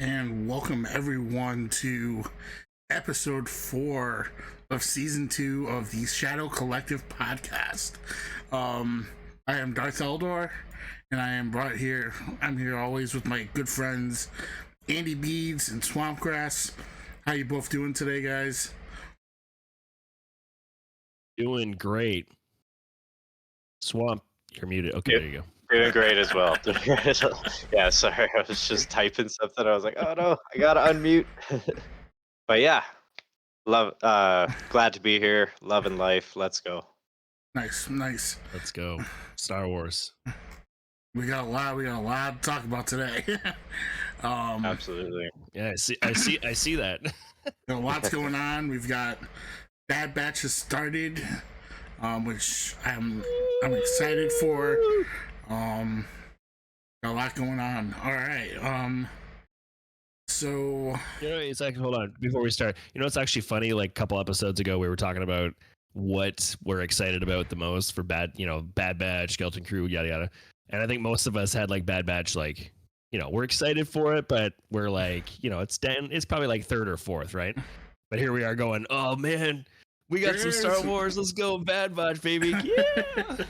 and welcome everyone to episode 4 of season 2 of the Shadow Collective podcast. I am Darth Eldor, and I'm here always with my good friends Andy Beads and Swampgrass. How you both doing today, guys? Doing great. Swamp, you're muted. Okay, there you go. Doing great as well. Yeah, sorry, I was just typing something. I was like, oh no, I gotta unmute. But yeah, glad to be here. Loving life. Let's go. Nice. Let's go. Star Wars. We got a lot to talk about today. Absolutely. Yeah, I see that. A lot's going on. We've got Bad Batch has started, which I'm excited for. Got a lot going on. All right. So it's like, hold on before we start. It's actually funny. Like a couple episodes ago, we were talking about what we're excited about the most for Bad Batch, Skeleton Crew, yada yada. And I think most of us had like Bad Batch, like we're excited for it, but we're like, it's probably like third or fourth, right? But here we are going, oh man, we got some Star Wars. Let's go, Bad Batch, baby. Yeah.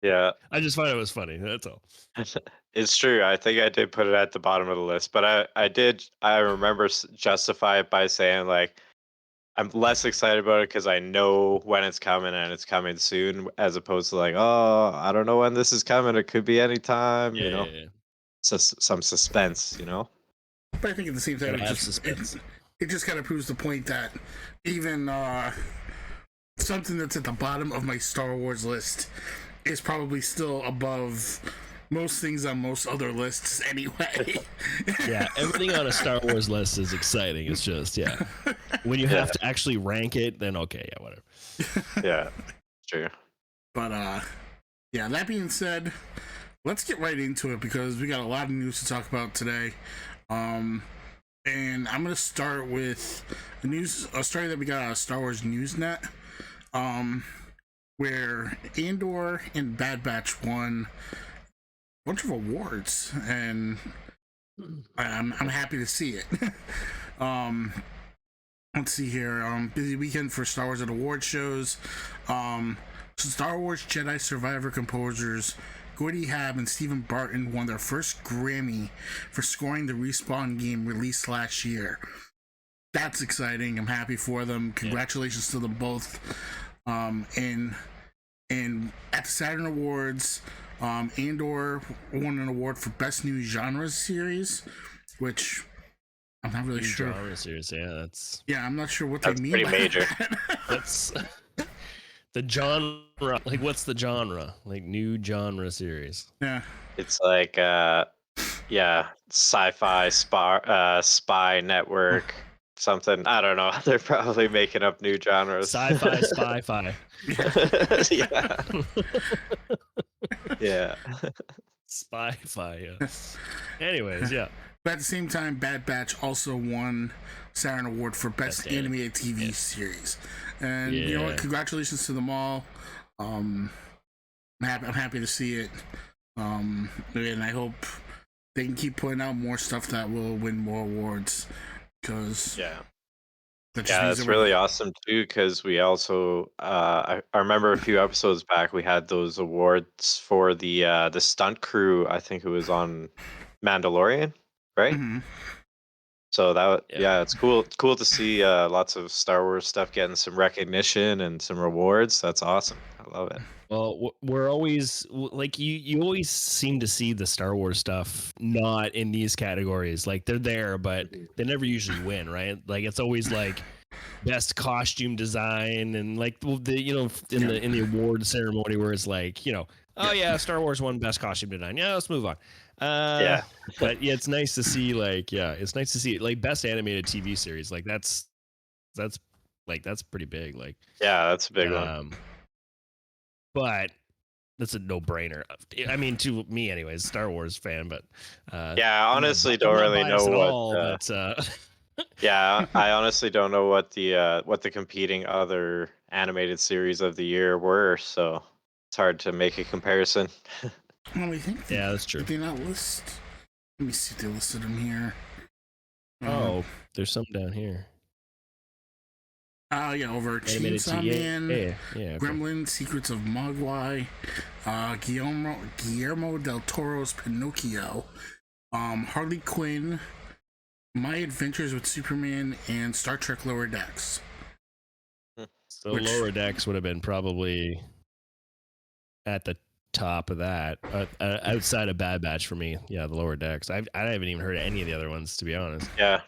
Yeah. I just find it was funny. That's all. It's true. I think I did put it at the bottom of the list, but I remember justify it by saying like I'm less excited about it because I know when it's coming and it's coming soon, as opposed to like, oh, I don't know when this is coming. It could be any time. Yeah. Some suspense. but I think at the same time, it just kind of proves the point that even something that's at the bottom of my Star Wars list is probably still above most things on most other lists anyway. Yeah, everything on a Star Wars list is exciting. It's just, when you have to actually rank it, then okay, yeah, whatever. Yeah, true. But that being said, let's get right into it because we got a lot of news to talk about today. And I'm gonna start with a story that we got out of Star Wars Newsnet, where Andor and Bad Batch won a bunch of awards, and I'm happy to see it. Let's see here. Busy weekend for Star Wars at award shows. Star Wars Jedi Survivor composers Gordy Hab and Stephen Barton won their first Grammy for scoring the Respawn game released last year. That's exciting. I'm happy for them. Congratulations to them both. And at the Saturn Awards, Andor won an award for Best New Genre Series, which I'm not really sure. Genre series, that's. Yeah, I'm not sure what they mean. Pretty by major. That. That's the genre. Like, what's the genre? Like, new genre series. Yeah. It's like sci-fi spy network. Something, I don't know. They're probably making up new genres. Sci-fi, spy-fi. Yeah. Yeah. Spy-fi, yeah. Anyways, yeah. But at the same time, Bad Batch also won Saturn Award for Best Animated TV Series. And you know what? Congratulations to them all. I'm happy to see it. And I hope they can keep putting out more stuff that will win more awards. Because that's really awesome too. Because we also, I remember a few episodes back, we had those awards for the stunt crew. I think it was on Mandalorian, right? Mm-hmm. So that it's cool. It's cool to see lots of Star Wars stuff getting some recognition and some rewards. That's awesome. I love it. Well, we're always like you always seem to see the Star Wars stuff not in these categories. Like they're there, but they never usually win, right? Like it's always like best costume design and like in the award ceremony where it's like Star Wars won best costume design. Yeah, let's move on. But it's nice to see it's nice to see like best animated TV series. Like that's pretty big. Like that's a big one. But that's a no-brainer. I mean, to me, anyways, Star Wars fan. But I honestly don't really know what. I honestly don't know what the competing other animated series of the year were. So it's hard to make a comparison. Well, we think that's true. Did they not list Let me see if they listed them here. Oh, there's some down here. Yeah, over Animated Chainsaw Man, yeah. Okay. Gremlin, Secrets of Mogwai, Guillermo del Toro's Pinocchio, Harley Quinn, My Adventures with Superman, and Star Trek Lower Decks. So Lower Decks would have been probably at the top of that, outside of Bad Batch for me. Yeah, the Lower Decks. I haven't even heard of any of the other ones, to be honest. Yeah.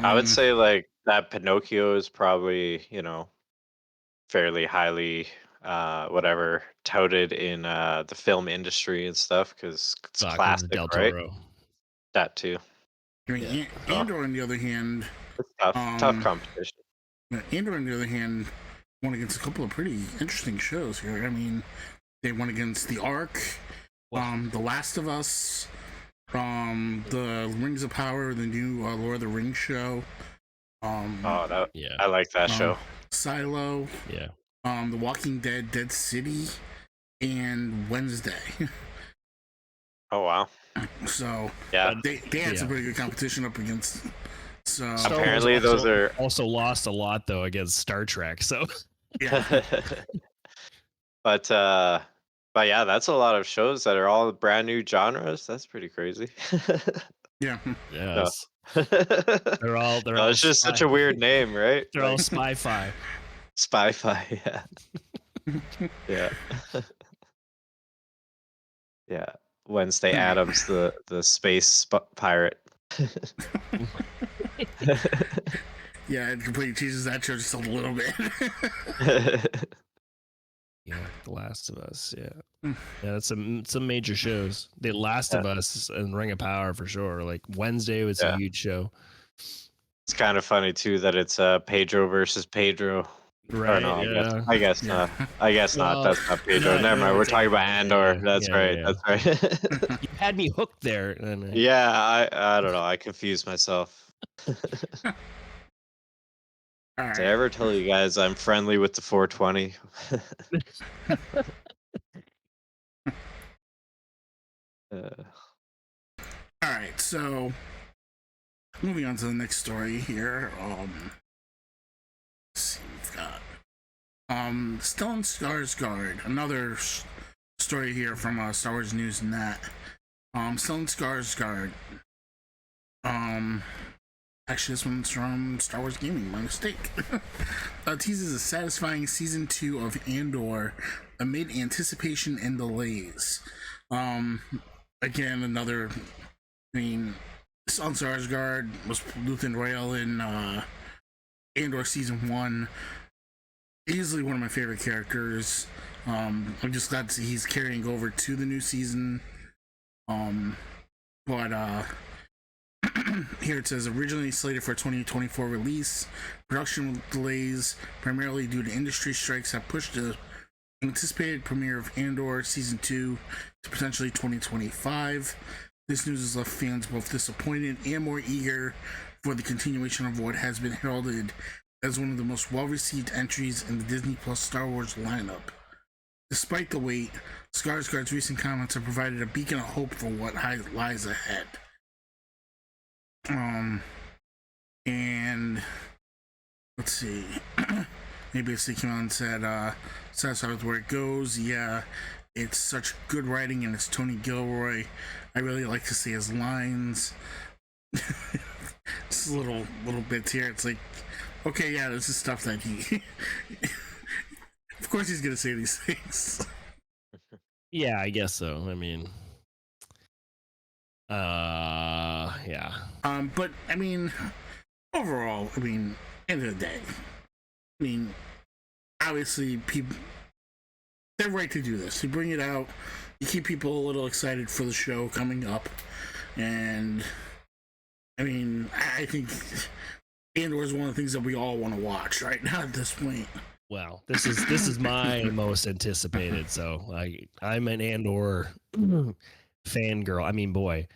I would say like that Pinocchio is probably, fairly highly whatever touted in the film industry and stuff because it's classic, Del right? Toro. That too. I mean, Andor, on the other hand, It's tough competition. Andor, on the other hand, won against a couple of pretty interesting shows here. I mean, they won against The Ark, The Last of Us, the Rings of Power, the new Lord of the Rings show. I like that show. Silo. Yeah. The Walking Dead, Dead City, and Wednesday. Oh wow. So yeah, they had some pretty good competition up against. So apparently those are also lost a lot though against Star Trek. So yeah. but yeah, that's a lot of shows that are all brand new genres. That's pretty crazy. Yeah. Yes. No. They're all it's just such a weird name, right? They're all spy-fi. Spy-fi, yeah. Yeah. Yeah. Wednesday Addams, the space pirate. Yeah, it completely changes that show just a little bit. Yeah, The Last of Us. Yeah, that's some major shows. The Last of Us and Ring of Power for sure. Like Wednesday was a huge show. It's kind of funny too that it's Pedro versus Pedro. Right. Or no, yeah. I guess not. I guess Well, not. That's not Pedro. Never mind. We're talking about Andor. That's right. That's right. You had me hooked there. Yeah, I don't know. I confused myself. All Did I ever tell you guys I'm friendly with the 420? All right, so moving on to the next story here. Let's see, we've got Stellan Skarsgård, another story here from Star Wars News and that. Stellan Skarsgård. Actually, this one's from Star Wars Gaming. My mistake. Teases a satisfying season 2 of Andor amid anticipation and delays. Again, another. I mean, Stellan Skarsgård was Luthen Rael in Andor season 1. Easily one of my favorite characters. I'm just glad to see he's carrying over to the new season. But here it says originally slated for 2024 release, production delays primarily due to industry strikes have pushed the anticipated premiere of Andor season 2 to potentially 2025. This news has left fans both disappointed and more eager for the continuation of what has been heralded as one of the most well-received entries in the Disney Plus Star Wars lineup. Despite the wait, Skarsgård's recent comments have provided a beacon of hope for what lies ahead. And let's see. Maybe if they came out and said, satisfied with where it goes. Yeah, it's such good writing and it's Tony Gilroy. I really like to see his lines. Just little bits here. It's like, okay, yeah, this is stuff that he of course he's gonna say these things. Yeah, I guess so. I mean, yeah. But I mean, overall, I mean, end of the day, I mean, obviously people they're right to do this. You bring it out, you keep people a little excited for the show coming up, and I mean, I think Andor is one of the things that we all want to watch right now at this point. Well, this is my most anticipated. So I'm an Andor fangirl. I mean, boy,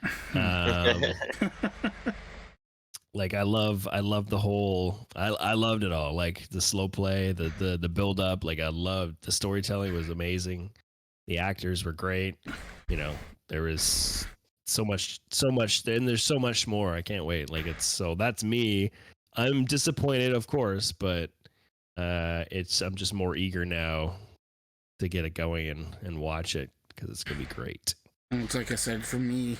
like I love the whole. I loved it all. Like the slow play, the build up. Like I loved the storytelling was amazing. The actors were great. You know, there was so much, and there's so much more. I can't wait. Like that's me. I'm disappointed, of course, but I'm just more eager now to get it going and watch it because it's gonna be great. And it's like I said, for me,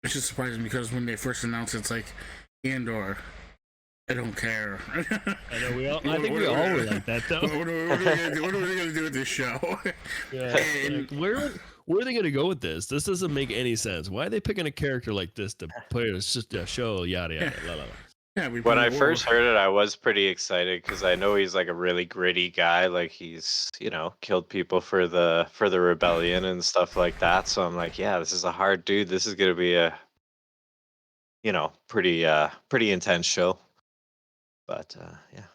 it's just surprising because when they first announced it's like Andor, I don't care. I know we all. I think we all were like that though. What are we gonna do with this show? Yeah. Like, where are they gonna go with this? This doesn't make any sense. Why are they picking a character like this to put it? It's just a show. Yada yada. La, la, la. Yeah, when I first heard it, I was pretty excited because I know he's like a really gritty guy. Like he's, killed people for the rebellion and stuff like that. So I'm like, yeah, this is a hard dude. This is gonna be a, pretty intense show. But yeah.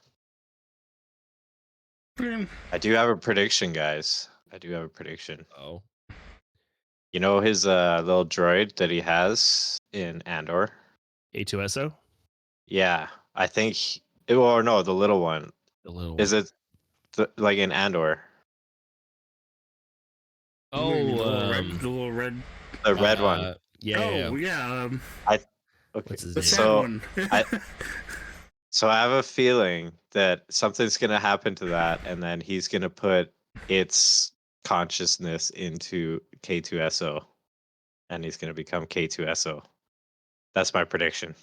I do have a prediction, guys. I do have a prediction. Oh. You know his little droid that he has in Andor? A2SO? Yeah. I think or no, the little one. The little Is one. it like in Andor? Oh, the little red. The red one. Yeah. Oh yeah. Okay. What's his The name? sad one. So I have a feeling that something's gonna happen to that, and then he's gonna put its consciousness into K2SO, and he's gonna become K2SO. That's my prediction.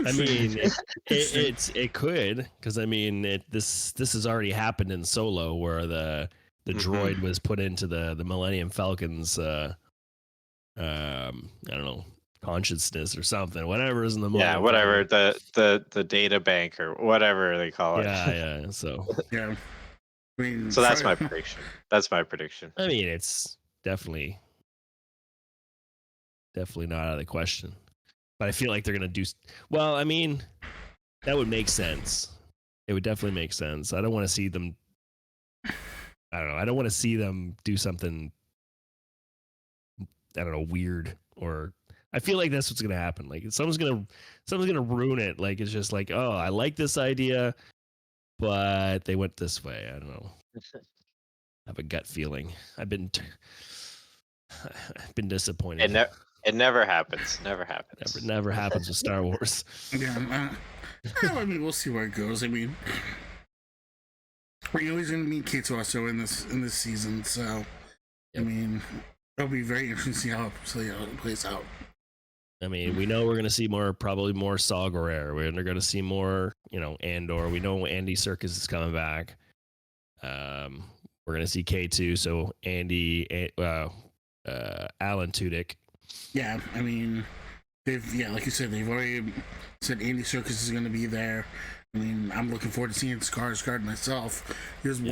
I mean, it could, because I mean, this has already happened in Solo, where the droid was put into the Millennium Falcon's I don't know, consciousness or something, whatever is in the Yeah, whatever, the data bank or whatever they call it. Yeah. So yeah. I mean, so that's my prediction. That's my prediction. I mean, it's definitely not out of the question. But I feel like they're gonna do well. I mean, that would make sense. It would definitely make sense. I don't want to see them. I don't know. I don't want to see them do something. I don't know, weird, or I feel like that's what's gonna happen. Like someone's gonna ruin it. Like it's just like, oh, I like this idea, but they went this way. I don't know. I have a gut feeling. I've been disappointed. It never happens. Never happens. Never happens with Star Wars. Yeah. I mean, we'll see where it goes. I mean, we know he's going to meet K2SO in this season, so yep. I mean, it'll be very interesting to see how it plays out. I mean, we know we're going to see probably more Saw Gerrera. We're going to see more, Andor. We know Andy Serkis is coming back. We're going to see K2, so Andy, Alan Tudyk. Yeah, I mean, like you said, they've already said Andy Serkis is going to be there. I mean, I'm looking forward to seeing Skarsgård myself. He was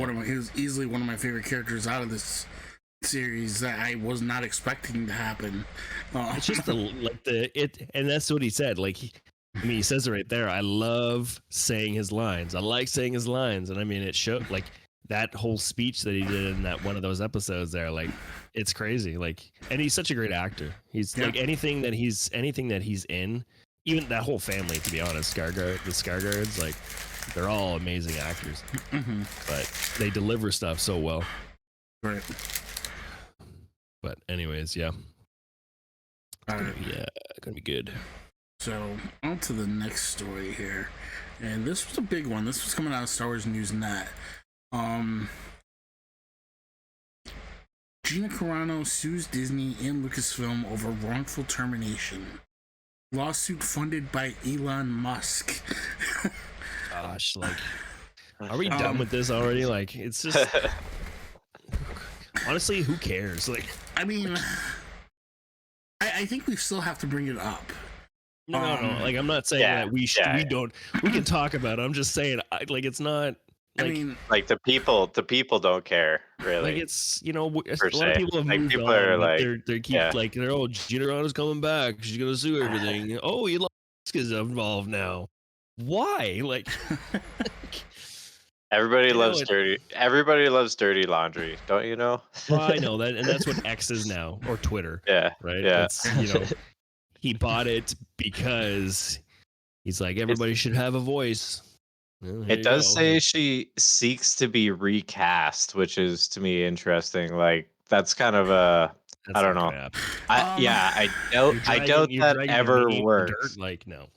easily one of my favorite characters out of this series that I was not expecting to happen. It's just and that's what he said. Like, he says it right there. I love saying his lines. I like saying his lines, and I mean, it showed like that whole speech that he did in that one of those episodes there. Like, it's crazy. Like, and he's such a great actor. He's like anything that he's in. Even that whole family, to be honest, the Skarsgårds, like, they're all amazing actors. Mm-hmm. But they deliver stuff so well. Right. But anyways, yeah. Gonna be good. So, on to the next story here. And this was a big one. This was coming out of Star Wars News Net. Gina Carano sues Disney and Lucasfilm over wrongful termination. Lawsuit funded by Elon Musk. Gosh, like, are we done with this already? Like, it's just honestly, who cares? Like, I mean, I think we still have to bring it up. No. Like, I'm not saying that we can talk about it. I'm just saying, like, it's not. Like, I mean, like the people don't care really. Like, it's a lot se. of people have moved people on. are They keep like they're Gina Carano's coming back. She's gonna sue everything. Oh, Elon Musk is involved now. Why? Like, everybody loves dirty laundry, don't you know? Well, I know that, and that's what X is now, or Twitter. Yeah, right. Yeah, it's, he bought it because he's like, everybody should have a voice. Well, it does say she seeks to be recast, which is to me interesting. Like, that's kind of a That's I don't not know. gonna happen. I You're doubt that dragging your ever name in the works. dirt. Like, no.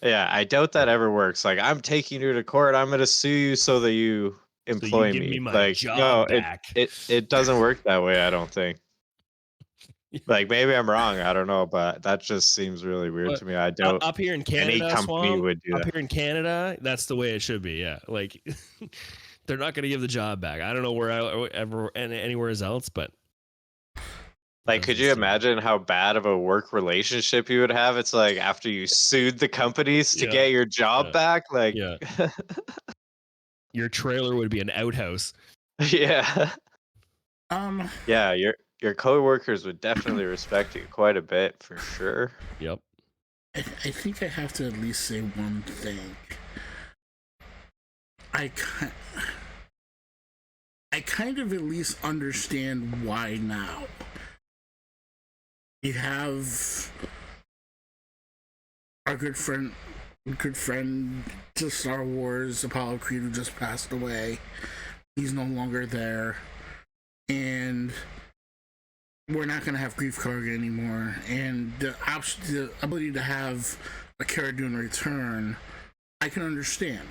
Yeah, I doubt that ever works. Like, I'm taking you to court. I'm gonna sue you so that you So you employ give me me. my Like, no, job back. it doesn't work that way. I don't think. Like, maybe I'm wrong. I don't know, but that just seems really weird But to me. I doubt up here in any Canada, company Swamp, would do up that. here in Canada, that's the way it should be. Yeah, like they're not going to give the job back. I don't know where ever anywhere else, but Like, could doesn't you seem. imagine how bad of a work relationship you would have? It's like after you sued the companies to Yeah, get your job yeah, back. Like, yeah. Your trailer would be an outhouse. yeah, Um, yeah. Your coworkers would definitely respect you quite a bit for sure. Yep. I think I have to at least say one thing. I kind of at least understand why now. You have our good friend to Star Wars, Apollo Creed, who just passed away. He's no longer there, and we're not going to have Grief Karga anymore. And the ability to have a Cara Dune return, I can understand.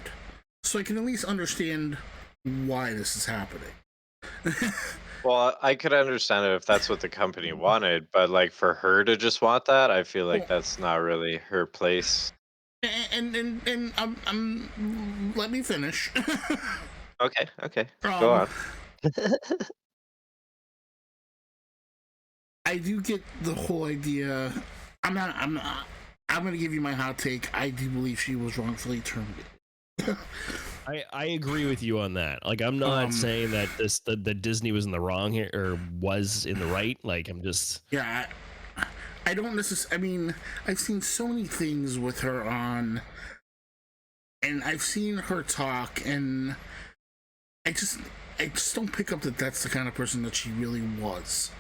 So I can at least understand why this is happening. Well, I could understand it if that's what the company wanted, but like for her to just want that, I feel like that's not really her place. And let me finish. Okay, go on. I do get the whole idea. I'm gonna give you my hot take. I do believe she was wrongfully terminated. I agree with you on that. Like, I'm not saying that the Disney was in the wrong here or was in the right. Like, I'm just I don't necessarily. I mean, I've seen so many things with her on, and I've seen her talk, and I just don't pick up that that's the kind of person that she really was.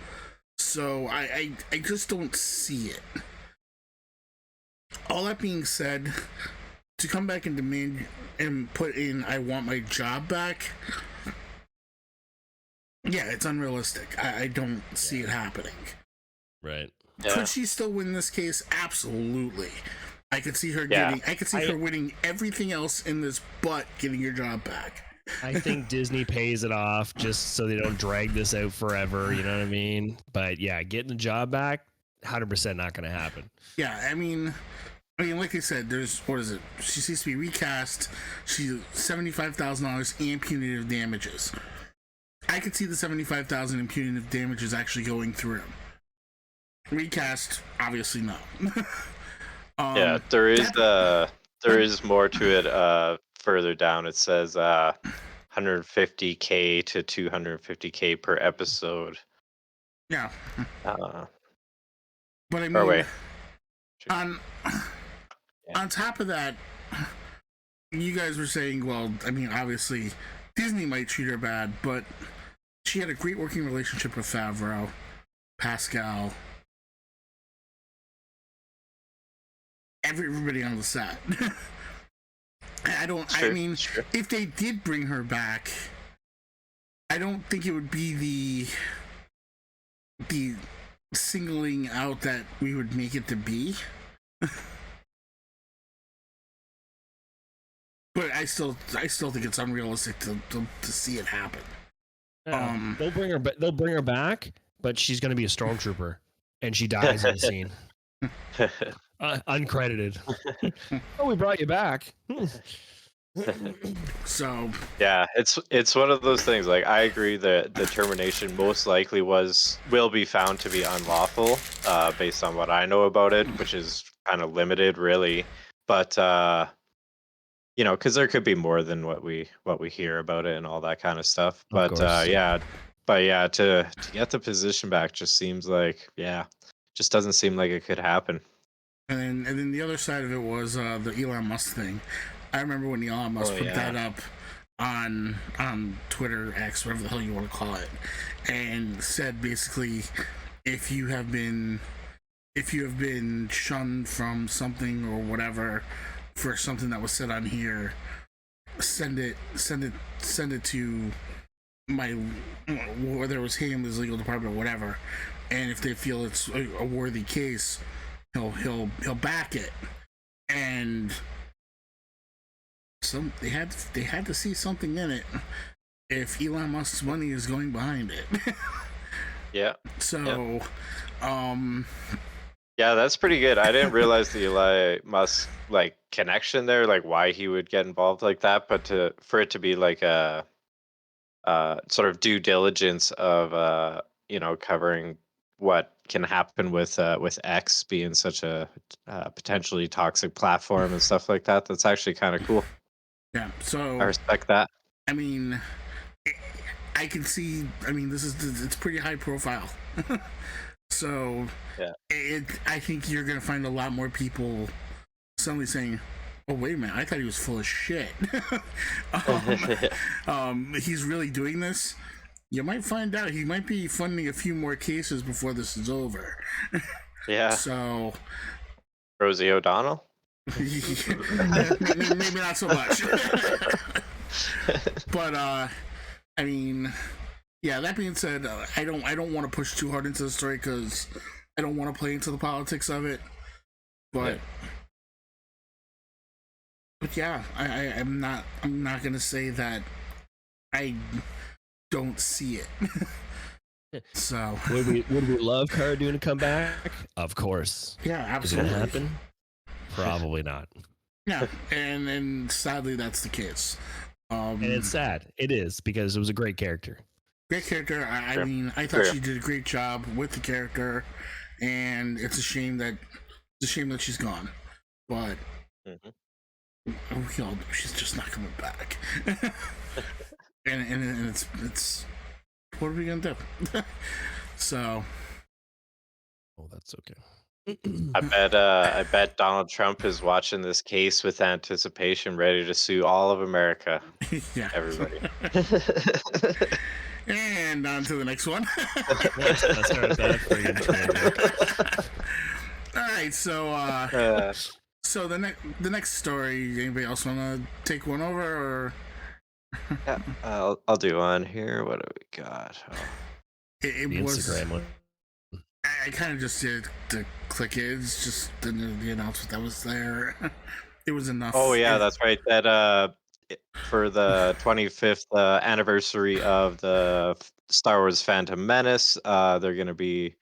So I just don't see it. All that being said, to come back and demand and put in I want my job back, yeah, it's unrealistic. I don't see it happening. right. Yeah. Could she still win this case? Absolutely. I could see her her winning everything else in this but getting your job back. I think Disney pays it off just so they don't drag this out forever. You know what I mean? But yeah, getting the job back, 100% not going to happen. Yeah, I mean, like I said, there's what is it? She seems to be recast. She's $75,000 and punitive damages. I could see the $75,000 in punitive damages actually going through. Recast, obviously no. Yeah, there is more to it. Further down, it says 150K to 250K per episode. Yeah, But I or mean, wait. on top of that, you guys were saying, well, I mean, obviously, Disney might treat her bad, but she had a great working relationship with Favreau, Pascal, everybody on the set. If they did bring her back, I don't think it would be the singling out that we would make it to be. But I still think it's unrealistic to see it happen. Yeah. They'll bring her back, but she's going to be a stormtrooper, and she dies in the scene. Uncredited. Oh, we brought you back. So yeah, it's one of those things. Like, I agree that the termination most likely will be found to be unlawful, based on what I know about it, which is kind of limited, really. But you know, because there could be more than what we hear about it and all that kind of stuff. But yeah, to get the position back just seems like just doesn't seem like it could happen. And then the other side of it was the Elon Musk thing. I remember when Elon Musk put that up on Twitter, X, whatever the hell you want to call it, and said basically, if you have been shunned from something or whatever for something that was said on here, send it to my, whether it was him, his legal department, or whatever, and if they feel it's a worthy case, he'll back it. And they had to see something in it if Elon Musk's money is going behind it. Yeah. So, yeah, that's pretty good. I didn't realize the Eli Musk like connection there, like why he would get involved like that, but for it to be like a sort of due diligence of covering what can happen with X being such a potentially toxic platform and stuff like that. That's actually kind of cool. yeah. I So, respect that. I mean, I can see. I mean, it's pretty high profile. So, Yeah. I think you're gonna find a lot more people suddenly saying, "Oh, wait a minute! I thought he was full of shit." He's really doing this. You might find out he might be funding a few more cases before this is over. Yeah. So, Rosie O'Donnell. maybe not so much. But I mean, yeah. That being said, I don't want to push too hard into the story because I don't want to play into the politics of it. But yeah, I'm not gonna say that I don't see it. So Would we love Cara Dune to come back? Of course. yeah, Is it gonna absolutely. happen? Probably not. Yeah, and sadly that's the case. And it's sad. It is because it was a great character. Great character. I Sure. mean, I thought she did a great job with the character, and it's a shame that she's gone. But we all know she's just not coming back. and it's what are we gonna do? So Oh, that's okay. I bet Donald Trump is watching this case with anticipation, ready to sue all of America. yeah, Everybody. and on to the next one. Let's start that friggin' train. All right, so the next story. Anybody else want to take one over, or Yeah, I'll do one here. What do we got? Oh. it The was? Instagram one. I kind of just did to click it. It's just the announcement that was there. It was enough. Oh yeah, that's right. That for the 25th anniversary of the Star Wars Phantom Menace, they're gonna be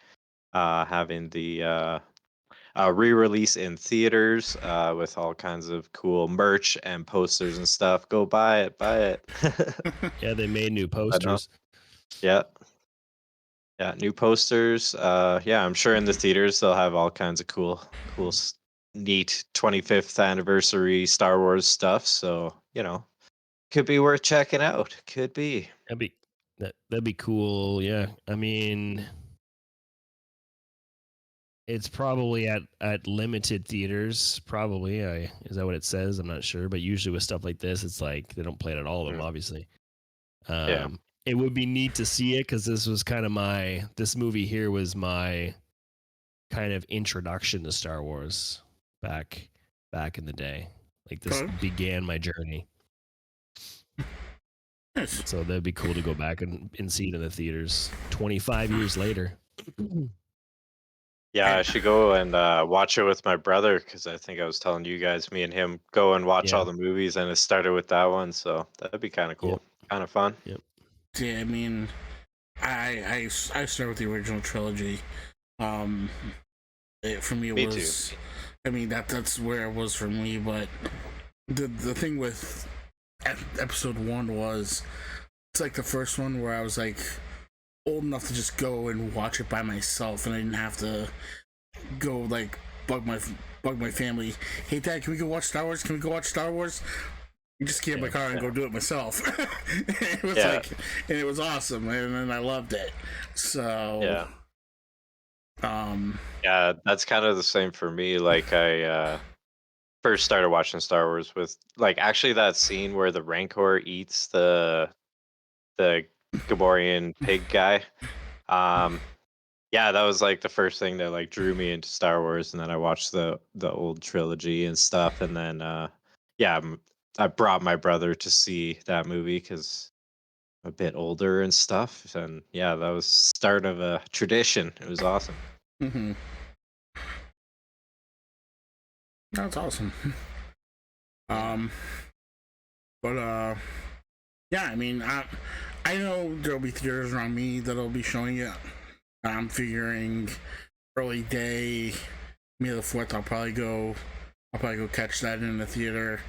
having the re-release in theaters with all kinds of cool merch and posters and stuff. Go buy it, buy it. Yeah, they made new I know. posters. Yeah. Yeah, new posters. Yeah, I'm sure in the theaters they'll have all kinds of neat 25th anniversary Star Wars stuff. So could be worth checking out. Could be. That'd be cool. Yeah, I mean, it's probably at limited theaters. Probably, is that what it says? I'm not sure, but usually with stuff like this, it's like they don't play it at all of them. Mm. Obviously, Yeah. it would be neat to see it because this was kind of this movie here was my kind of introduction to Star Wars back in the day. Like this Okay. began my journey. Yes. So that'd be cool to go back and see it in the theaters 25 years later. Yeah, I should go and watch it with my brother because I think I was telling you guys, me and him go and watch all Yeah. the movies, and it started with that one. So that'd be kind of cool, Yep. kind of fun. Yep. Yeah, I mean, I start with the original trilogy. For me, it Me was. too. I mean, that's where it was for me. But the thing with episode one was, it's like the first one where I was like old enough to just go and watch it by myself, and I didn't have to go like bug my family. Hey, Dad, can we go watch Star Wars? Can we go watch Star Wars? You just get in my car and go do it myself. It was like, and it was awesome, and I loved it. So Yeah. Yeah, that's kind of the same for me. Like I first started watching Star Wars with like actually that scene where the Rancor eats the Gamorrean pig guy. Yeah, that was like the first thing that like drew me into Star Wars, and then I watched the old trilogy and stuff, and then yeah, I brought my brother to see that movie because a bit older and stuff. And yeah, that was start of a tradition. It was awesome. Mm-hmm. That's awesome. um, but yeah, I mean, I know there'll be theaters around me that'll be showing it. I'm figuring early day, May the 4th. I'll probably go catch that in the theater.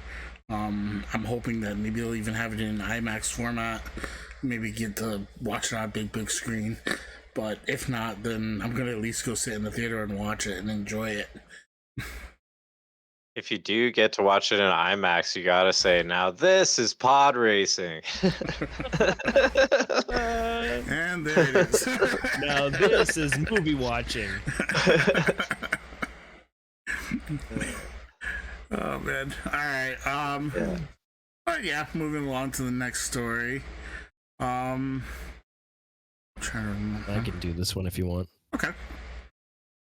I'm hoping that maybe they'll even have it in IMAX format. Maybe get to watch it on a big screen. But if not, then I'm gonna at least go sit in the theater and watch it and enjoy it. If you do get to watch it in IMAX, you gotta say, now this is pod racing. And there it is. Now this is movie watching. Oh man. All right. Yeah. But yeah, moving along to the next story. I'm trying to remember. I can do this one if you want. Okay.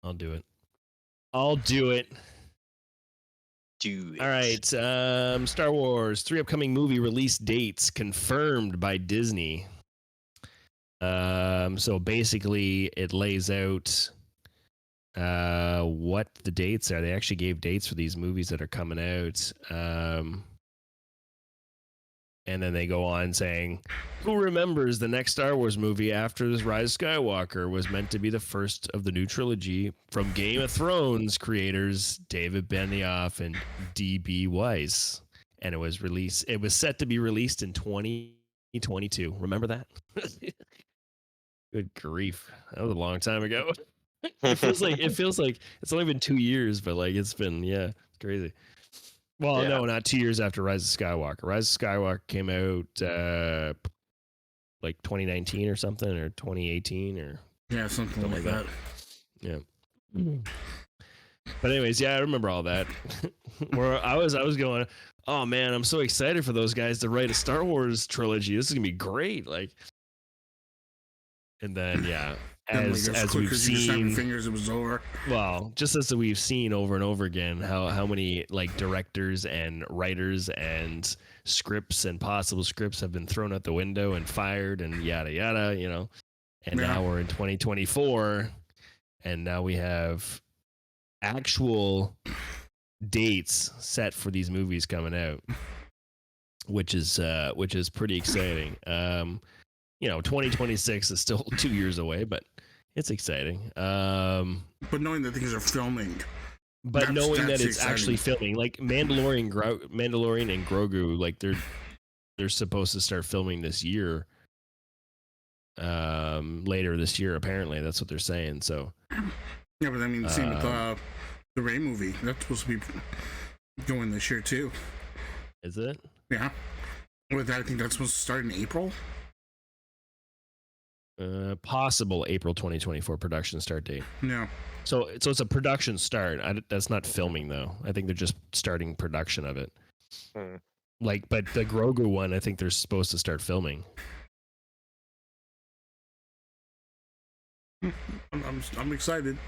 I'll do it. I'll do it. Do it. All right. Star Wars 3 upcoming movie release dates confirmed by Disney. So basically, it lays out what the dates are. They actually gave dates for these movies that are coming out. And then they go on saying, who remembers the next Star Wars movie after this Rise of Skywalker was meant to be the first of the new trilogy from Game of Thrones creators David Benioff and D.B. Weiss. And it was set to be released in 2022. Remember that? Good grief. That was a long time ago. It feels like it's only been 2 years, but like it's it's crazy. Well, no, not 2 years after Rise of Skywalker. Rise of Skywalker came out like 2019 or something, or 2018, or something like that. Yeah. But anyways, I remember all that. Where I was going, oh man, I'm so excited for those guys to write a Star Wars trilogy. This is gonna be great. Like, and then as we've seen, fingers, it was over. Well, just as we've seen over and over again, how many like directors and writers and scripts and possible scripts have been thrown out the window and fired and yada yada, And now we're in 2024, and now we have actual dates set for these movies coming out, which is pretty exciting. 2026 is still 2 years away, but it's exciting. But knowing that things are filming. But knowing that it's actually filming, like Mandalorian and Grogu, like they're supposed to start filming this year. Later this year, apparently. That's what they're saying. So yeah, but I mean, same with the Rey movie. That's supposed to be going this year too. Is it? Yeah. With I think that's supposed to start in April. Possible April 2024 production start date. Yeah. So it's a production start. That's not filming though. I think they're just starting production of it. Like, but the Grogu one, I think they're supposed to start filming. I'm excited.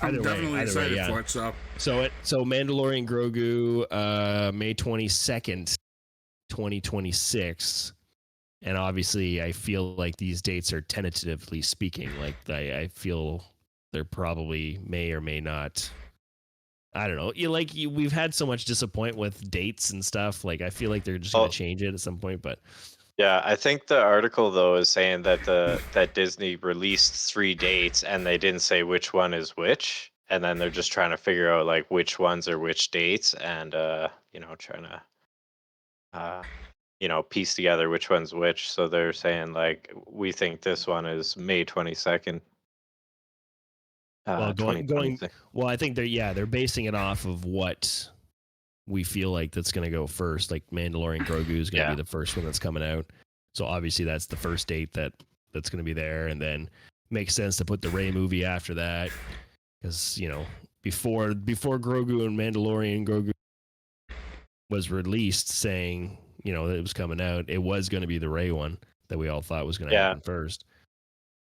I'm definitely excited for it. So Mandalorian Grogu, May 22nd, 2026. And obviously, I feel like these dates are tentatively speaking. Like, I feel they're probably may or may not. I don't know. We've had so much disappointment with dates and stuff. Like, I feel like they're just going to change it at some point. But yeah, I think the article though is saying that that Disney released 3 dates and they didn't say which one is which, and then they're just trying to figure out like which ones are which dates, and trying to piece together which one's which. So they're saying like, we think this one is May 22nd. Well, well, I think they're basing it off of what we feel like that's going to go first. Like Mandalorian Grogu is going to be the first one that's coming out. So obviously that's the first date that's going to be there, and then makes sense to put the Rey movie after that, because before Grogu and Mandalorian Grogu was released, saying that it was coming out, it was going to be the Rey one that we all thought was going to happen first.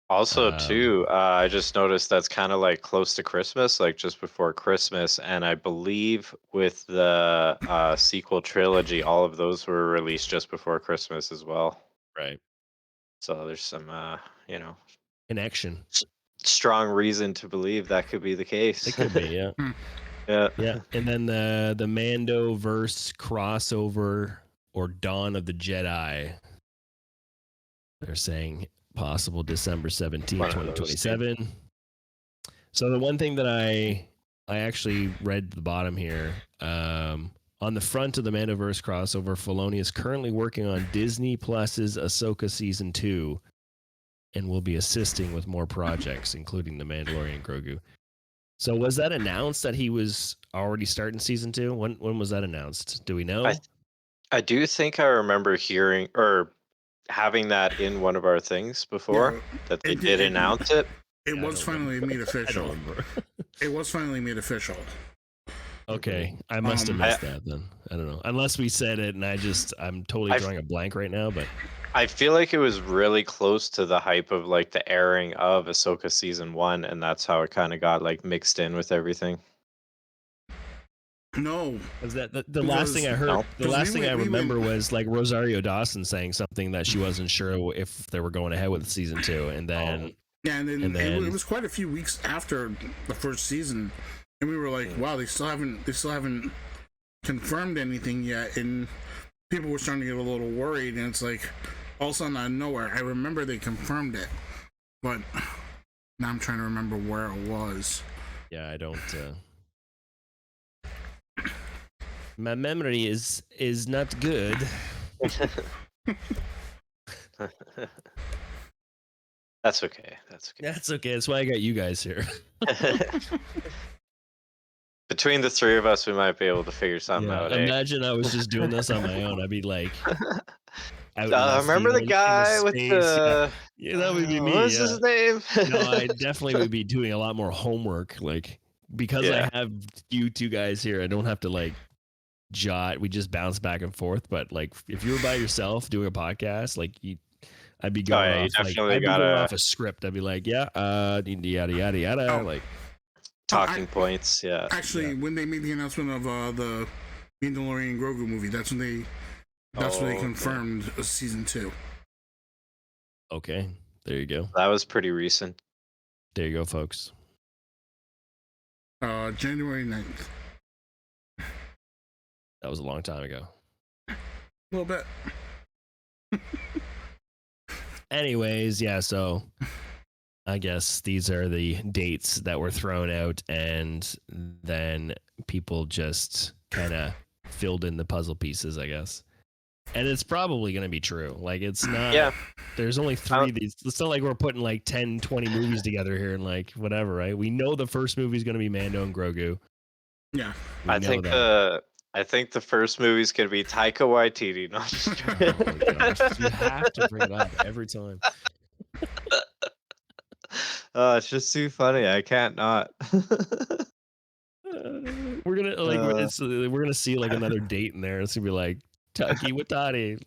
Also, too, I just noticed that's kind of like close to Christmas, like just before Christmas. And I believe with the sequel trilogy, all of those were released just before Christmas as well. Right. So there's some, Connection. strong reason to believe that could be the case. It could be, yeah. Yeah. Yeah. And then the Mando verse crossover or Dawn of the Jedi. They're saying possible December 17th, One of those two. 2027. So the one thing that I actually read the bottom here, on the front of the Mandoverse crossover, Filoni is currently working on Disney Plus's Ahsoka season 2 and will be assisting with more projects, including The Mandalorian and Grogu. So was that announced that he was already starting season 2? When was that announced? Do we know? I do think I remember hearing or having that in one of our things before, that they did announce it. It was finally made I official. don't remember. It was finally made official. Okay, I must have missed that then. I don't know. Unless we said it and I'm totally drawing a blank right now, but I feel like it was really close to the hype of like the airing of Ahsoka season 1, and that's how it kind of got like mixed in with everything. No, was that the last thing I heard? No. The last thing I remember was like Rosario Dawson saying something that she wasn't sure if they were going ahead with season 2, and then yeah, and then then it was quite a few weeks after the first season, and we were like, wow, they still haven't confirmed anything yet, and people were starting to get a little worried, and it's like all of a sudden out of nowhere, I remember they confirmed it, but now I'm trying to remember where it was. yeah, I don't. My memory is not good. That's okay. That's okay. That's okay. That's why I got you guys here. Between the three of us, we might be able to figure something out. Imagine I was just doing this on my own. I'd be like, remember the guy with the? Yeah, that would be me. What's his name? No, I definitely would be doing a lot more homework, like because I have you two guys here. I don't have to like jot. We just bounce back and forth. But like, if you were by yourself doing a podcast, like I'd be going off like I'd be going off a script. I'd be like, yada yada yada, like talking points. Yeah. Actually, when they made the announcement of the Mandalorian and Grogu movie, that's when they confirmed season 2. Okay, there you go. That was pretty recent. There you go, folks. January 9th. That was a long time ago. A little bit. Anyways, yeah, so I guess these are the dates that were thrown out, and then people just kind of filled in the puzzle pieces, I guess. And it's probably going to be true. Like, it's not. Yeah. There's only 3 of these. It's not like we're putting like 10, 20 movies together here and like whatever, right? We know the first movie is going to be Mando and Grogu. Yeah. I think the first movie is going to be Taika Waititi. No, oh my gosh. You have to bring it up every time. It's just too funny. I can't not. We're gonna like we're gonna see like another date in there. It's gonna be like Taika Waititi.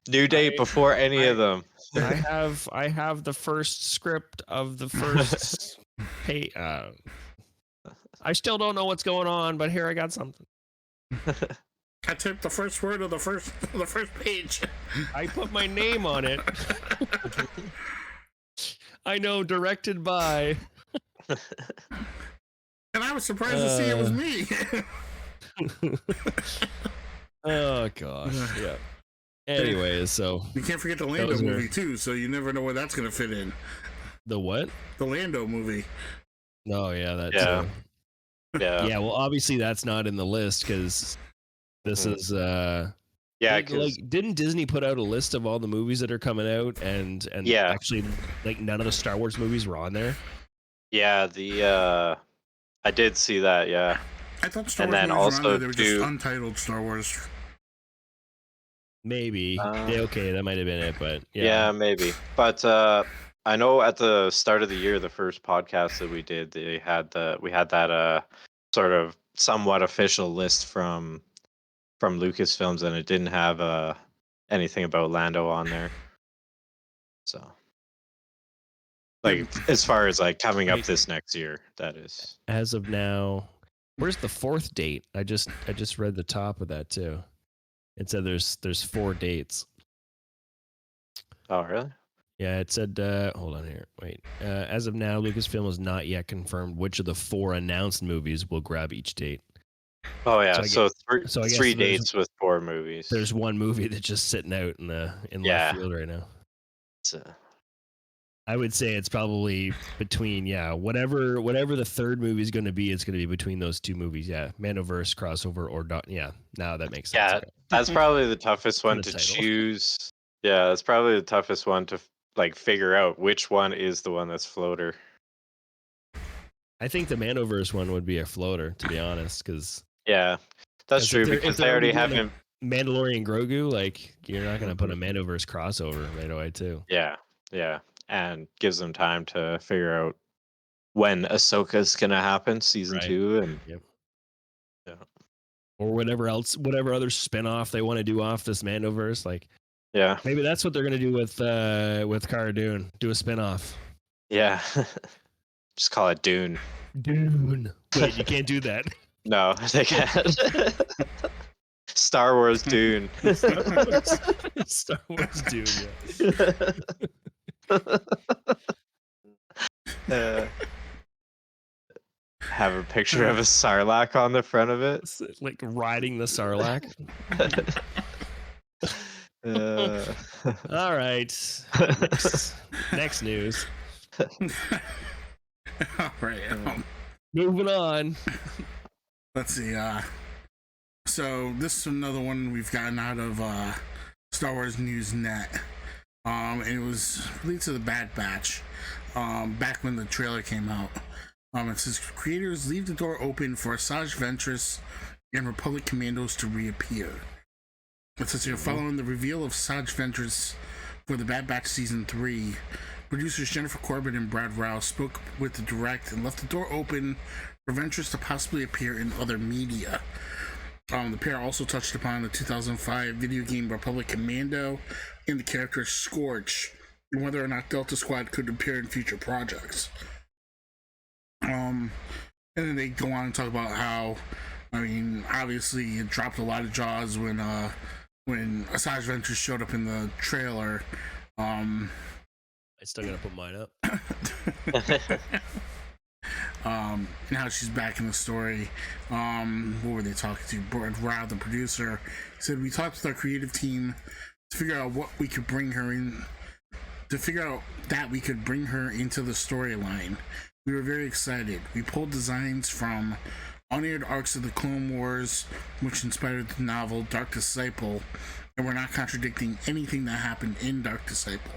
New date before any of them. I have the first script of the first page. I still don't know what's going on, but here I got something. I typed the first word of the first page. I put my name on it. I know, directed by. And I was surprised to see it was me. Oh gosh. Yeah. Anyways, so you can't forget the Lando movie too, so you never know where that's gonna fit in. The what? The Lando movie. Oh yeah, that's yeah. Well, obviously that's not in the list because this is like didn't Disney put out a list of all the movies that are coming out and actually like none of the Star Wars movies were on there? Yeah, I did see that. Yeah, I thought Star Wars movies were on there. They were just untitled Star Wars. Maybe. Okay, that might have been it, but yeah, maybe. But I know at the start of the year, the first podcast that we did, we had that sort of somewhat official list from Lucasfilms, and it didn't have anything about Lando on there. So, like, as far as like coming up this next year, that is. As of now, where's the 4th date? I just read the top of that too. It said there's 4 dates. Oh, really? Yeah, it said. Hold on here. Wait. As of now, Lucasfilm has not yet confirmed which of the 4 announced movies will grab each date. Oh yeah. So I So I guess three dates with 4 movies. there's one movie that's just sitting out in left Yeah. field right now. So, I would say it's probably between whatever the third movie is going to be. It's going to be between those 2 movies. Yeah, Mandoverse crossover or yeah. Now that makes sense. yeah, Okay. that's probably the toughest For one the to title. choose. Yeah, that's probably the toughest one to like figure out which one is the one that's floater. I think the Mandoverse one would be a floater, to be honest, because Yeah, that's true if because they're they already already have doing him. a Mandalorian Grogu, like you're not going to put a Mhm. Mandoverse crossover right away, too. Yeah, yeah, and gives them time to figure out when Ahsoka's gonna happen, season Right. 2, and Yep. yeah, Or whatever other spinoff they want to do off this Mandoverse. Like yeah, maybe that's what they're going to do with Cara Dune. Do a spinoff. yeah. Just call it Dune. Dune. Wait, you can't do that. No, they can't. Star Wars Dune. Star Wars Dune. Uh, have a picture of a Sarlacc on the front of it. It's like riding the Sarlacc. All right. Next news. All right. Moving on. Let's see. So this is another one we've gotten out of Star Wars News Net. And it was related to the Bad Batch. Back when the trailer came out. It says creators leave the door open for Asajj Ventress and Republic commandos to reappear. It says here, following the reveal of Asajj Ventress for the Bad Batch Season 3, producers Jennifer Corbett and Brad Rouse spoke with the direct and left the door open for Ventress to possibly appear in other media. The pair also touched upon the 2005 video game Republic Commando and the character Scorch, and whether or not Delta Squad could appear in future projects. And then they go on and talk about how, I mean, obviously it dropped a lot of jaws when Asajj Ventress showed up in the trailer. I still gotta put mine up. And how she's back in the story. What were they talking to? Brad Rao, the producer, said we talked with our creative team to figure out what we could bring her in, to figure out that we could bring her into the storyline. We were very excited. We pulled designs from unaired arcs of the Clone Wars, which inspired the novel Dark Disciple, and we're not contradicting anything that happened in Dark Disciple.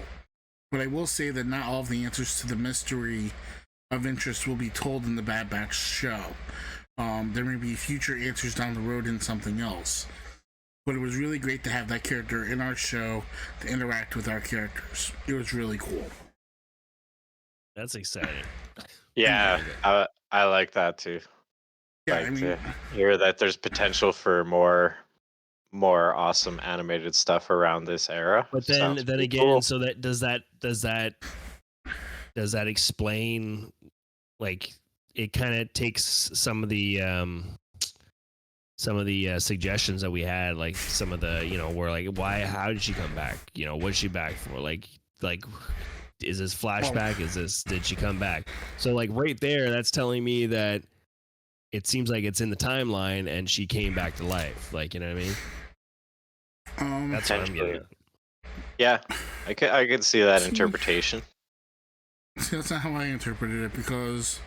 But I will say that not all of the answers to the mystery of interest will be told in the Bad Batch show. There may be future answers down the road in something else. But it was really great to have that character in our show to interact with our characters. It was really cool. That's exciting. Yeah, I like that too. Yeah, Like I mean, to hear that there's potential for more awesome animated stuff around this era. But Sounds then pretty again, cool. so that does that explain, like, it kind of takes some of the suggestions that we had, like some of the, where like, how did she come back? What's she back for? Like is this flashback? Did she come back? So like right there, that's telling me that it seems like it's in the timeline and she came back to life. Like, you know what I mean? That's what I'm getting at. Yeah, I could see that interpretation. See, that's not how I interpreted it, because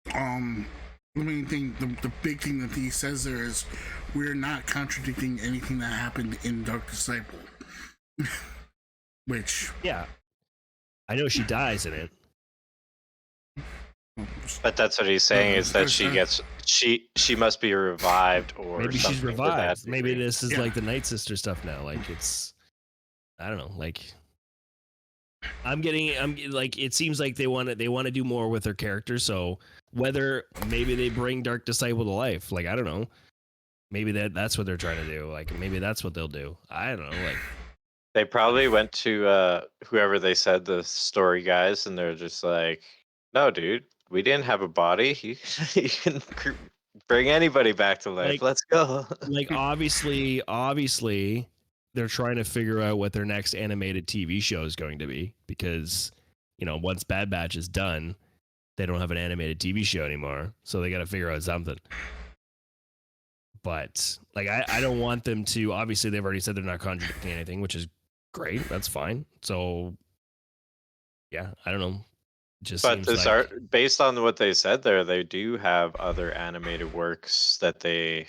the main thing, the big thing that he says there is we're not contradicting anything that happened in Dark Disciple. Which, yeah, I know she dies in it. But that's what he's saying is that she must be revived, or maybe she's something to that revived. Maybe degree. this is like the Night Sister stuff now. Like it's, I don't know. Like I'm like, it seems like they want to do more with their characters. So whether maybe they bring Dark Disciple to life, like I don't know. Maybe that's what they're trying to do. Like maybe that's what they'll do. I don't know. Like They probably went to whoever they said the story guys, and they're just like, "No, dude, we didn't have a body. You can bring anybody back to life. Like- Let's go." obviously they're trying to figure out what their next animated TV show is going to be, because once Bad Batch is done, they don't have an animated TV show anymore, so they got to figure out something. But like, I don't want them to. Obviously, they've already said they're not contradicting anything, which is great. That's fine. So yeah, I don't know. Just But seems this like art, based on what they said there, they do have other animated works that they,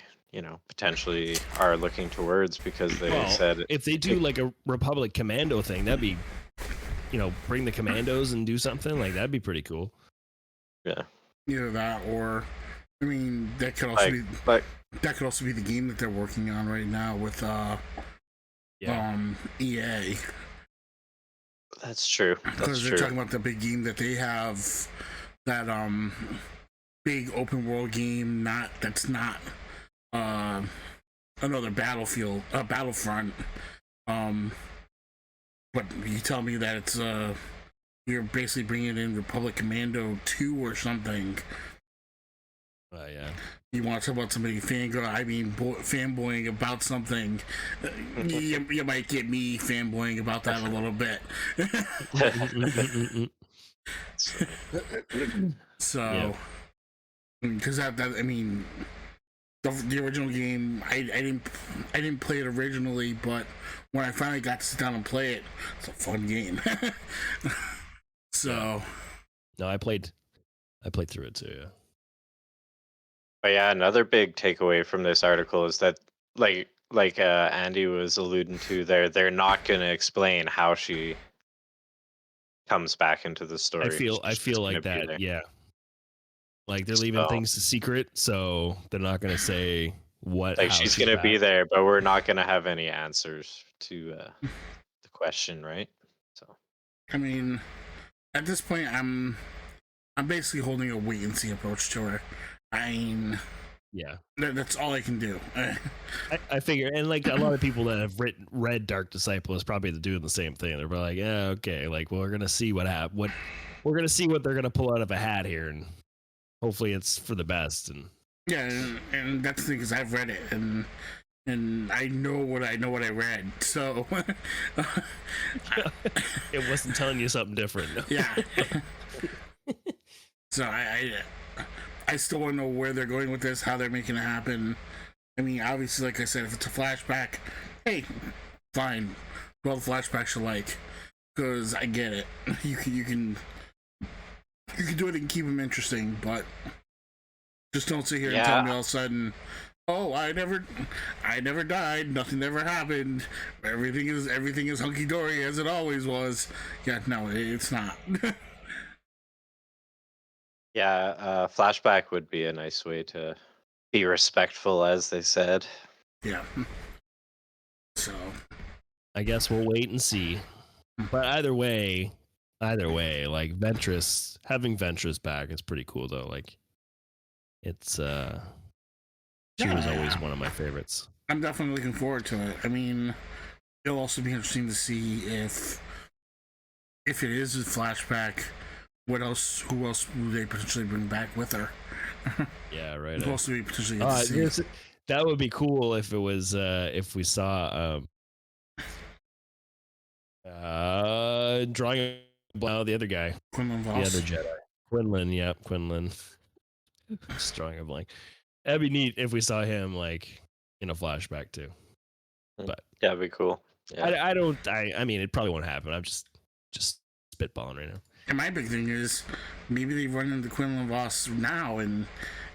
potentially are looking towards, because they said if they do like a Republic Commando thing, that'd be, bring the Commandos and do something like that'd be pretty cool. Yeah. Either that, or I mean, that could also that could also be the game that they're working on right now with EA. That's true. Because they're talking about the big game that they have, that big open world game, that's not another Battlefront. But you tell me that it's you're basically bringing in Republic Commando 2 or something. Yeah. You want to talk about somebody fanboying about something, you might get me fanboying about that a little bit. So, because I mean, the original game, I didn't play it originally, but when I finally got to sit down and play it, it's a fun game. So, no, I played through it too. Yeah. But yeah, another big takeaway from this article is that, like Andy was alluding to, they're not going to explain how she comes back into the story. I feel like that. Yeah. Like they're leaving things secret, so they're not going to say what. Like she's going to be there, but we're not going to have any answers to the question, right? So, I mean, at this point, I'm basically holding a wait and see approach to her. I mean, yeah, that's all I can do. I figure, and like a lot of people that have read Dark Disciple is probably doing the same thing. They're like, yeah, okay, like, well, we're gonna see what we're gonna see what they're gonna pull out of a hat here, and hopefully it's for the best. And yeah, and that's the thing, because I've read it, and I know what I read, so it wasn't telling you something different. No. Yeah. So I still want to know where they're going with this, how they're making it happen. I mean, obviously, like I said, if it's a flashback, hey, fine. Well, the flashbacks you like, because I get it. You can do it and keep them interesting, but just don't sit here and tell me all of a sudden, oh, I never died, nothing ever happened, everything is hunky dory as it always was. Yeah, no, it's not. Yeah, flashback would be a nice way to be respectful, as they said. Yeah. So, I guess we'll wait and see. But either way, like having Ventress back is pretty cool though. Like, it's she was always one of my favorites. I'm definitely looking forward to it. I mean, it'll also be interesting to see if it is a flashback. Who else would they potentially bring back with her? Yeah, right. Who else would we potentially get to see? That would be cool if it was if we saw drawing a blank, the other guy, Quinlan Voss. the other Jedi, Quinlan. Just drawing a blank. That'd be neat if we saw him like in a flashback too. But yeah, that'd be cool. Yeah. I mean, it probably won't happen. I'm just spitballing right now. And my big thing is, maybe they run into Quinlan Voss now, and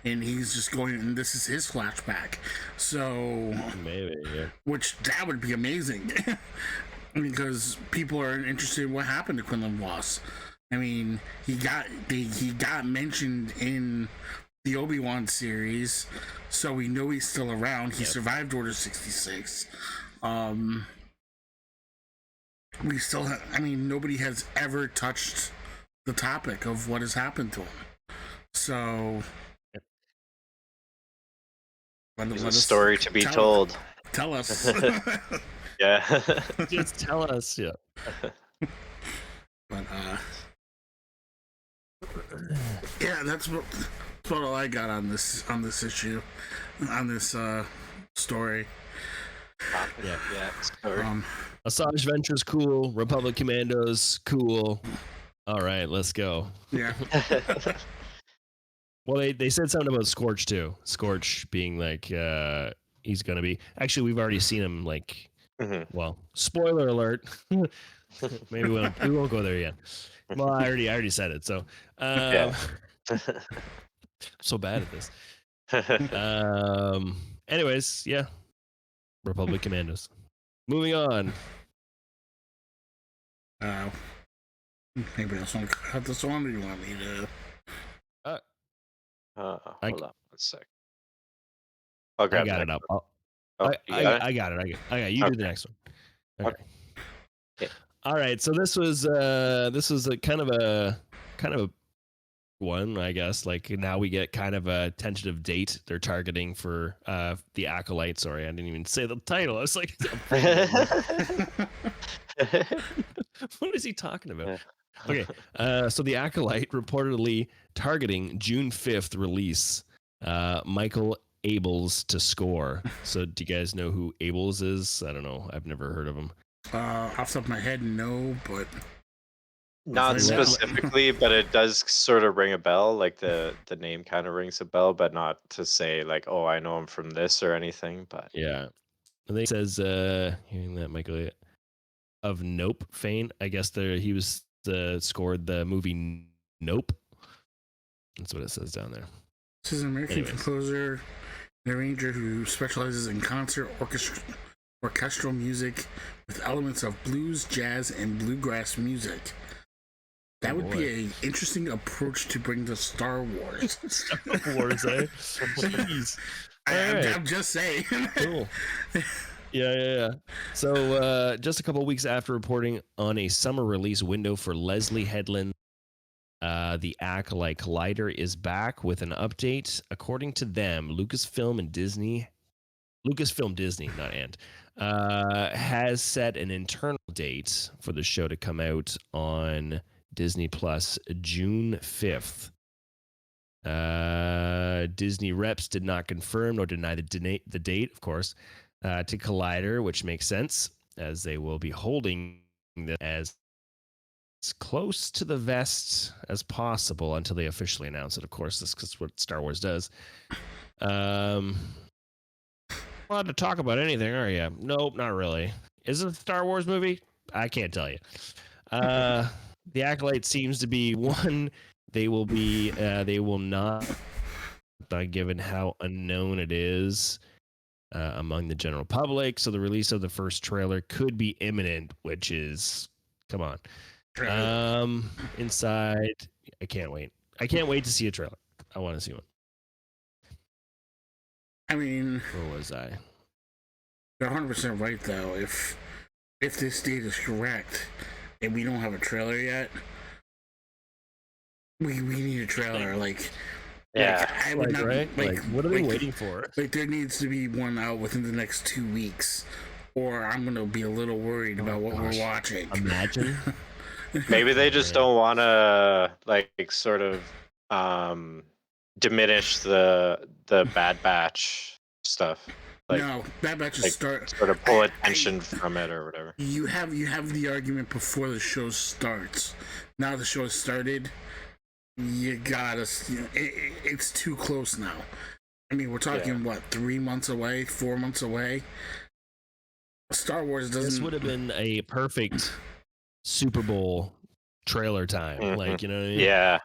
he's just going, and this is his flashback. So maybe, yeah. Which that would be amazing, because people are interested in what happened to Quinlan Voss. I mean, he got mentioned in the Obi-Wan series, so we know he's still around. He survived Order 66. We still nobody has ever touched the topic of what has happened to him. So there's a story to be told. Tell us. Yeah. Just tell us, yeah. But yeah, that's what all I got on this issue, on this story. Yeah. Yeah. Sorry. Asajj Venture's cool. Republic Commandos cool. All right, let's go. Yeah. Well, they said something about Scorch too. Scorch being like he's gonna be. Actually, we've already seen him. Like, well, spoiler alert. Maybe we won't go there yet. Well, I already said it. So, Yeah. I'm so bad at this. Anyways, yeah. Republic Commandos. Moving on. Anybody else want to cut this one, or do you want me to? Hold on 1 sec. I'll I grab got the it up. next one. I got it. I got it. You do the next one. Okay. All right. So this was a kind of a one, I guess. Like now we get kind of a tentative date they're targeting for the Acolyte. Sorry, I didn't even say the title. I was like, what is he talking about? Okay. So the Acolyte reportedly targeting June 5th release. Michael Abels to score. So do you guys know who Abels is? I don't know. I've never heard of him. Off the top of my head, no, but Not specifically, but it does sort of ring a bell. Like the name kind of rings a bell, but not to say like, oh, I know him from this or anything. But yeah, and then he says, hearing that Michael of Nope fame. I guess he was scored the movie Nope. That's what it says down there. This is an American composer and arranger who specializes in concert orchestral music with elements of blues, jazz, and bluegrass music. That would be an interesting approach to bring to Star Wars. Star Wars, eh? Jeez. I'm just saying. Cool. Yeah. So, just a couple of weeks after reporting on a summer release window for Leslie Headland, the Acolyte Collider is back with an update. According to them, Lucasfilm Disney, not and, has set an internal date for the show to come out on Disney Plus June 5th. Disney reps did not confirm nor deny the date, of course, to Collider, which makes sense as they will be holding this as close to the vest as possible until they officially announce it. Of course, this is what Star Wars does. Allowed to talk about anything, are you? Nope, not really. Is it a Star Wars movie? I can't tell you. The Acolyte seems to be one. They will not, given how unknown it is among the general public. So the release of the first trailer could be imminent, which is, come on. Inside, I can't wait. I can't wait to see a trailer. I want to see one. I mean, where was I? You're 100% right, though. If this date is correct and we don't have a trailer yet, we need a trailer. Like, yeah, I would not, right? Like, what are they waiting for? Like, there needs to be one out within the next 2 weeks, or I'm gonna be a little worried about what we're watching. Imagine. Maybe they just don't want to like sort of diminish the Bad Batch stuff. Like, no, Bad Batch is sort of pull attention from it or whatever. You have the argument before the show starts. Now the show has started. You gotta. It's too close now. I mean, we're talking what, 3 months away, 4 months away. Star Wars doesn't. This would have been a perfect Super Bowl trailer time. Mm-hmm. Like, you know what I mean?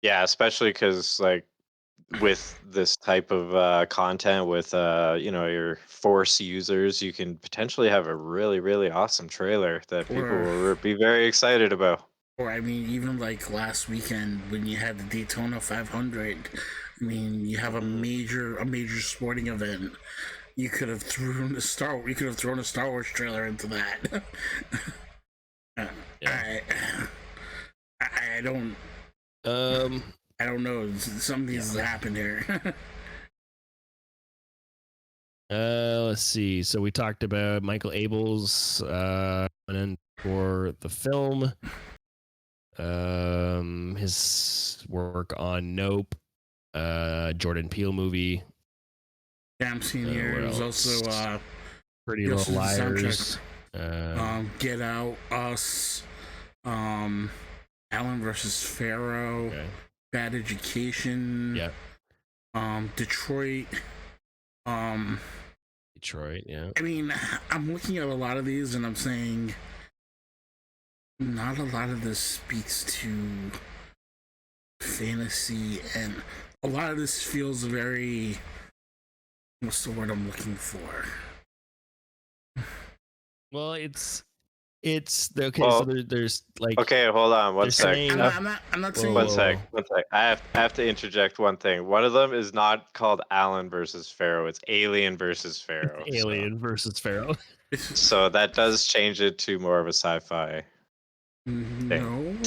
Yeah, especially because like with this type of content with your Force users, you can potentially have a really, really awesome trailer that people will be very excited about. Or I mean, even like last weekend when you had the Daytona 500, I mean, you have a major sporting event. You could have thrown a Star Wars trailer into that. I don't. I don't know. Something needs to happen here. Let's see. So we talked about Michael Abels and for the film. His work on Nope, Jordan Peele movie. Yeah, I'm seeing here. It was also Pretty He Little also did the Liars. Get Out, Us, Allen versus Pharaoh, Okay. Bad Education, Yeah. Detroit. Detroit. Yeah. I mean, I'm looking at a lot of these and I'm saying not a lot of this speaks to fantasy, and a lot of this feels very, what's the word I'm looking for? Well, it's okay. Well, So there's like okay, hold on one they're sec. saying. I'm not Whoa, saying. One whoa, sec, whoa. one sec. I have to interject one thing. One of them is not called Allen versus Pharaoh. It's Alien versus Pharaoh. Alien versus Pharaoh. So that does change it to more of a sci-fi thing.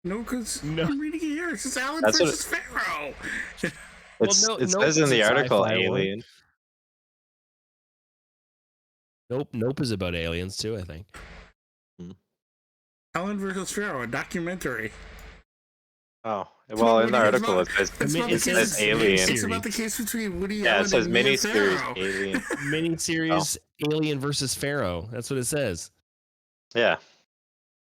No, because No. I'm reading it here. It says Allen That's what versus Pharaoh. it Nope says in is a the article sci-fi one. Alien. Nope is about aliens too, I think. Allen versus Pharaoh, a documentary. Oh, well, in the article it says it says Alien. It's about the case between Woody Yeah, Allen it says and Mia miniseries Farrow. Alien. Miniseries Alien versus Pharaoh. That's what it says. Yeah.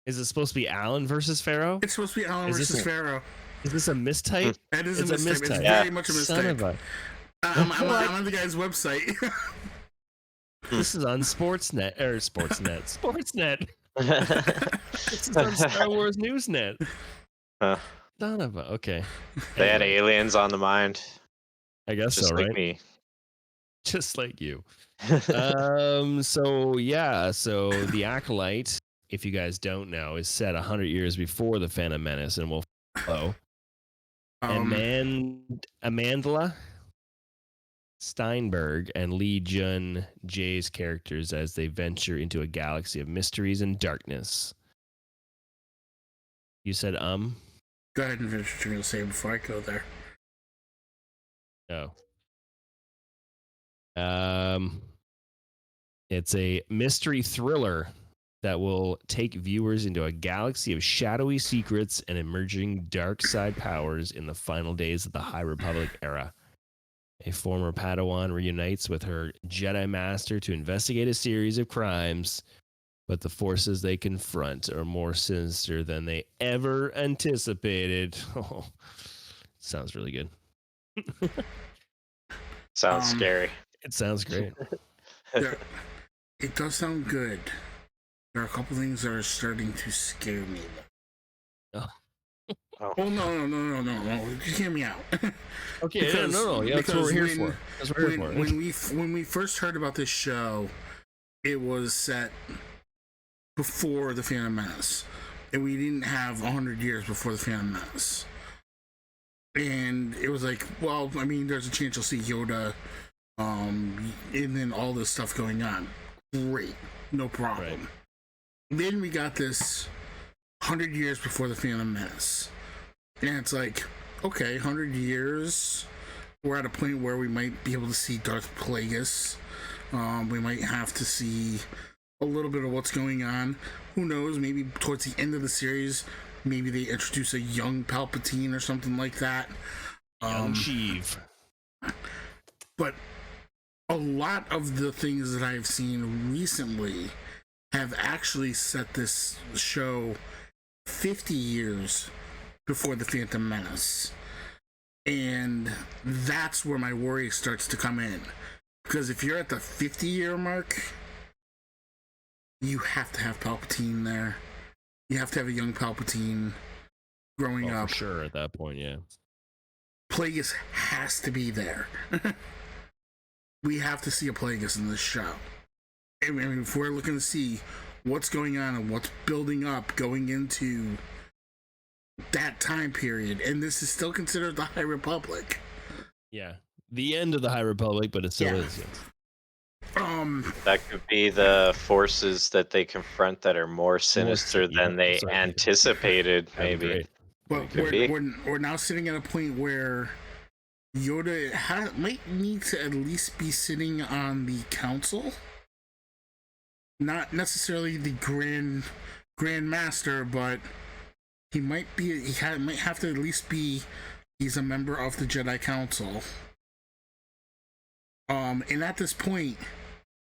Is it supposed to be Allen versus Pharaoh? It's supposed to be Allen versus Pharaoh. Is this a mistype? That is It's a mistype. It's Yeah. very much a Son of mistype. a. I'm on the guy's website. This is on Sportsnet or Sportsnet. Sportsnet. This is on Star Wars Newsnet. Son of a. Okay. They had Anyway, aliens on the mind. I guess Just so, like right? me. Just like you. So yeah. So the Acolyte, if you guys don't know, is set 100 years before the Phantom Menace, and will follow. And Amandla Steinberg and Lee Jun Jae's characters as they venture into a galaxy of mysteries and darkness. You said Go ahead and finish what you're going to say before I go there. No. It's a mystery thriller that will take viewers into a galaxy of shadowy secrets and emerging dark side powers in the final days of the High Republic era. A former Padawan reunites with her Jedi Master to investigate a series of crimes, but the forces they confront are more sinister than they ever anticipated. Oh, sounds really good. Sounds scary. It sounds great. It does sound good. There are a couple things that are starting to scare me. Oh. Oh no! Just hear me out. Okay, no. Yeah, that's what we're here for. That's what we're here for. When we first heard about this show, it was set before the Phantom Menace, and we didn't have 100 years before the Phantom Menace. And it was like, well, I mean, there's a chance you'll see Yoda, and then all this stuff going on. Great, no problem. Right. Then we got this 100 years before the Phantom Menace. And it's like, okay, 100 years. We're at a point where we might be able to see Darth Plagueis. We might have to see a little bit of what's going on. Who knows? Maybe towards the end of the series, maybe they introduce a young Palpatine or something like that. Young Sheev. But a lot of the things that I've seen recently have actually set this show 50 years before the Phantom Menace. And that's where my worry starts to come in. Because if you're at the 50-year mark, you have to have Palpatine there. You have to have a young Palpatine growing up. For sure, at that point, yeah. Plagueis has to be there. We have to see a Plagueis in this show. I mean, if we're looking to see what's going on and what's building up going into that time period, and this is still considered the High Republic. Yeah, the end of the High Republic, but it still is. Yes. That could be the forces that they confront that are more sinister than they anticipated. Maybe. But we're now sitting at a point where Yoda might need to at least be sitting on the council, not necessarily the Grand Master, but he might have to at least be. He's a member of the Jedi Council. And at this point,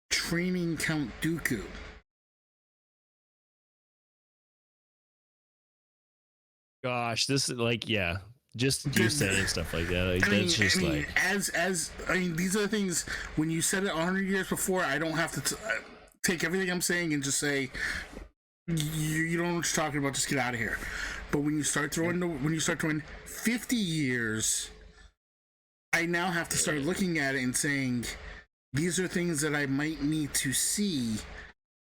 training Count Dooku. Gosh, this is like, yeah, just you saying stuff like that. Like, that's just like, these are the things. When you said it 100 years before, I don't have to take everything I'm saying and just say you don't know what you're talking about. Just get out of here. But when you start throwing 50 years, I now have to start looking at it and saying these are things that I might need to see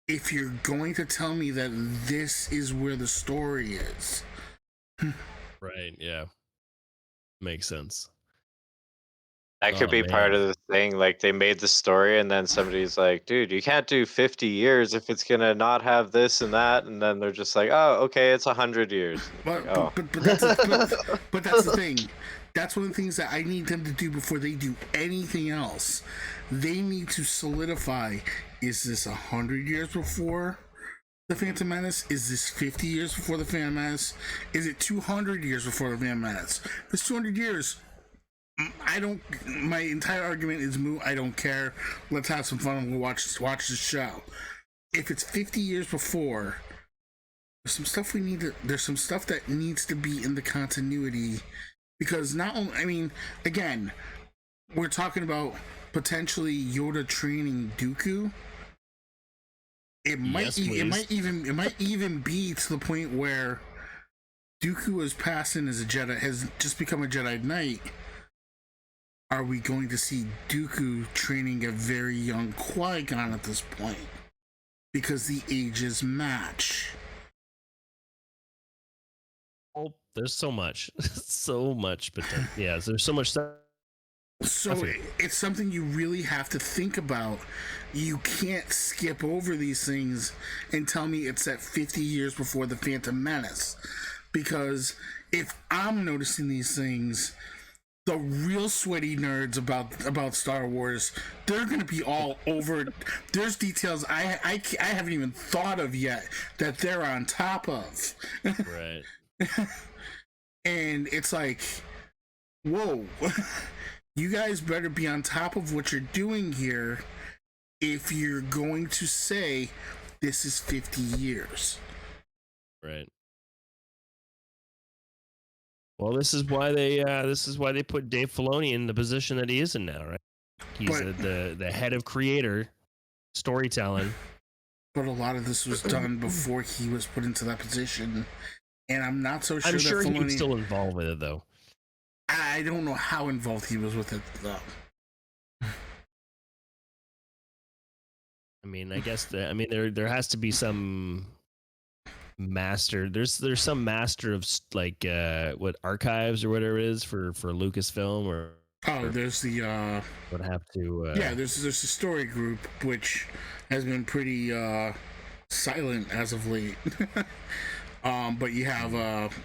if you're going to tell me that this is where the story is. right? Yeah, makes sense. That could Oh, be part man. of the thing. Like they made the story, and then somebody's like, "Dude, you can't do 50 years if it's gonna not have this and that." And then they're just like, "Oh, okay, it's 100 years." Like, oh, But that's but that's the thing. That's one of the things that I need them to do before they do anything else. They need to solidify: is this 100 years before the Phantom Menace? Is this 50 years before the Phantom Menace? Is it 200 years before the Phantom Menace? If it's 200 years, I don't. My entire argument is moot. I don't care. Let's have some fun and we'll watch the show. If it's 50 years before, there's some stuff we need to. There's some stuff that needs to be in the continuity, because not only. I mean, again, we're talking about potentially Yoda training Dooku. It might even be to the point where Dooku is passing as a Jedi, has just become a Jedi Knight. Are we going to see Dooku training a very young Qui-Gon at this point? Because the ages match. Oh, there's so much, so much potential. Yeah, there's so much stuff. So it's something you really have to think about. You can't skip over these things and tell me it's at 50 years before the Phantom Menace. Because if I'm noticing these things, the real sweaty nerds about Star Wars, they're gonna be all over. There's details I haven't even thought of yet that they're on top of. Right. And it's like, whoa. You guys better be on top of what you're doing here if you're going to say this is 50 years. Right. Well, this is why they put Dave Filoni in the position that he is in now, right? He's the head of creator storytelling. But a lot of this was done before he was put into that position, and I'm not so sure. I'm sure that Filoni, he's still involved with it, though. I don't know how involved he was with it, though. I mean, I guess there has to be some master. There's some master of like what archives or whatever it is for Lucasfilm or. There's the would have to. There's a story group which has been pretty silent as of late. But you have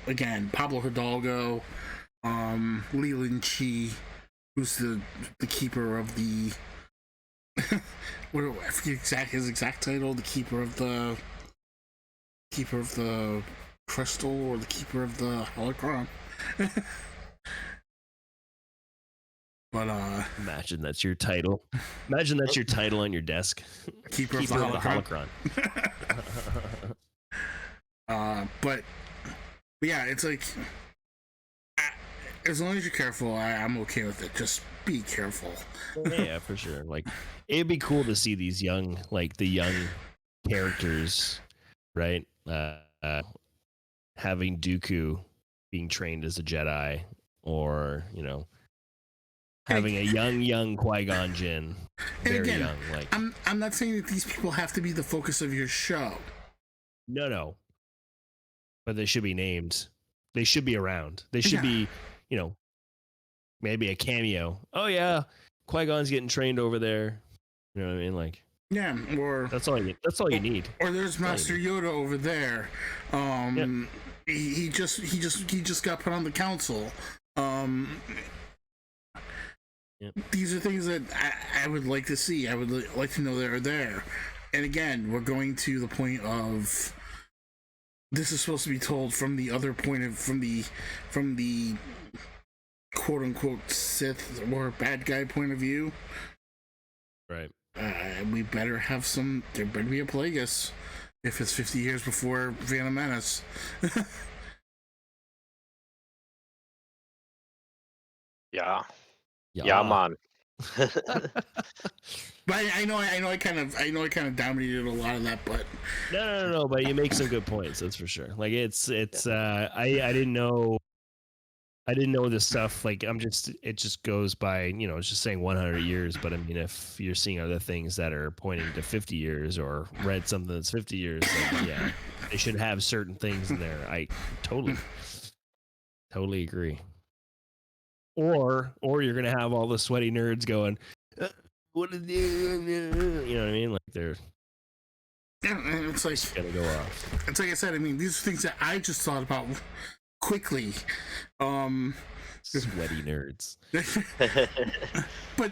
again Pablo Hidalgo, Leland Chi, who's the keeper of the I forget his exact title, the keeper of the crystal or the keeper of the holocron. But imagine that's your title. Imagine that's your title on your desk. Keeper of the holocron. But yeah, it's like as long as you're careful, I'm okay with it. Just be careful. Yeah, for sure. Like it'd be cool to see these young characters, right? Having Dooku being trained as a Jedi, or having a young Qui-Gon Jinn, very again, young. Like I'm not saying that these people have to be the focus of your show. No, but they should be named. They should be around. They should be, maybe a cameo. Oh yeah, Qui-Gon's getting trained over there. You know what I mean? Like or that's all you need. Or there's Master Yoda over there. He just got put on the council. These are things that I would like to see. I would like to know they're there. And again, we're going to the point of this is supposed to be told from the other point of from the quote unquote Sith or bad guy point of view. Right. we better have some. There better be a Plagueis if it's 50 years before Phantom Menace. Yeah. Yeah. Yeah, man. But I know I kind of dominated a lot of that, but No. But you make some good points. That's for sure. Like it's. I didn't know. I didn't know this stuff. Like it just goes by. It's just saying 100 years. But I mean, if you're seeing other things that are pointing to 50 years, or read something that's 50 years, then yeah, they should have certain things in there. I totally agree. Or you're gonna have all the sweaty nerds going, what did you know what I mean? Like they're it's like gonna go off. It's like I said. I mean, these are things that I just thought about quickly. Sweaty nerds. but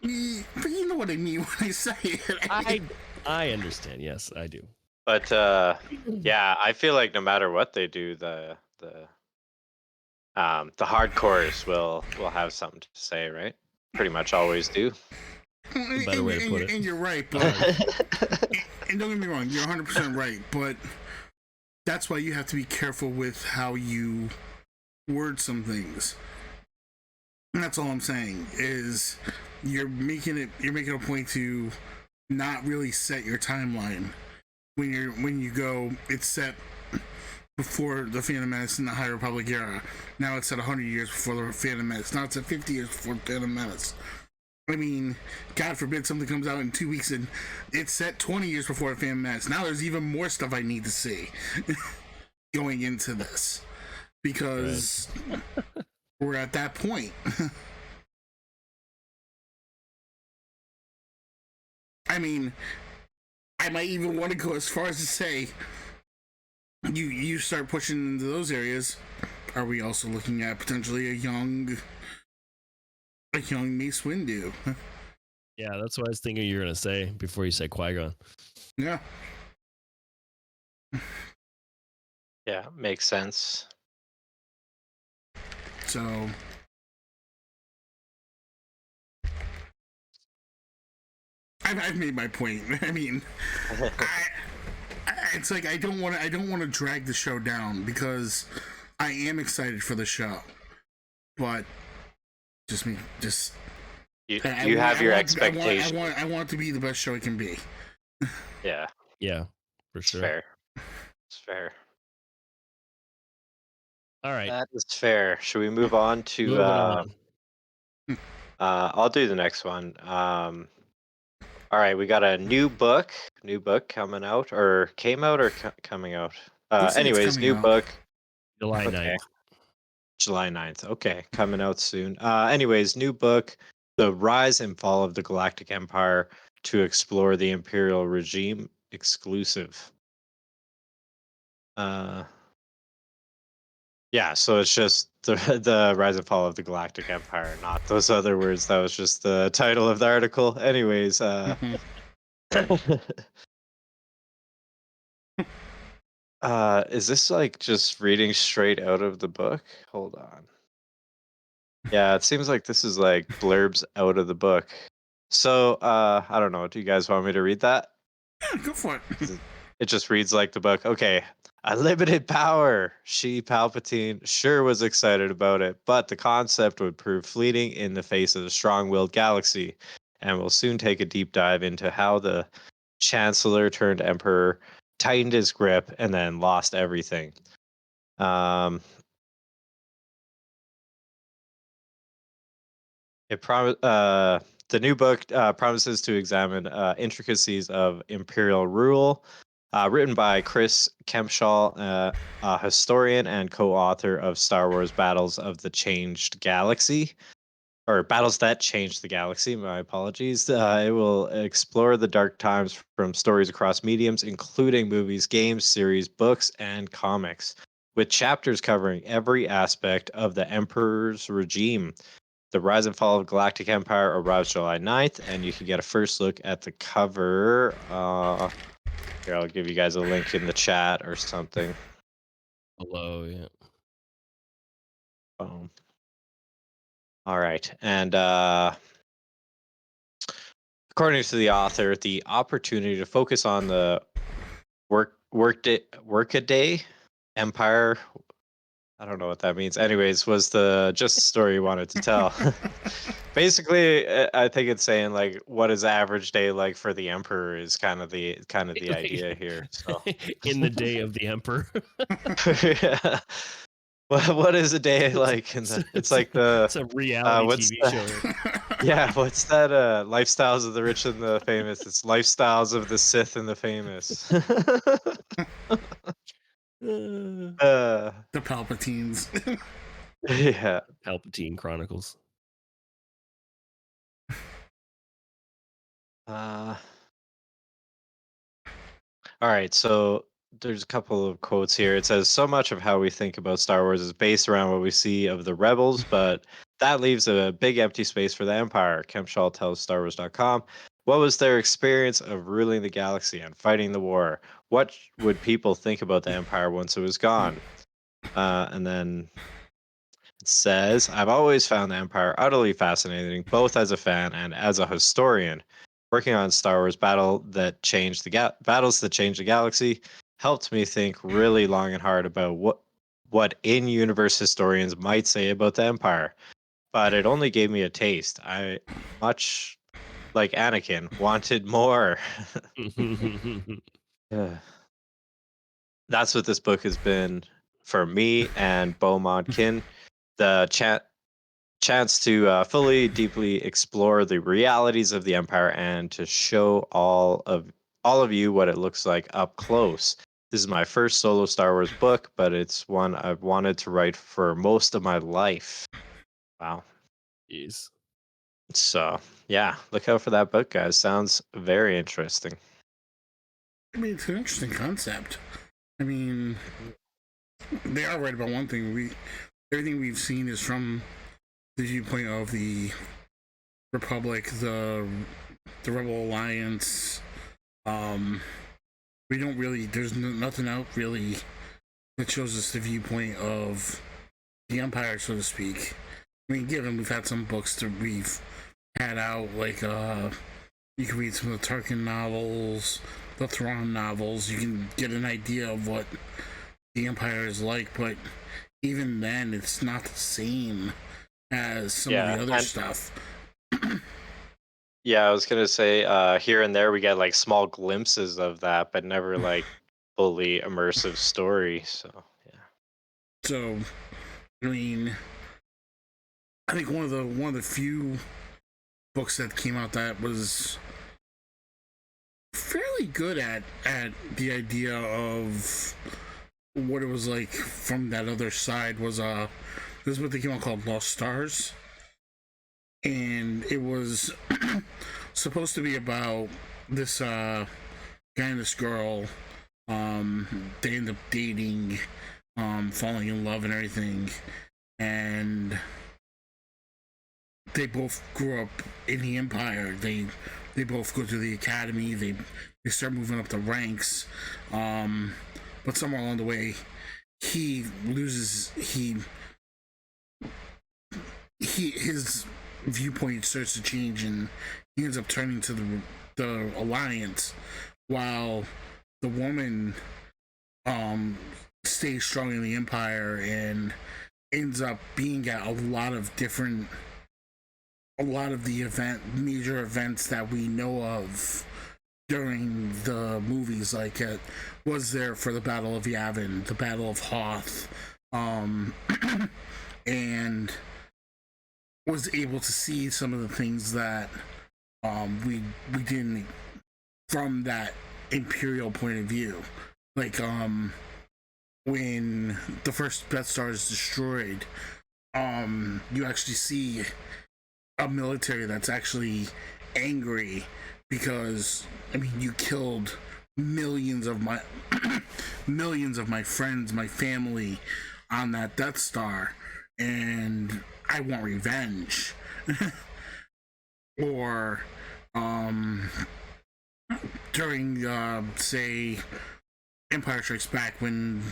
you know what I mean when I say it. I understand. Yes, I do. But yeah, I feel like no matter what they do, the hardcores will have something to say, right? Pretty much always do. A better way to put it. And you're right, but and don't get me wrong, you're 100% right, but that's why you have to be careful with how you word some things. And that's all I'm saying is you're making a point to not really set your timeline when you go. It's set before the Phantom Menace in the High Republic era. Now it's at 100 years before the Phantom Menace. Now it's at 50 years before the Phantom Menace. I mean, God forbid something comes out in 2 weeks and it's set 20 years before the Phantom Menace. Now there's even more stuff I need to see going into this because we're at that point. I mean, I might even want to go as far as to say you start pushing into those areas. Are we also looking at potentially a young Mace Windu? Yeah, that's what I was thinking you were gonna say before you said Qui-Gon. Yeah. Yeah, makes sense. So I've made my point. I mean, it's like I don't want to drag the show down because I am excited for the show, but you have your expectations. I want it to be the best show it can be. Yeah, for sure. Fair. It's fair. All right, that is fair. Should we move on to? moving on. I'll do the next one. All right, we got a new book coming out, or came out, or coming out. Anyways, new book. July 9th. July 9th. Okay, coming out soon. Anyways, new book, The Rise and Fall of the Galactic Empire, to explore the Imperial regime, exclusive. Yeah, so it's just the Rise and Fall of the Galactic Empire, not those other words. That was just the title of the article. Anyways, is this like just reading straight out of the book? Hold on. Yeah, it seems like this is like blurbs out of the book. So, I don't know. Do you guys want me to read that? Yeah, go for it. It just reads like the book. Okay. Unlimited power. She, Palpatine, sure was excited about it, but the concept would prove fleeting in the face of the strong-willed galaxy. And we'll soon take a deep dive into how the Chancellor turned Emperor tightened his grip and then lost everything. The new book promises to examine intricacies of imperial rule, written by Chris Kempshall, a historian and co-author of Star Wars: Battles of the Changed Galaxy, or Battles That Changed the Galaxy. My apologies. It will explore the dark times from stories across mediums, including movies, games, series, books, and comics, with chapters covering every aspect of the Emperor's regime. The Rise and Fall of Galactic Empire arrives July 9th, and you can get a first look at the cover. Here, I'll give you guys a link in the chat or something. Hello, yeah. All right, and according to the author, the opportunity to focus on the workaday empire. I don't know what that means. Anyways, was the just story he wanted to tell. Basically, I think it's saying like, what is the average day like for the emperor is kind of the idea here. So, In the day of the emperor. yeah. What is a day like in the? It's like it's a reality what's TV the? show. Yeah, what's that? Lifestyles of the rich and the famous. It's lifestyles of the Sith and the famous. uh, The Palpatines. yeah. Palpatine Chronicles. Uh, all right, so there's a couple of quotes here. It says, so much of how we think about Star Wars is based around what we see of the rebels, but that leaves a big empty space for the Empire. Kemp Shaw tells StarWars.com. What was their experience of ruling the galaxy and fighting the war? What would people think about the Empire once it was gone? And then it says, I've always found the Empire utterly fascinating, both as a fan and as a historian. Working on Star Wars battles that changed the galaxy helped me think really long and hard about what in-universe historians might say about the Empire. But it only gave me a taste. I, much like Anakin, wanted more. Yeah. That's what this book has been for me and Beaumont Kin. The chance to fully, deeply explore the realities of the Empire and to show all of you what it looks like up close. This is my first solo Star Wars book, but it's one I've wanted to write for most of my life. Wow. Jeez. So, yeah, look out for that book, guys. Sounds very interesting. I mean, it's an interesting concept. I mean, they are right about one thing. Everything we've seen is from the viewpoint of the Republic, the Rebel Alliance. We don't really. There's nothing out really that shows us the viewpoint of the Empire, so to speak. I mean, given we've had some books that we've had out, like you can read some of the Tarkin novels, the Thrawn novels. You can get an idea of what the Empire is like, but even then, it's not the same as some of the other stuff. Yeah, I was gonna say here and there we get like small glimpses of that, but never like fully immersive story. So yeah. So, I mean, I think one of the few books that came out that was fairly good at the idea of what it was like from that other side was this is what they came out called Lost Stars, and it was supposed to be about this guy and this girl. They end up dating, falling in love and everything, and they both grew up in the Empire. They both go to the academy. They start moving up the ranks, but somewhere along the way, he loses. His viewpoint starts to change, and he ends up turning to the Alliance, while the woman stays strong in the Empire and ends up being at a lot of the major events that we know of during the movies, like was there for the Battle of Yavin, the Battle of Hoth, and was able to see some of the things that we didn't from that Imperial point of view, like when the first Death Star is destroyed, you actually see a military that's actually angry because, I mean, you killed millions of my friends, my family on that Death Star, and I want revenge. Or during say Empire Strikes Back, when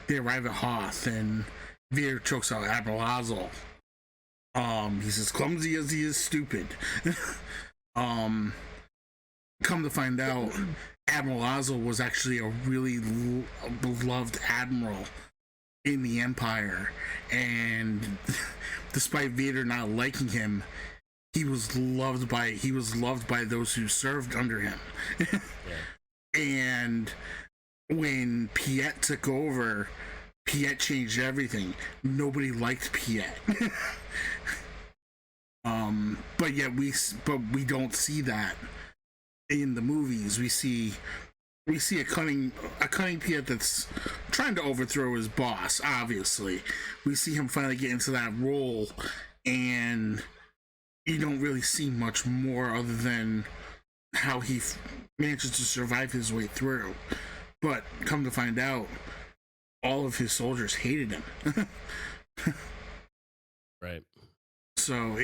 they arrive at Hoth and Veer chokes out Admiral Ozzel. He's as clumsy as he is stupid. come to find out, Admiral Ozzel was actually a really beloved admiral in the Empire, and despite Vader not liking him, he was loved by those who served under him. Yeah. And when Piet took over, Piet changed everything. Nobody liked Piet. But yet we don't see that in the movies. We see a cunning Piet that's trying to overthrow his boss. Obviously, we see him finally get into that role, and you don't really see much more other than how he manages to survive his way through. But come to find out, all of his soldiers hated him. Right. So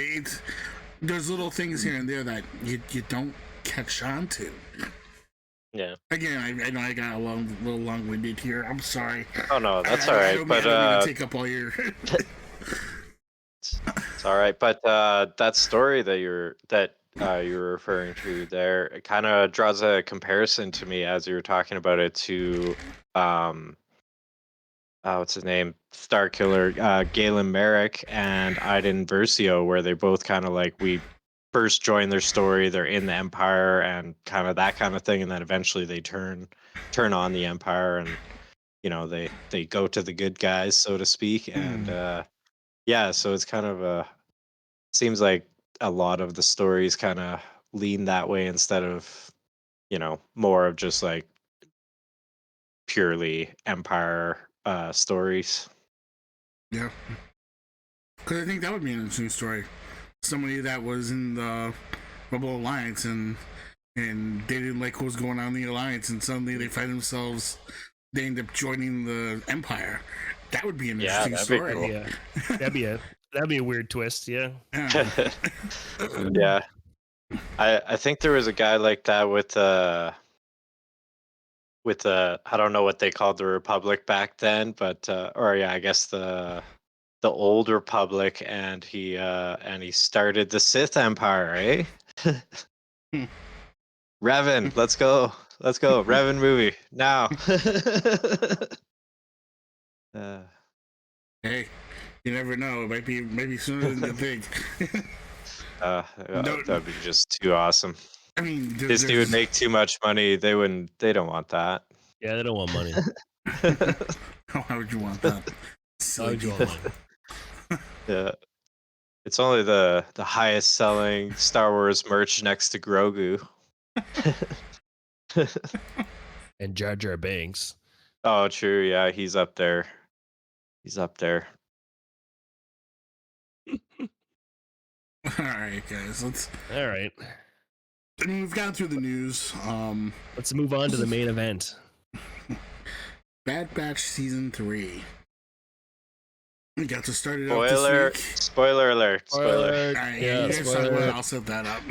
there's little things here and there that you don't catch on to. Yeah. Again, I know I got a little long-winded here. I'm sorry. Oh no, that's all right. But I don't mean to take up all your. It's all right. But that story that you're referring to there, it kind of draws a comparison to me as you were talking about it to what's his name, Starkiller, Galen Merrick and Iden Versio, where they both kind of like, we first join their story, they're in the Empire and kind of that kind of thing, and then eventually they turn on the Empire, and they go to the good guys, so to speak. And yeah, so it's kind of seems like a lot of the stories kind of lean that way instead of more of just like purely Empire stories. Yeah, because I think that would be an interesting story. Somebody that was in the Rebel Alliance and they didn't like what was going on in the Alliance, and suddenly they find themselves, they end up joining the Empire. That would be an interesting story. Cool. Yeah, that'd be a weird twist. Yeah. Yeah. I think there was a guy like that with I don't know what they called the Republic back then, but I guess the old Republic, and he started the Sith Empire, eh? Revan, let's go. Revan movie now. Hey, you never know. It might be sooner than you think. That'd be just too awesome. I mean, Disney would make too much money. They don't want that. Yeah, they don't want money. How would you want that? Why would you want money? Yeah. It's only the highest selling Star Wars merch next to Grogu. And Jar Jar Binks. Oh, true. Yeah, he's up there. All right, guys. All right. I mean, we've gone through the news. Let's move on to the main event. Bad Batch Season 3. We got to start it Spoiler off this week. Spoiler alert. Spoiler. All right, Yeah, you guys talk spoiler. about it, I'll set that up.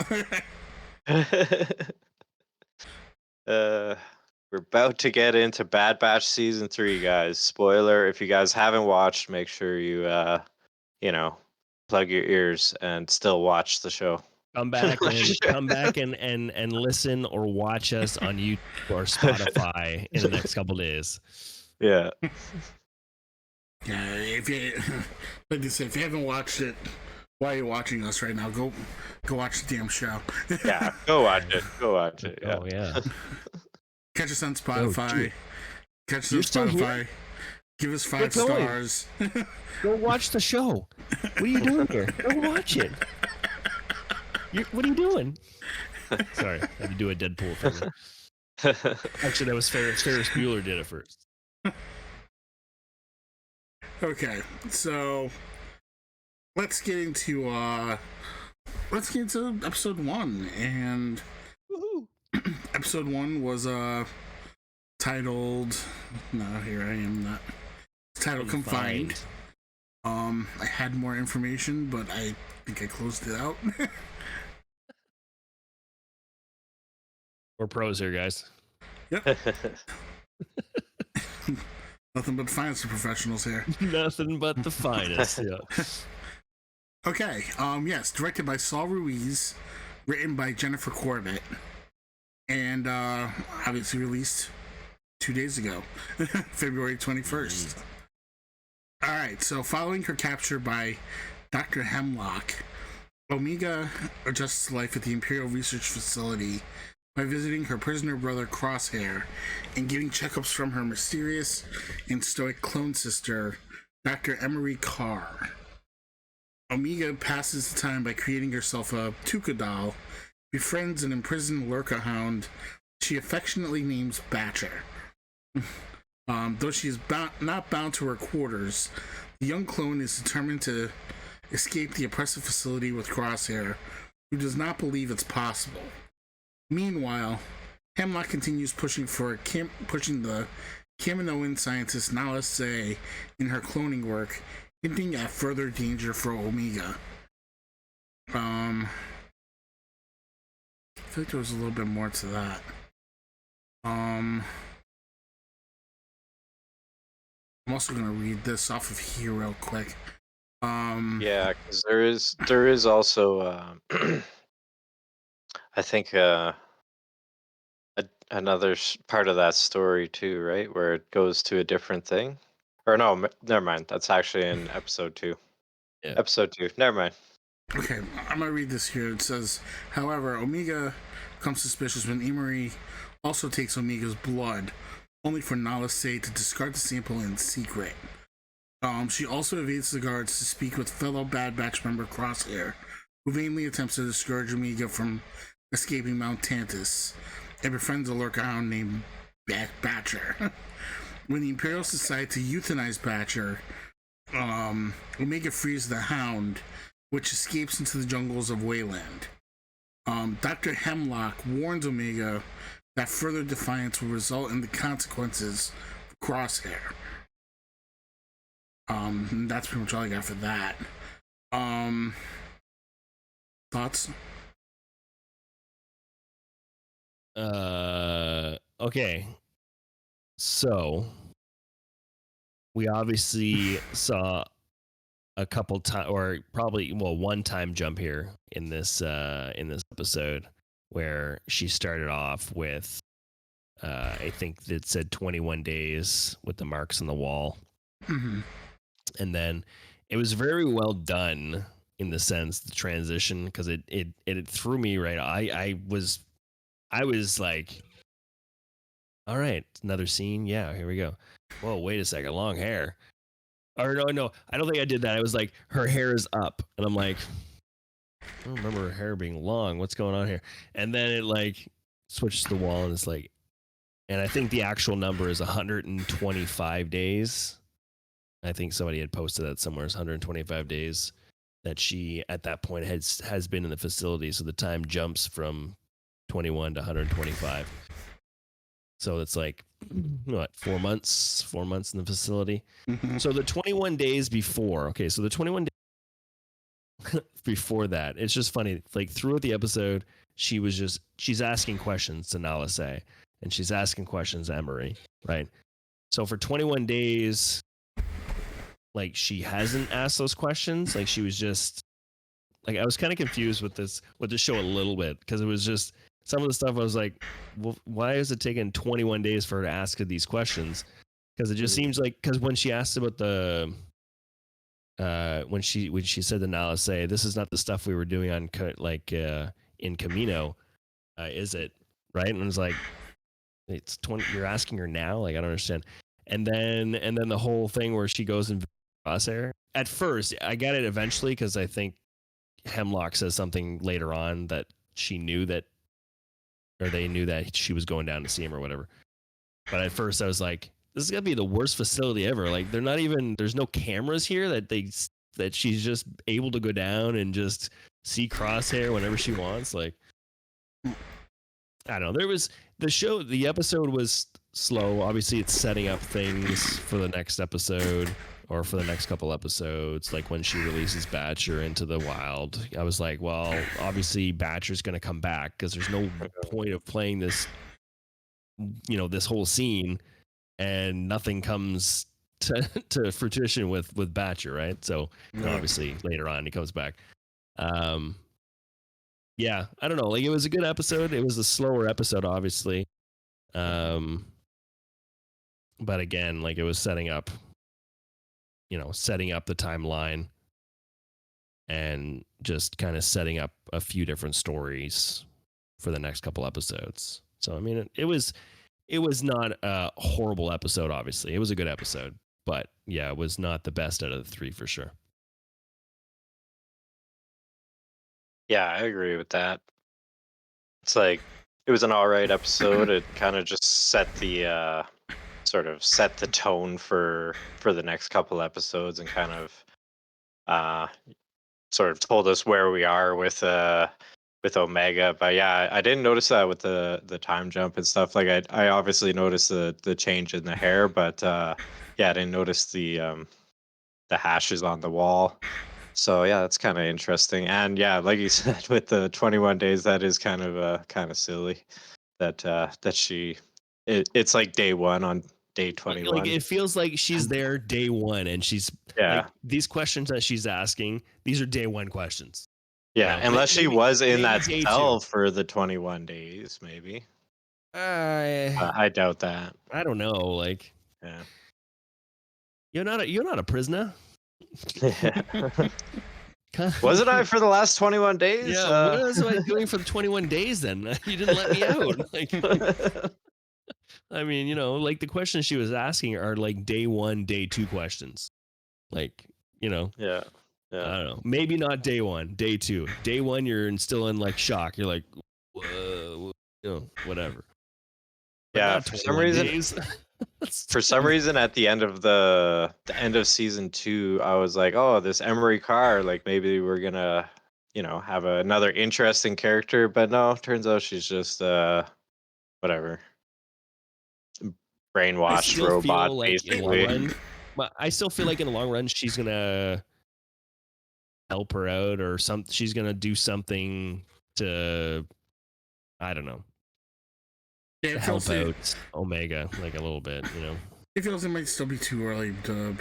We're about to get into Bad Batch Season 3, guys. Spoiler, if you guys haven't watched, make sure you plug your ears and still watch the show. Come back and listen or watch us on YouTube or Spotify in the next couple days. Yeah. Yeah, if you like I said, if you haven't watched it, why are you watching us right now? Go watch the damn show. Yeah, go watch it. Yeah. Oh yeah. Catch us on Spotify. Catch us on Spotify. Give us 5 stars. Go watch the show. What are you doing here? Go watch it. What are you doing? Sorry, I had to do a Deadpool thing. Actually, that was Ferris Bueller did it first. Okay, so let's get into episode 1, and episode 1 was titled. No, here I am. Not titled Confined. I had more information, but I think I closed it out. We're pros here, guys. Yep. Nothing but finance professionals here. Nothing but the finest. Yeah. Okay. Yes, directed by Saul Ruiz, written by Jennifer Corbett. and obviously released 2 days ago, February 21st. All right, so following her capture by Dr. Hemlock, Omega adjusts life at the Imperial Research Facility by visiting her prisoner brother Crosshair and getting checkups from her mysterious and stoic clone sister, Dr. Emery Carr. Omega passes the time by creating herself a Tuca doll, befriends an imprisoned Lurka hound she affectionately names Batcher. Though she is not bound to her quarters, the young clone is determined to escape the oppressive facility with Crosshair, who does not believe it's possible. Meanwhile, Hemlock continues pushing the Kaminoan scientist Nala Se in her cloning work, hinting at further danger for Omega. I feel like there was a little bit more to that. I'm also gonna read this off of here real quick. Yeah, because there is also I think another part of that story too, right? Where it goes to a different thing. Or no, never mind. That's actually in episode 2. Yeah. Episode 2. Never mind. Okay, I'm gonna read this here. It says, however, Omega becomes suspicious when Emery also takes Omega's blood, only for Nala Se to discard the sample in secret. She also evades the guards to speak with fellow Bad Batch member Crosshair, who vainly attempts to discourage Omega from escaping Mount Tantiss, and befriends a Lurka hound named Batcher. When the Imperials decide to euthanize Batcher, Omega frees the hound, which escapes into the jungles of Wayland. Dr. Hemlock warns Omega that further defiance will result in the consequences for Crosshair. And that's pretty much all I got for that. Thoughts? Okay. So we obviously saw a couple times, or probably one time jump here in this episode where she started off with I think it said 21 days with the marks on the wall. Mm-hmm. And then it was very well done in the sense the transition, because it threw me right. I was like, all right, another scene. Yeah, here we go. Whoa, wait a second, long hair. Or no, I don't think I did that. I was like, her hair is up, and I'm like, I don't remember her hair being long. What's going on here? And then it like switches to the wall, and it's like, and I think the actual number is 125 days. I think somebody had posted that somewhere. It's 125 days that she at that point has been in the facility. So the time jumps from 21 to 125. So it's like, what, 4 months? 4 months in the facility. Mm-hmm. So the 21 days before. Okay, so the 21 days before that, it's just funny. Like throughout the episode, she's asking questions to Nala Se, and she's asking questions to Emery, right? So for 21 days, like she hasn't asked those questions. Like she was just like, I was kind of confused with the show a little bit, because it was just some of the stuff I was like, well, why is it taking 21 days for her to ask these questions? Because it just seems like, because when she asked about the when she said to Nala Se, this is not the stuff we were doing on in Camino, is it? Right? And I was like, it's 20. You're asking her now? Like, I don't understand. And then the whole thing where she goes and Crosshair. At first, I got it eventually, because I think Hemlock says something later on that she knew that, or they knew that she was going down to see him or whatever. But at first, I was like, this is gonna be the worst facility ever. Like, there's no cameras here that she's just able to go down and just see Crosshair whenever she wants. Like, I don't know. The episode was slow. Obviously, it's setting up things for the next episode or for the next couple episodes. Like when she releases Batcher into the wild, I was like, well, obviously Batcher's going to come back, because there's no point of playing this, this whole scene and nothing comes to fruition with Batcher, right? So obviously later on he comes back. yeah, I don't know. Like it was a good episode. It was a slower episode, obviously. But again, like it was setting up the timeline and just kind of setting up a few different stories for the next couple episodes. So I mean, it was not a horrible episode. Obviously, it was a good episode, but yeah, it was not the best out of the three for sure. Yeah, I agree with that. It's like it was an all right episode. It kind of just set the sort of set the tone for the next couple episodes and kind of uh sort of told us where we are with Omega. But yeah, I didn't notice that with the time jump and stuff. Like I obviously noticed the change in the hair, but yeah, I didn't notice the hashes on the wall. So yeah, that's kind of interesting. And yeah, like you said, with the 21 days, that is kind of silly that it's like day one on day Like 21. it feels like she's there day one, and she's Yeah. like these questions that she's asking. These are day one questions. Yeah, You know, unless she was in that day cell two. for the 21 days, maybe. I I doubt that. don't know. Like Yeah. you're not a prisoner. Wasn't I for the last 21 days? Yeah, what was I doing for the 21 days then? You didn't let me out. Like, I mean, you know, like the questions she was asking are like day one, day two questions. Like, you know, Yeah. I don't know. Maybe not day one, day two. Day one, you're still in like shock. You're like, whoa, you know, whatever. But Yeah, not for some 21 reason days. for some reason at the end of the end of season 2, I was like, "Oh, this Emery Carr, like maybe we're going to, have another interesting character." But no, turns out she's just whatever. I Brainwashed still robot feel like in the long basically. run, but I still feel like in the long run, she's gonna help her out, or she's gonna do something to, I don't know, Yeah, to help out Omega like a little bit, you know. It feels it might still be too early to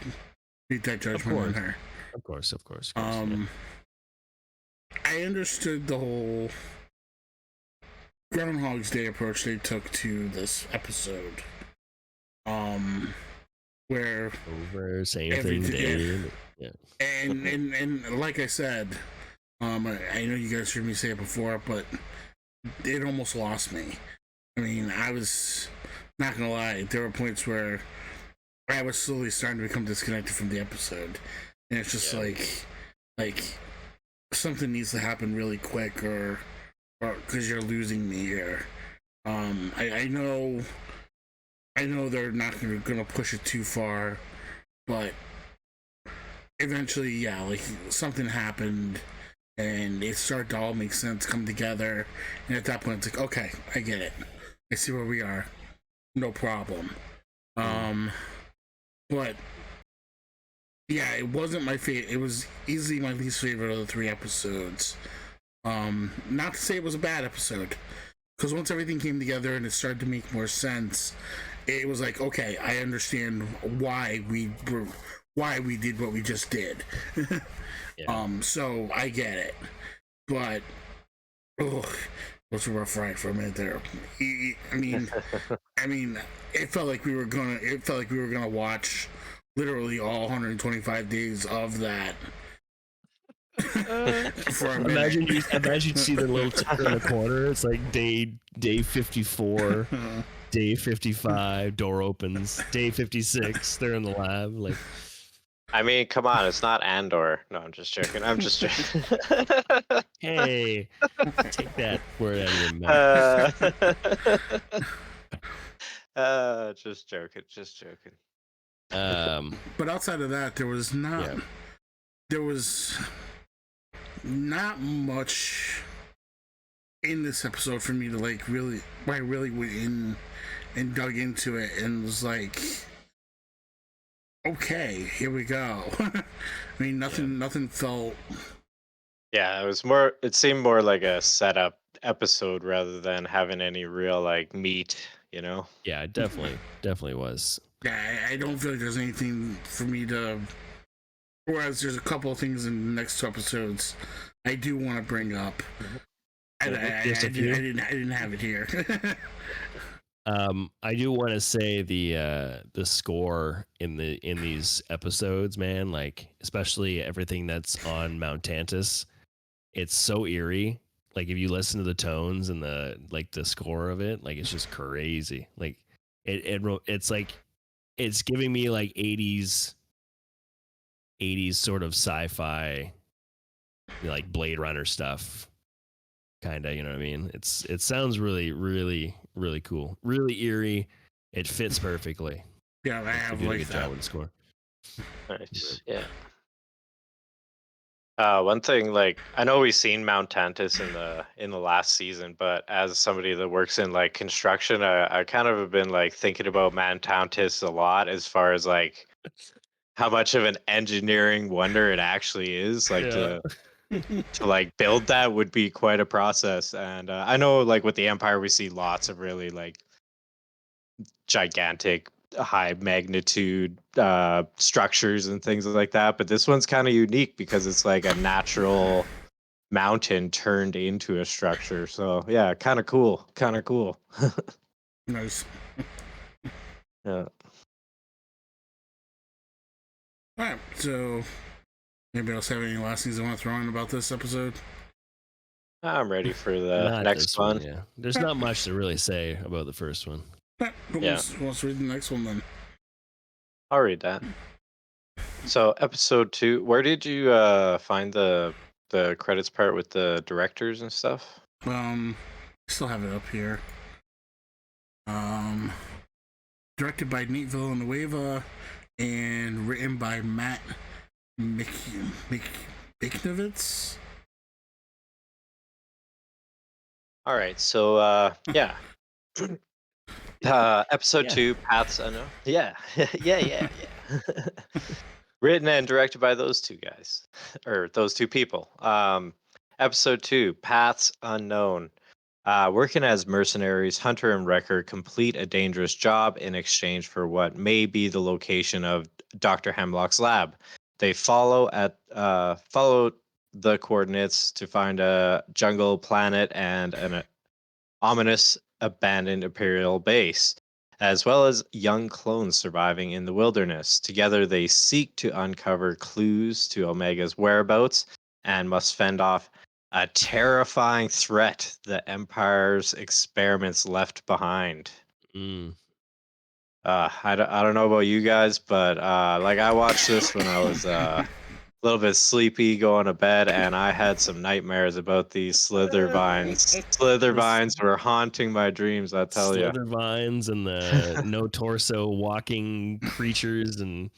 make that judgment on her. Of course. I understood the whole Groundhog's Day approach they took to this episode. Where over same thing day. Yeah. And like I said, I know you guys heard me say it before, but it almost lost me. I mean, I was not gonna lie, there were points where I was slowly starting to become disconnected from the episode, and it's just like something needs to happen really quick, or because you're losing me here. I know they're not gonna push it too far, but eventually, yeah, like something happened, and it started to all make sense, come together, and at that point, it's like, okay, I get it. I see where we are. No problem. But yeah, it wasn't my favorite. It was easily my least favorite of the 3 episodes. Not to say it was a bad episode, because once everything came together and it started to make more sense, it was like, okay, I understand why we did what we just did. So I get it. But was a rough ride for a minute there. I mean, it felt like we were gonna watch literally all 125 days of that. For a imagine you see the little ticker in the corner. It's like day 54, day 55, door opens. Day 56, they're in the lab. Like, I mean, come on, it's not Andor. No, I'm just joking. I'm just joking. hey, take that word out of your mouth. Just joking. But outside of that, there was not not much in this episode for me to like really. I really went in and dug into it and was like, okay, here we go. I mean, nothing felt. Yeah, it seemed more like a setup episode rather than having any real like meat, you know? Yeah, it definitely was. Yeah, I don't feel like there's anything for me to. Whereas there's a couple of things in the next 2 episodes I do want to bring up. I Just a few? didn't have it here. I do want to say the score in these episodes, man, like especially everything that's on Mount Tantiss, it's so eerie. Like if you listen to the tones and the score of it, like it's just crazy. Like it's like it's giving me like 80s sort of sci-fi, like Blade Runner stuff, kind of, you know what I mean? It sounds really, really, really cool, really eerie. It fits perfectly. Yeah, I They have did a like good that. job with the score. Nice. Yeah. One thing, like I know we've seen Mount Tantiss in the last season, but as somebody that works in like construction, I kind of have been like thinking about Mount Tantiss a lot as far as like how much of an engineering wonder it actually is. Like Yeah. to like build that would be quite a process. And I know like with the Empire, we see lots of really like gigantic high magnitude structures and things like that, but this one's kind of unique because it's like a natural mountain turned into a structure. So yeah, kind of cool. Nice. Yeah, All right, so anybody else have any last things they want to throw in about this episode? I'm ready for the Not next this one. Yeah. There's not much to really say about the first one. Yeah. Let's read the next one then. I'll read that. So episode 2, where did you find the credits part with the directors and stuff? Still have it up here. Directed by Nate Villanueva and written by Matt Miknovitz. All right, so yeah. Episode Yeah. 2, Paths Unknown. Yeah. yeah. Written and directed by those two guys, or those two people. Episode 2, Paths Unknown. Working as mercenaries, Hunter and Wrecker complete a dangerous job in exchange for what may be the location of Dr. Hemlock's lab. They follow the coordinates to find a jungle planet and an ominous abandoned Imperial base, as well as young clones surviving in the wilderness. Together, they seek to uncover clues to Omega's whereabouts and must fend off a terrifying threat the Empire's experiments left behind. Mm. I don't know about you guys, but like I watched this when I was a little bit sleepy going to bed, and I had some nightmares about these slither vines. Slither vines were haunting my dreams, I tell you. Slither vines and the no torso walking creatures, and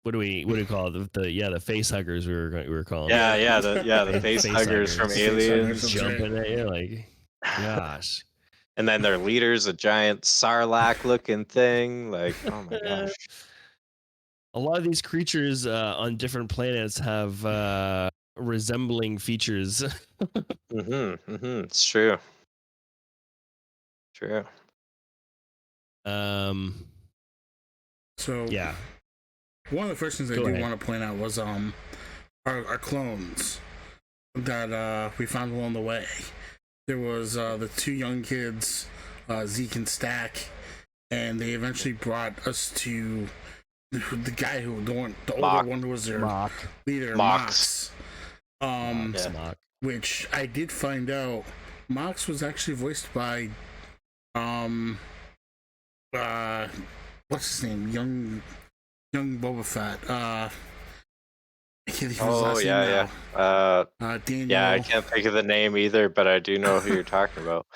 what do we call it? The face huggers we were calling them. The face huggers from Aliens. Jumping at you like, gosh. And then their leader's a giant sarlacc looking thing. Like, oh my gosh. A lot of these creatures on different planets have resembling features. It's true. True. So yeah. One of the first things I do want to point out was our clones that we found along the way. There was the two young kids, Zeke and Stack, and they eventually brought us to the guy who the older one who was their leader, Mox. Which I did find out, Mox was actually voiced by what's his name, young Boba Fett. I can't think of his last name now. Daniel. Yeah, I can't think of the name either, but I do know who you're talking about.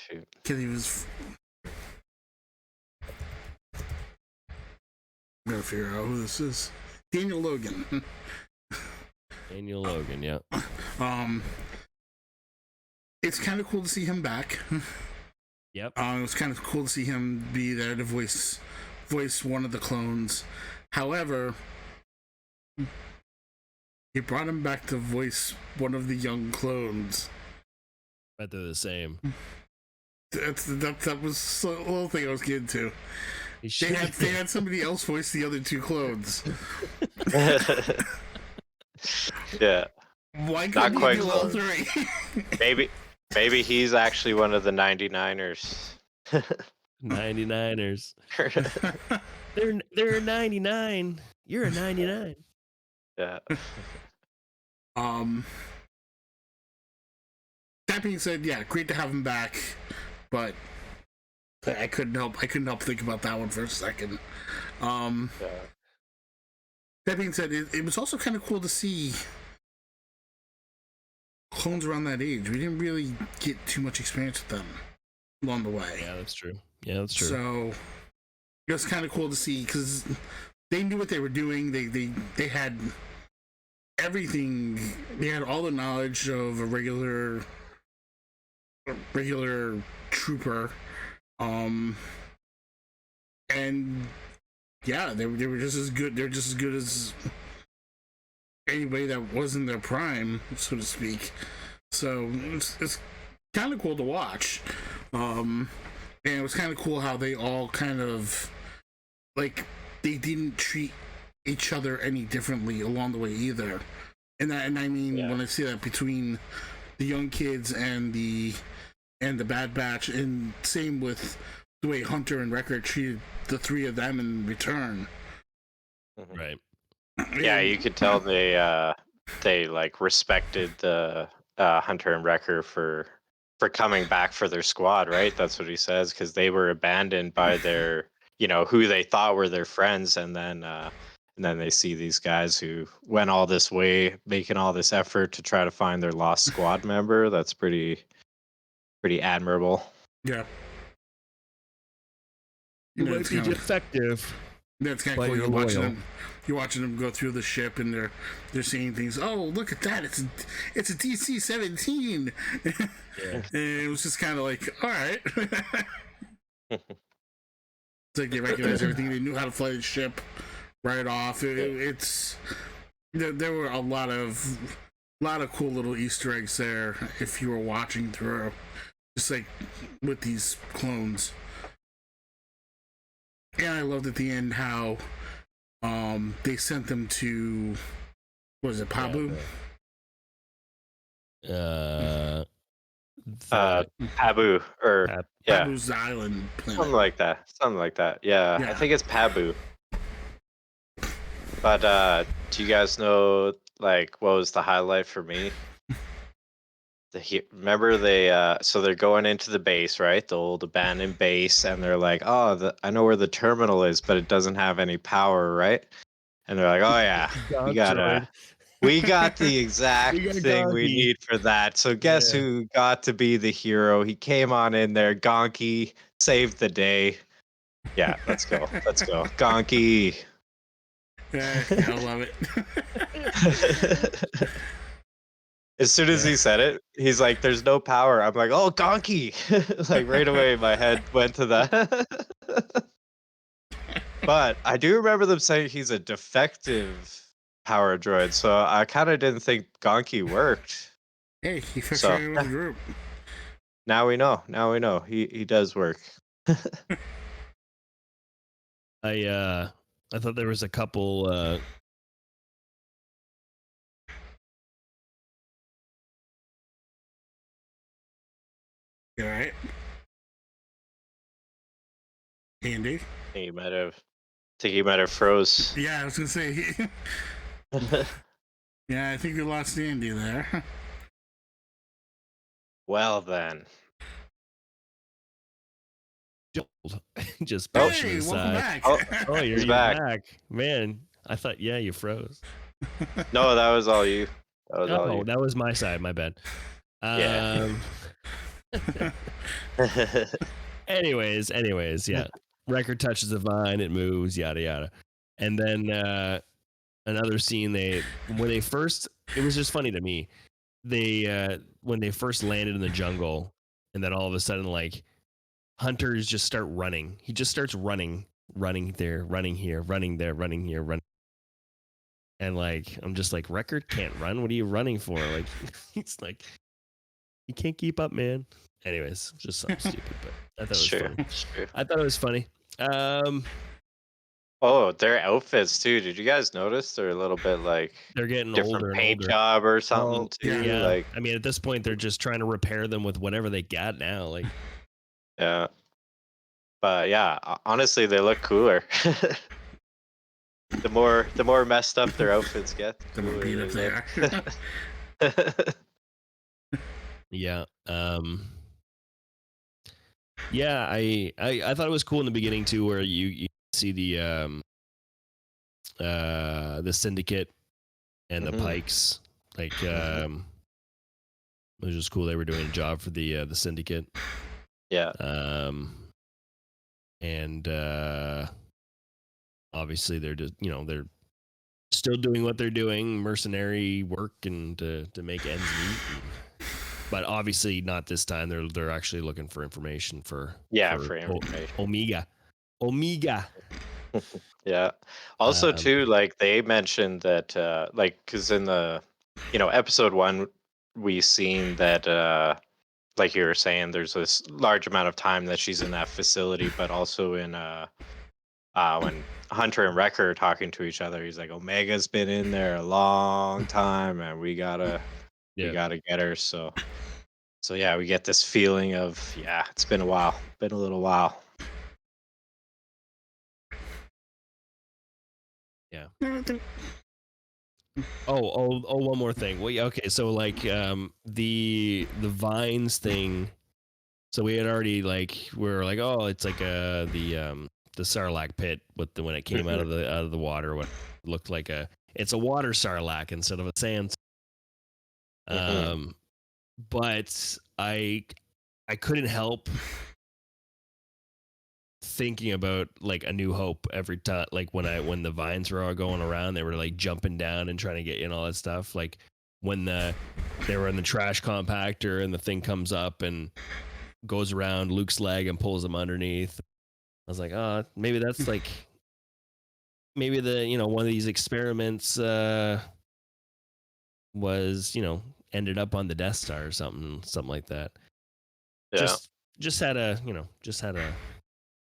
Shoot. He was. I'm gonna figure out who this is. Daniel Logan. Daniel Logan, yeah. It's kind of cool to see him back. Yep. It was kind of cool to see him be there to voice one of the clones. However, he brought him back to voice one of the young clones. But they're the same. That was a little thing I was getting to. They had somebody else voice the other two clones. Yeah. Why Not couldn't he quite do all close. three? Maybe he's actually one of the 99ers. 99ers. They're 99. You're a 99. Yeah. That being said, yeah, great to have him back, but I couldn't help think about that one for a second. Yeah. That being said, it was also kind of cool to see clones around that age. We didn't really get too much experience with them along the way. Yeah, that's true. Yeah, that's true. So it was kind of cool to see because they knew what they were doing. They had everything. They had all the knowledge of a regular trooper, and yeah, they were just as good. They're just as good as anybody that was in their prime, so to speak. So it's kind of cool to watch. And it was kind of cool how they all kind of like they didn't treat each other any differently along the way either. And I mean when I say that between the young kids and the Bad Batch, and same with the way Hunter and Wrecker treated the three of them in return. Right. Yeah, you could tell they like respected the Hunter and Wrecker for coming back for their squad, right? That's what he says, because they were abandoned by their, who they thought were their friends, and then they see these guys who went all this way, making all this effort to try to find their lost squad member. That's pretty admirable. Yeah. You might be defective. That's kind of cool. You're watching them go through the ship, and they're seeing things. Oh, look at that! It's a DC-17. Yeah. And it was just kind of like, all right. It's like they recognize everything. They knew how to fly the ship right off. There were a lot of cool little Easter eggs there if you were watching through, just like with these clones. And I loved at the end how they sent them to, what was it, Pabu? Pabu, or Pabu's island planet. Something like that. Yeah, I think it's Pabu. But do you guys know, like, what was the highlight for me? Remember so they're going into the base, right? The old abandoned base, and they're like, oh, I know where the terminal is, but it doesn't have any power, right? And they're like, oh yeah, we got the exact thing we need for that. So guess who got to be the hero? He came on in there. Gonky saved the day. Yeah, let's go. Gonky. Yeah, I love it. As soon as he said it, he's like, there's no power. I'm like, oh, Gonky. Like right away, my head went to that. But I do remember them saying he's a defective power droid, so I kind of didn't think Gonky worked. Hey, he fixed the group. Now we know. He does work. I thought there was a couple You alright? Andy? I think he might have froze. Yeah, I was gonna say. Yeah, I think we lost Andy there. Well then. Just hey, welcome back. Oh, you're back. Man, I thought, you froze. No, that was all you. That was my side. My bad. Anyways, yeah. Record touches the vine, it moves, yada yada. And then another scene, it was just funny to me. When they first landed in the jungle, and then all of a sudden, like, hunters just start running. He just starts running there, running here, running there, running here, running. And like, I'm just like, Record can't run. What are you running for? Like, he's like, you can't keep up, man. Anyways, just something stupid, but I thought it was funny. I thought it was funny. Well, Oh, their outfits too. Did you guys notice they're a little bit like They're getting different older and paint older. job or something Oh, too? yeah. Like, I mean, at this point, they're just trying to repair them with whatever they got now. Like, yeah. But yeah, honestly, they look cooler. The more messed up their outfits get, the The more cooler beat they up they look. are. yeah, yeah. I thought it was cool in the beginning too, where you see the syndicate and the Mhm. Pikes. Like, Mhm. it was just cool. They were doing a job for the syndicate. Yeah. And obviously they're just they're still doing what they're doing, mercenary work, and to make ends meet. But obviously not this time. They're actually looking for information for Yeah, for information. Omega. Omega. Yeah. Also, Um, too, like they mentioned that, like, because in the, episode one, we seen that, like you were saying, there's this large amount of time that she's in that facility, but also in, when Hunter and Wrecker are talking to each other, he's like, Omega's been in there a long time, and we yeah. gotta get her. So yeah, we get this feeling of, yeah, it's been a while, been a little while. Yeah. One more thing. Well, yeah, okay. So like, the vines thing. So we had already we were like, oh, it's like the Sarlacc pit when it came out of the water. What looked like it's a water Sarlacc instead of a sand. Mhm. But I couldn't help thinking about like A New Hope every time. Like when the vines were all going around, they were like jumping down and trying to get in all that stuff. Like when they were in the trash compactor and the thing comes up and goes around Luke's leg and pulls him underneath. I was like, oh, maybe that's like maybe one of these experiments was ended up on the Death Star or something like that. Yeah. Just had a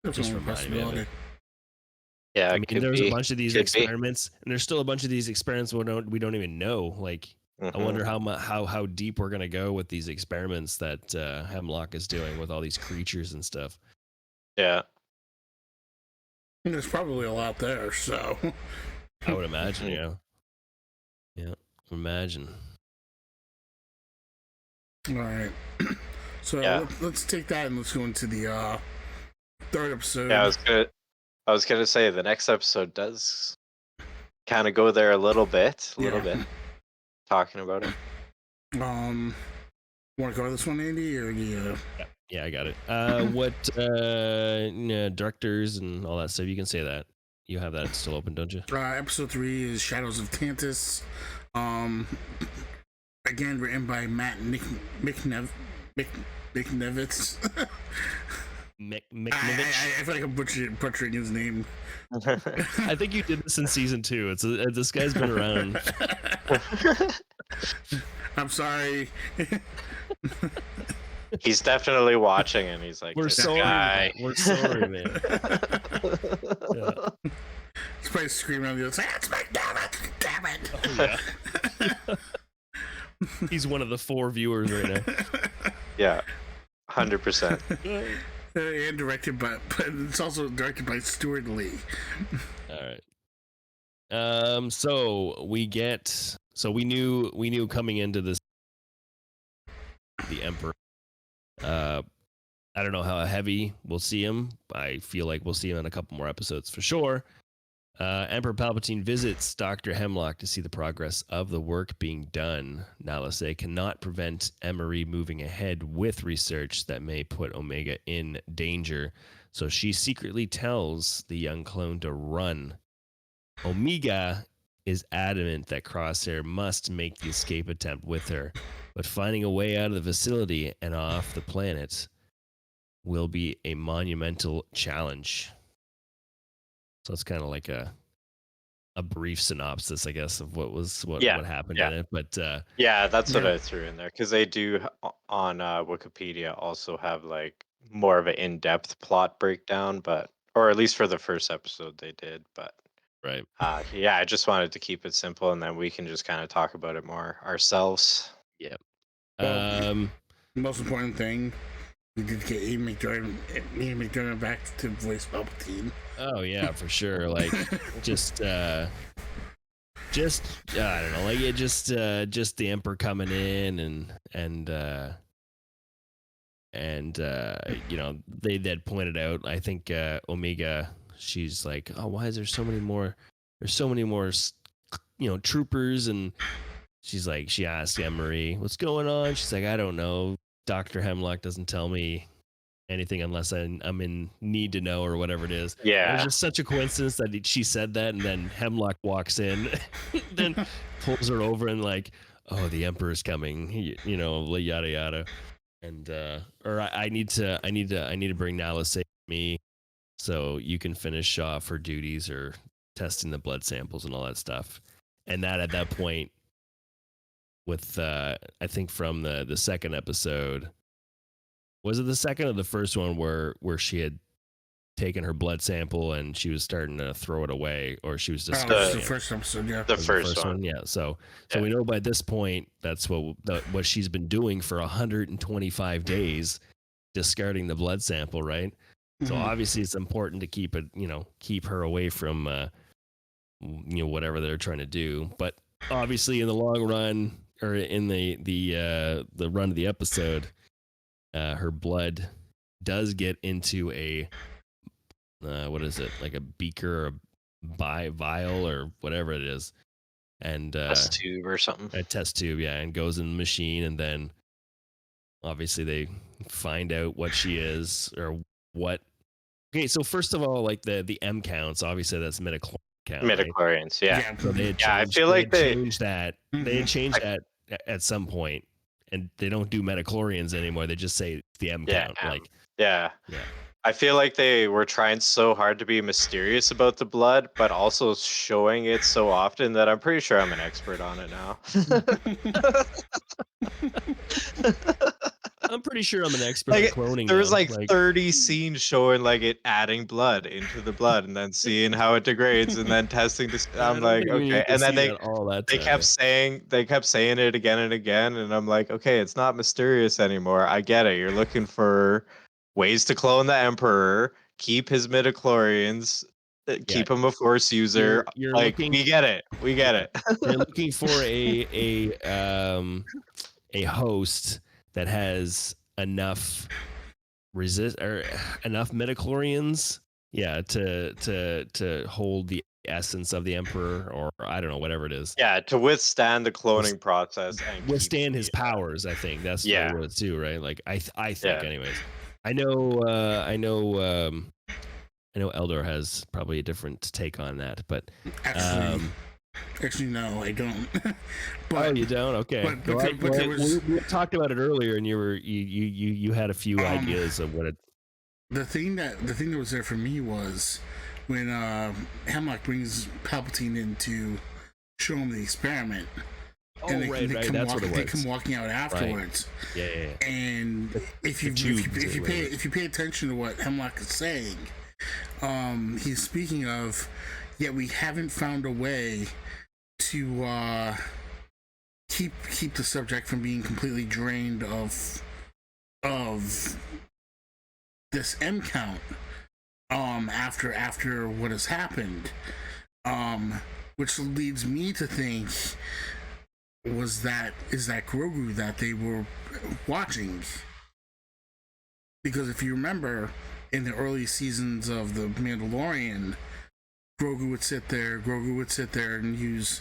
That's just one reminded me of it. possibility. Yeah, I it mean, could there's a be. bunch of these Could be. experiments, and there's still a bunch of these experiments we don't even know. Like, I Mhm. wonder how deep we're gonna go with these experiments that Hemlock is doing with all these creatures and stuff. Yeah. And there's probably a lot there, so. I would imagine, Mhm. yeah, imagine. All right. So Yeah. let's take that and let's go into the third episode. Yeah, I was gonna say the next episode does kind of go there a little bit, talking about it. Want to cover this one, Andy, or do you? Yeah, I got it. What directors and all that stuff? You can say that. You have that still open, don't you? Episode 3 is Shadows of Tantiss. Again, written by Matt McNevitz. I feel like I'm butchering his name. I think you did this in season 2. This guy's been around. I'm sorry. He's definitely watching, and he's like, We're "This sorry, guy." man. We're sorry, man. Yeah. He's probably screaming on the other side. It's McNevitz, damn it! Oh, yeah. He's one of the 4 viewers right now. Yeah, 100%. And directed by, but it's also directed by Stuart Lee. All right. So we knew coming into this the Emperor. I don't know how heavy we'll see him. I feel like we'll see him in a couple more episodes for sure. Emperor Palpatine visits Dr. Hemlock to see the progress of the work being done. Nalase cannot prevent Emery moving ahead with research that may put Omega in danger, so she secretly tells the young clone to run. Omega is adamant that Crosshair must make the escape attempt with her, but finding a way out of the facility and off the planet will be a monumental challenge. So it's kind of like a brief synopsis, I guess, of what Yeah, happened yeah, in it. But yeah. That's what Yeah. I threw in there because they do on Wikipedia also have like more of an in-depth plot breakdown, but or at least for the first episode they did. But Right. yeah, I just wanted to keep it simple, and then we can just kind of talk about it more ourselves. Yep. Well, the most important thing, we did get Ian McDermott back to voice Palpatine. Oh yeah, for sure. Like just I don't know, like it just the Emperor coming in and you know, they had pointed out, I think Omega, she's like, oh, why is there so many more, you know, troopers, and she's like, she asked Emery, what's going on? She's like, I don't know, Dr. Hemlock doesn't tell me anything unless I'm in need to know, or whatever it is. Yeah. It was just such a coincidence that she said that, and then Hemlock walks in, then pulls her over and like, oh, the Emperor's coming, you know, yada yada, and or I need to bring Nala with me, so you can finish off her duties or testing the blood samples and all that stuff. And that at that point, with I think from the second episode. Was it the second or the first one where she had taken her blood sample and she was starting to throw it away, or she was just the first episode, yeah. The first one. Yeah. So we know by this point that's what she's been doing for 125 days, discarding the blood sample, right? So obviously it's important to keep her away from you know, whatever they're trying to do. But obviously in the long run, or in the run of the episode, her blood does get into a what is it, like a beaker or a vial or whatever it is, and test tube or something. A test tube, yeah, and goes in the machine, and then obviously they find out what she is, or what. Okay, so first of all, like the M counts, obviously that's midichlorian count. Midichlorians, right? Yeah. So they I feel like they changed that. They changed that at some point, and they don't do metachlorians anymore. They just say the M count. Like, yeah. I feel like they were trying so hard to be mysterious about the blood, but also showing it so often that I'm pretty sure I'm an expert on it now. I'm pretty sure I'm an expert at cloning. There was like 30 scenes showing like it adding blood into the blood and then seeing how it degrades and then testing this. I'm like, okay, and then they kept saying it again and again, and I'm like, okay, it's not mysterious anymore. I get it. You're looking for ways to clone the Emperor, keep his midichlorians, keep him a Force user. You're like, we get it. We get it. You're looking for a host that has enough enough midichlorians, to hold the essence of the Emperor, or I don't know, whatever it is. Yeah, to withstand the cloning process and withstand his powers. I think that's what it was too, right? Like I think, anyways. I know Eldor has probably a different take on that, but actually no, I don't. But, oh, you don't? Okay. We talked about it earlier, and you had a few ideas of what it. The thing that was there for me was when Hemlock brings Palpatine in to show him the experiment. Oh, and right. That's what it was. They come walking out afterwards. Right. Yeah. And if you pay attention to what Hemlock is saying, he's speaking of, yet we haven't found a way to keep the subject from being completely drained of this M count after what has happened, which leads me to think, is that Grogu that they were watching? Because if you remember, in the early seasons of The Mandalorian, Grogu would sit there and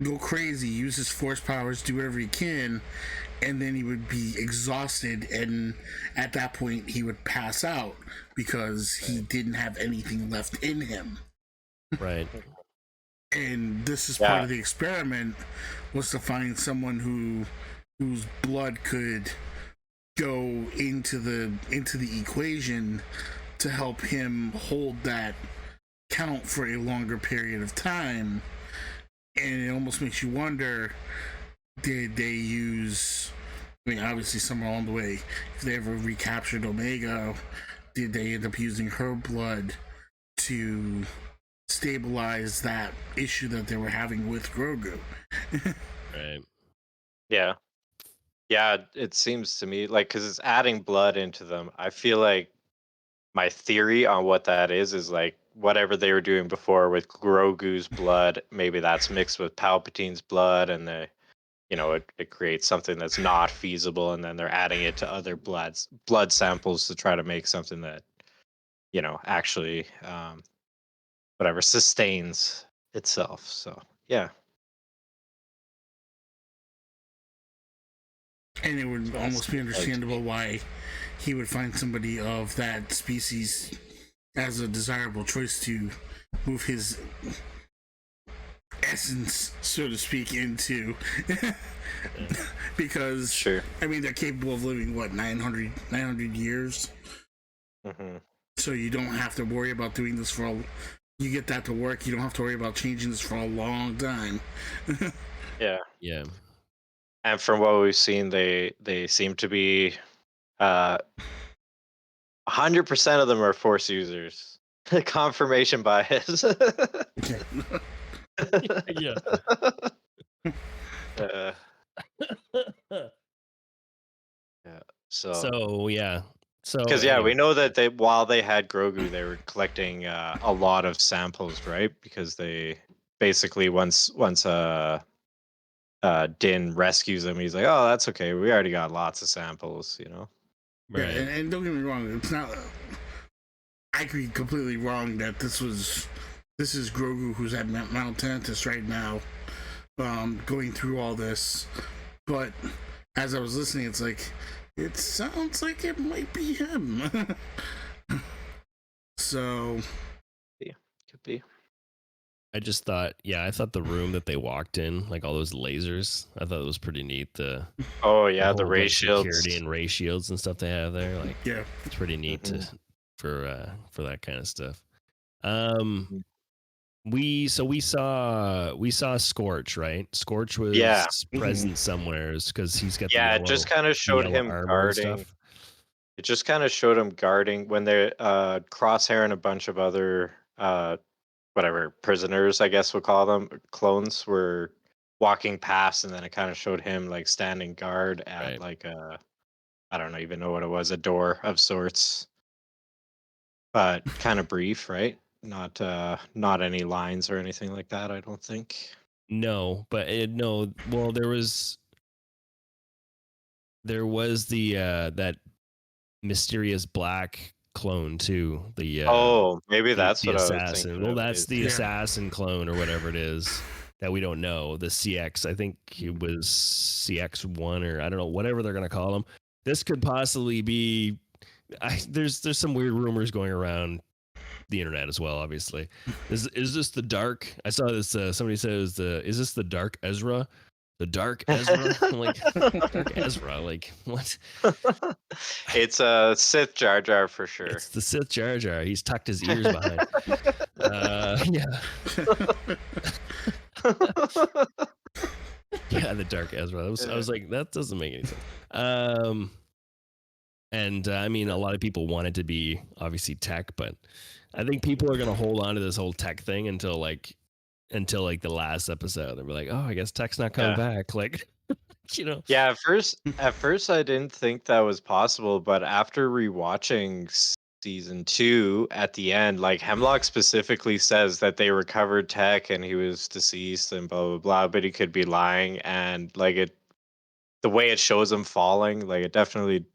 go crazy, use his Force powers, do whatever he can, and then he would be exhausted, and at that point he would pass out because he didn't have anything left in him. Right. And this is part of the experiment, was to find someone whose blood could go into the equation to help him hold that count for a longer period of time. And it almost makes you wonder, did they use, I mean, obviously somewhere along the way, if they ever recaptured Omega, they end up using her blood to stabilize that issue that they were having with Grogu. Right. Yeah. Yeah, it seems to me like because it's adding blood into them. I feel like my theory on what that is like whatever they were doing before with Grogu's blood, maybe that's mixed with Palpatine's blood, and it creates something that's not feasible, and then they're adding it to other blood samples to try to make something that actually whatever sustains itself. So yeah, And it would so almost be that's understandable why he would find somebody of that species as a desirable choice to move his essence, so to speak, into. Because, sure. I mean, they're capable of living, what, 900 years? Hmm. So you don't have to worry about doing this you get that to work, you don't have to worry about changing this for a long time. Yeah. Yeah. And from what we've seen, they seem to be 100% of them are Force users. Confirmation bias. Yeah. uh, yeah. So, So yeah. So because anyway, we know that while they had Grogu, they were collecting a lot of samples, right? Because they basically once Din rescues him, he's like, "Oh, that's okay. We already got lots of samples, you know." Yeah, right. and don't get me wrong, it's not. I could be completely wrong that this is Grogu who's at Mount Tantiss right now, going through all this. But as I was listening, it's like it sounds like it might be him. So Yeah, could be. I just thought, I thought the room that they walked in, like all those lasers, I thought it was pretty neat. The Oh yeah, the whole ray like security shields. and ray shields and stuff they have there, like yeah, it's pretty neat Mhm. for that kind of stuff. Um, Mhm. we saw Scorch, right? Scorch Yeah. was Mhm. present somewheres because he's got Yeah, it just kind of the showed yellow him armor and guarding. stuff. It just kind of showed him guarding when they're Crosshair and a bunch of other whatever prisoners, I guess we'll call them, clones, were walking past, and then it kind of showed him like standing guard at Right. like I don't even know what it was, a door of sorts, but kind of brief, right? Not any lines or anything like that, I don't think. No, but no. Well, there was the that mysterious black clone too. Oh, maybe The that's the what I was assassin. thinking Well, of. that's Is the yeah. yeah. assassin clone or whatever it is that we don't know. The CX. I think it was CX1 or I don't know. Whatever they're gonna call him. This could possibly be. There's some weird rumors going around the internet as well. Obviously, is this the dark? I saw this. Somebody said it was is this the dark Ezra? The dark Ezra? I'm like dark Ezra. Like what? It's a Sith Jar Jar for sure. It's the Sith Jar Jar. He's tucked his ears behind. Yeah, yeah, the dark Ezra. I was like, that doesn't make any sense. Um, and I mean, a lot of people want it to be obviously tech, but I think people are gonna hold on to this whole tech thing until like the last episode. They'll be like, oh, I guess tech's not coming Yeah. back. Like, you know, Yeah, at first I didn't think that was possible, but after rewatching season 2 at the end, like Hemlock specifically says that they recovered Tech and he was deceased and blah blah blah, but he could be lying, and like the way it shows him falling, like it definitely,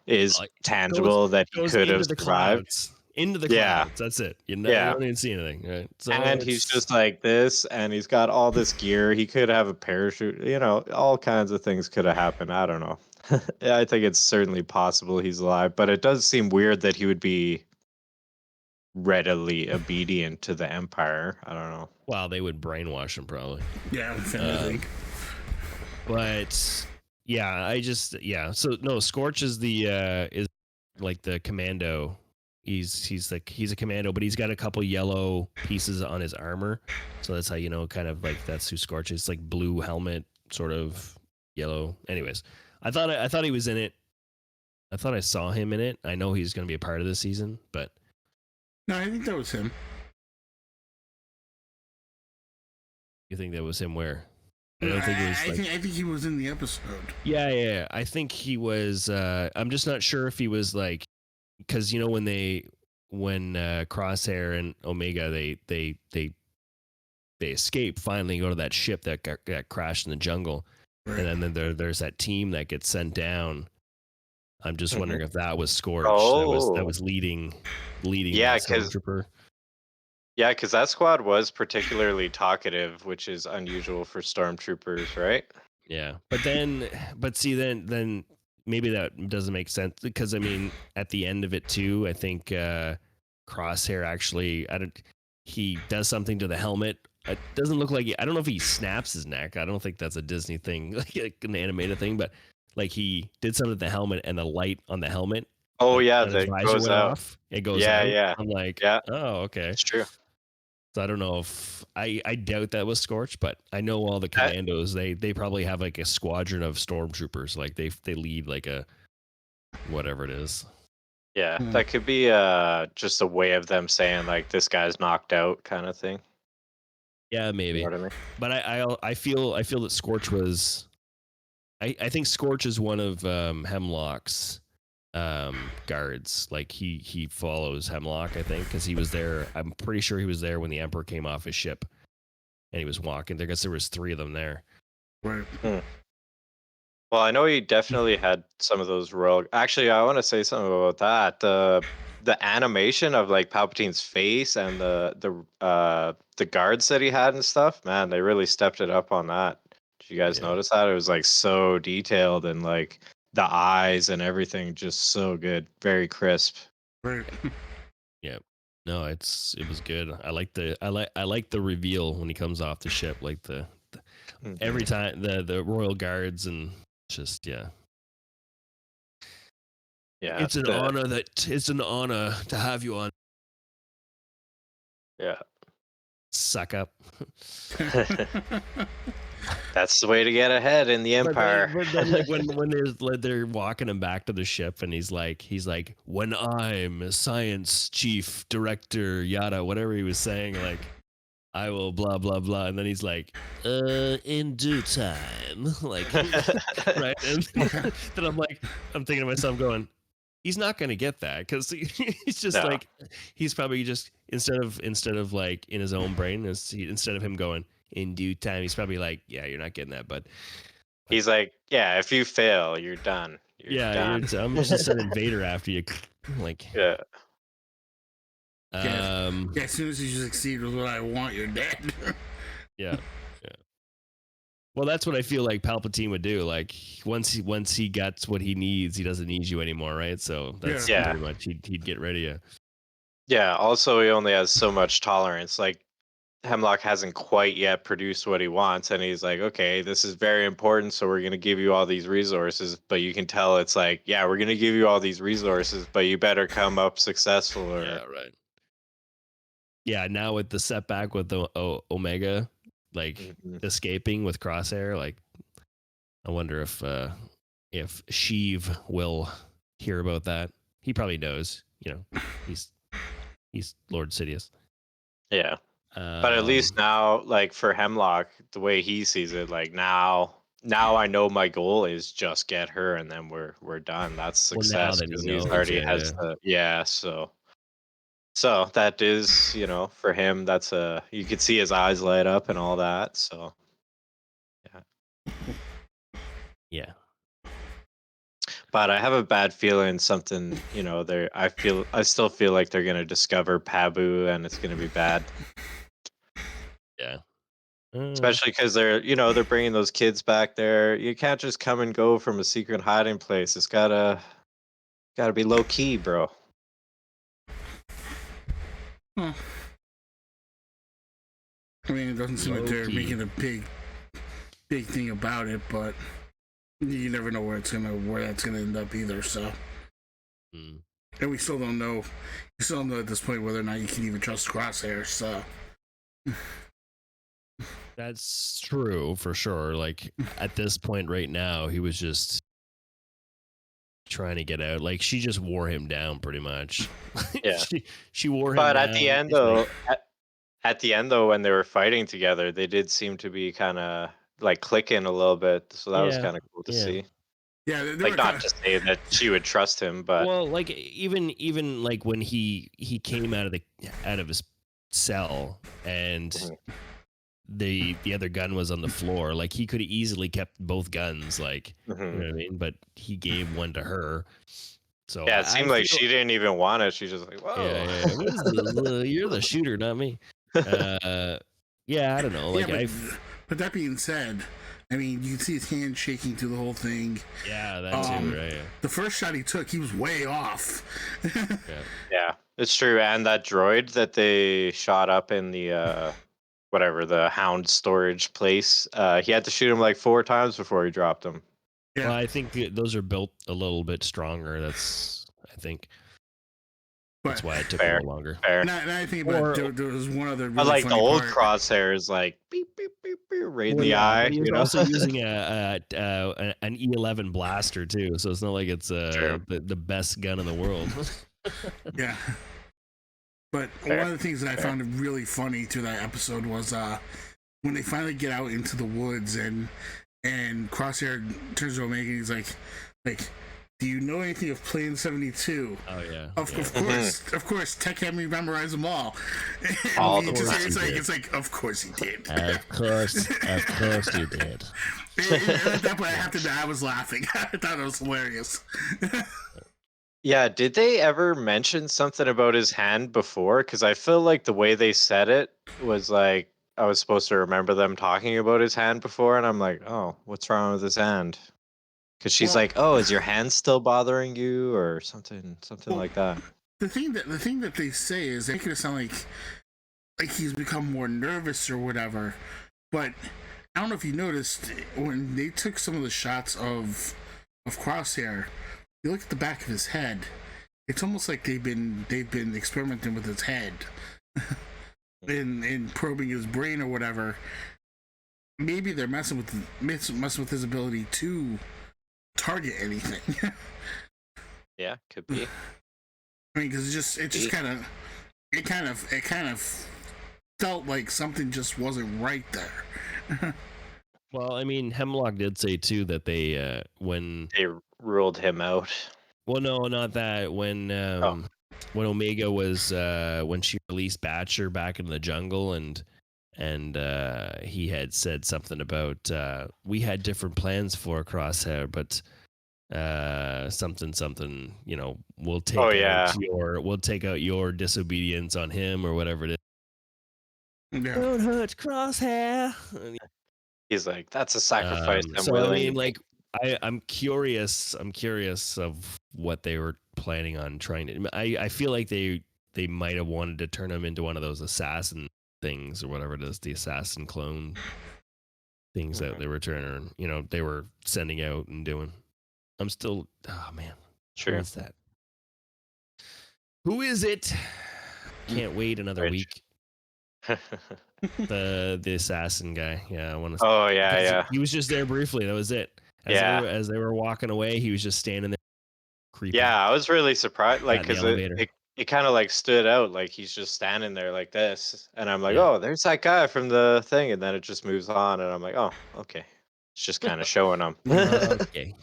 is like goes tangible that he goes could have into the survived. clouds, into the Yeah. clouds. That's it. You Yeah. don't even see anything, right? So And he's it's just like this, and he's got all this gear. He could have a parachute, all kinds of things could have happened. I don't know. Yeah, I think it's certainly possible he's alive, but it does seem weird that he would be readily obedient to the Empire. I don't know. wow, they would brainwash him probably. Yeah, if anything. Um, but yeah, So no, Scorch is like the commando. He's a commando, but he's got a couple yellow pieces on his armor, so that's how you know kind of like that's who Scorch is. Like blue helmet, sort of yellow. Anyways, I thought he was in it. I thought I saw him in it. I know he's going to be a part of this season, but No, I think that was him. you think that was him where? I don't think it was like. I think he was in the episode. Yeah. I think he was. I'm just not sure if he was like, because you know when Crosshair and Omega they escape finally, go to that ship that got crashed in the jungle, Right. and then there's that team that gets sent down. I'm just wondering if that was Scorch. Oh. That was leading Yeah, that stormtrooper. Yeah, because that squad was particularly talkative, which is unusual for stormtroopers, right? Yeah, but see, then maybe that doesn't make sense because I mean, at the end of it too, I think Crosshair actually, he does something to the helmet. It doesn't look like I don't know if he snaps his neck. I don't think that's a Disney thing, like an animated thing, but like he did something to the helmet and the light on the helmet. Oh yeah, on his that visor goes went out. off. It goes Yeah, out. yeah, I'm like, yeah. oh, okay. It's true. So I don't know if I doubt that was Scorch, but I know all the commandos, they probably have like a squadron of stormtroopers. Like they lead like a whatever it is. Yeah, that could be just a way of them saying like this guy's knocked out kind of thing. Yeah, maybe. You know what I mean? But I feel that Scorch was I think Scorch is one of Hemlock's guards. Like he follows Hemlock, I think, because he was there. I'm pretty sure he was there when the Emperor came off his ship and he was walking. I guess there was 3 of them there. Right. Well, I know he definitely had some of those royal. Actually, I want to say something about that. The animation of like Palpatine's face and the guards that he had and stuff. Man, they really stepped it up on that. Did you guys notice that? It was like so detailed and like the eyes and everything just so good, very crisp. Right. Yeah. No, it was good. I like the reveal when he comes off the ship, like the every time the royal guards and just Yeah. It's an honor to have you on. Yeah. Suck up. That's the way to get ahead in the Empire. But then like when they're walking him back to the ship and he's like, when I'm science chief director, yada, whatever he was saying, like I will blah blah blah, and then he's like, in due time, like right, and then I'm thinking to myself, going, he's not gonna get that because he's just like, he's probably just instead of like in his own brain, instead of him going in due time, he's probably like, yeah, you're not getting that, but he's like, yeah, if you fail, you're done. Done. I'm just sending Vader after you, like yeah. Yeah, as soon as you succeed with what I want, you're dead. yeah. Well, that's what I feel like Palpatine would do. Like once he gets what he needs, he doesn't need you anymore, right? So that's pretty much he'd get rid of you. Yeah. Also, he only has so much tolerance. Like Hemlock hasn't quite yet produced what he wants, and he's like, okay, this is very important, so we're gonna give you all these resources. But you can tell it's like, yeah, we're gonna give you all these resources, but you better come up successful. Or Yeah, right. Yeah, now with the setback with the Omega, like escaping with Crosshair, like I wonder if Sheev will hear about that. He probably knows, he's Lord Sidious. Yeah. But at least now, like for Hemlock, the way he sees it, like now I know my goal is just get her, and then we're done. That's success because he's already has the So that is, for him, that's you could see his eyes light up and all that. So yeah. But I have a bad feeling something, I still feel like they're gonna discover Pabu and it's gonna be bad. Yeah. Especially because they're bringing those kids back there. You can't just come and go from a secret hiding place. It's gotta be low key, bro. I mean, it doesn't seem like they're making a big thing about it, but you never know where that's gonna end up either. So, and we still don't know. We still don't know at this point whether or not you can even trust Crosshair. So. That's true for sure. Like at this point right now, he was just trying to get out. Like she just wore him down pretty much. Yeah. she wore him But down. at the end, It's like, though, at the end, though, when they were fighting together, they did seem to be kind of like clicking a little bit. So that was yeah, kind of cool to yeah. see. Yeah, they Like, were not to say that she would trust him, but Well, like even like when he came out of his cell and Mhm. the other gun was on the floor, like he could have easily kept both guns, like you Mhm. know what I mean, but he gave one to her. So yeah, it I seemed like feel she didn't even want it. She's just like, whoa. yeah. What is this? You're the shooter, not me. Yeah, I don't know. yeah, Like but that being said, I mean, you can see his hand shaking through the whole thing. yeah, that too, right? The first shot he took, he was way off. Yeah. Yeah, it's true. And that droid that they shot up in the whatever the Hound storage place, he had to shoot him like 4 times before he dropped him. Yeah. Well, I think those are built a little bit stronger. I think that's But why it took a Fair, little longer. fair. now I think about it, there was one other But really like the funny old part. crosshairs, like beep beep beep beep, right in Well, the yeah, eye. but he was You know? also using an E11 blaster too, so it's not like it's True. the best gun in the world. Yeah. But Fair, one of the things that I fair. found really funny to that episode was when they finally get out into the woods and Crosshair turns to Omega and he's like, do you know anything of Plan 72? Oh yeah, Of course, Tech had me memorize them all. And All he the just, time. it's like, of course he did. of course you did. At that point, I have to admit, I was laughing. I thought it was hilarious. Yeah, did they ever mention something about his hand before? Because I feel like the way they said it was like I was supposed to remember them talking about his hand before, and I'm like, oh, what's wrong with his hand? Because she's Well- like, oh, is your hand still bothering you, or something Well, like that? the thing that they say is they make it sound like he's become more nervous or whatever. But I don't know if you noticed when they took some of the shots of Crosshair, you look at the back of his head. It's almost like they've been experimenting with his head, in probing his brain or whatever. Maybe they're messing with his ability to target anything. Yeah, could be. I mean, because it just kind of felt like something just wasn't right there. Well, I mean, Hemlock did say too that they when They ruled him out. well, no, not that when Omega was when she released Batcher back in the jungle and he had said something about we had different plans for Crosshair, but something, you know, we'll take Oh, out yeah. we'll take out your disobedience on him or whatever it is. Yeah. Don't hurt Crosshair. He's like, that's a sacrifice I'm So I willing mean, to like, make. I'm curious of what they were planning on trying to. I feel like they might have wanted to turn him into one of those assassin things or whatever it is, the assassin clone things that they were they were sending out and doing. I'm still, oh man, Sure. who is that? Who is it? Can't wait another Rich. week. The assassin guy. Yeah, I want to. Oh, yeah, yeah. He was just there briefly. That was it. As they were walking away, he was just standing there, creeping. Yeah, I was really surprised, like, At the because elevator. it kind of like stood out, like he's just standing there like this, and I'm like, Yeah. oh, there's that guy from the thing, and then it just moves on, and I'm like, oh, okay, it's just kind of showing him. Okay.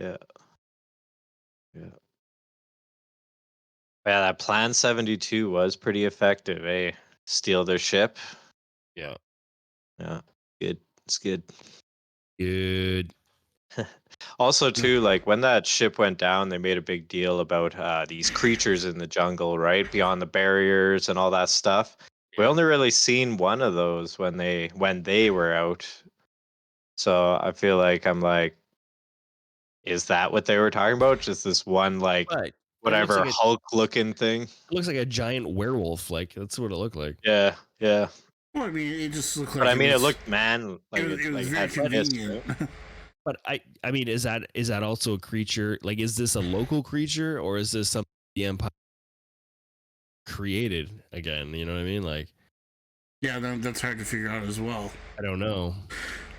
Yeah, yeah, yeah. That Plan 72 was pretty effective, eh? Steal their ship. Yeah. Yeah, good. It's good. Good. Also, too, like when that ship went down, they made a big deal about these creatures in the jungle, right beyond the barriers and all that stuff. We only really seen one of those when they were out. So I feel like I'm like, is that what they were talking about? Just this one, like But it whatever Hulk looking thing? looks like a giant werewolf. Like that's what it looked like. Yeah, yeah. Well, I mean, it just looked like. But I mean, it was, looked like it was like very had convenient. right? But I mean, is that also a creature? Like, is this a local creature or is this something the Empire created again? You know what I mean? Like, Yeah, that's hard to figure out as well. I don't know.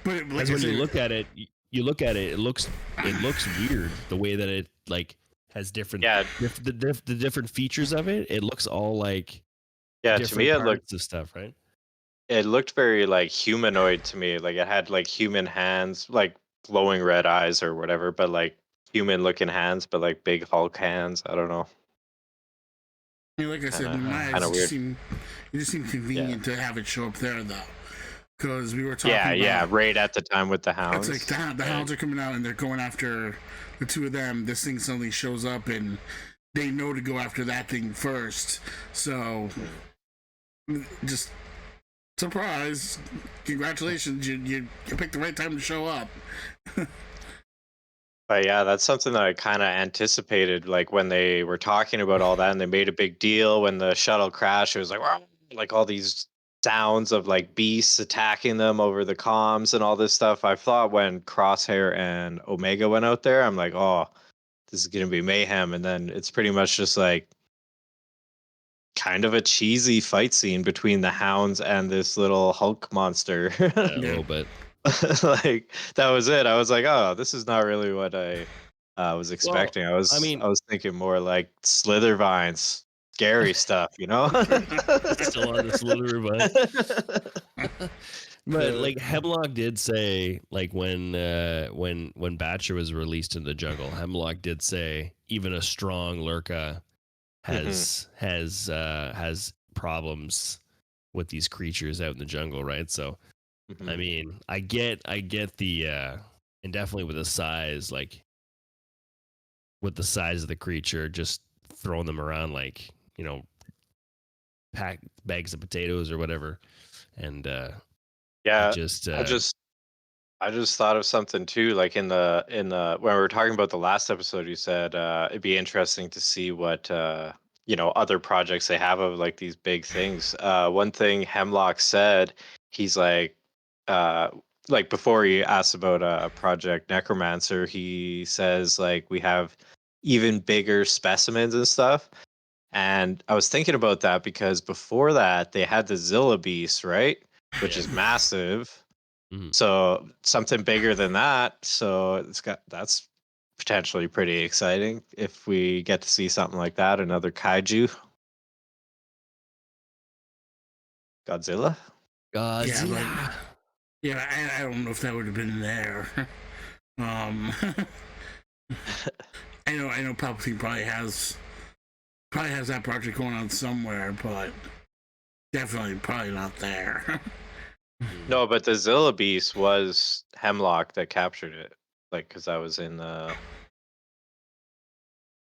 But like Because when you look at it, you look at it, it looks weird the way that it like has different Yeah, the different features of it. It looks all like yeah. To me, different parts of stuff, right? it looked very like humanoid to me. Like it had like human hands, like glowing red eyes or whatever, but like human looking hands, but like big Hulk hands. I don't know. I mean, like I said, in my eyes, Kind of weird. it just seemed convenient to have it show up there, though, because we were talking Yeah, about. yeah. Right at the time with the hounds. It's like the hounds are coming out and they're going after the two of them. This thing suddenly shows up and they know to go after that thing first. So, just surprise! Congratulations, you picked the right time to show up. But yeah, that's something that I kind of anticipated. Like when they were talking about all that, and they made a big deal when the shuttle crashed. It was like, "Wow," like all these sounds of like beasts attacking them over the comms and all this stuff. I thought when Crosshair and Omega went out there, I'm like, oh, this is gonna be mayhem. And then it's pretty much just like kind of a cheesy fight scene between the hounds and this little Hulk monster. Yeah, a little bit. Like that was it. I was like, oh, this is not really what I was expecting. I was thinking more like Slither vines, scary stuff, you know. Still on the Slither vine. But like Hemlock did say, like when Batcher was released in the jungle, Hemlock did say even a strong Lurka has problems with these creatures out in the jungle, right? So I mean, I get the and definitely with the size, like with the size of the creature, just throwing them around like, you know, pack bags of potatoes or whatever. And Yeah, just I just thought of something too. Like in the when we were talking about the last episode, you said it'd be interesting to see what other projects they have of like these big things. One thing Hemlock said, he's uh, like before he asked about Project Necromancer, he says like we have even bigger specimens and stuff. And I was thinking about that because before that they had the Zilla Beast, right? Which is massive. So something bigger than that. So that's potentially pretty exciting if we get to see something like that. Another kaiju, Godzilla. Yeah, I don't know if that would have been there. I know Palpatine probably has that project going on somewhere, but definitely probably not there. No, but the Zilla Beast was Hemlock that captured it, like because I was in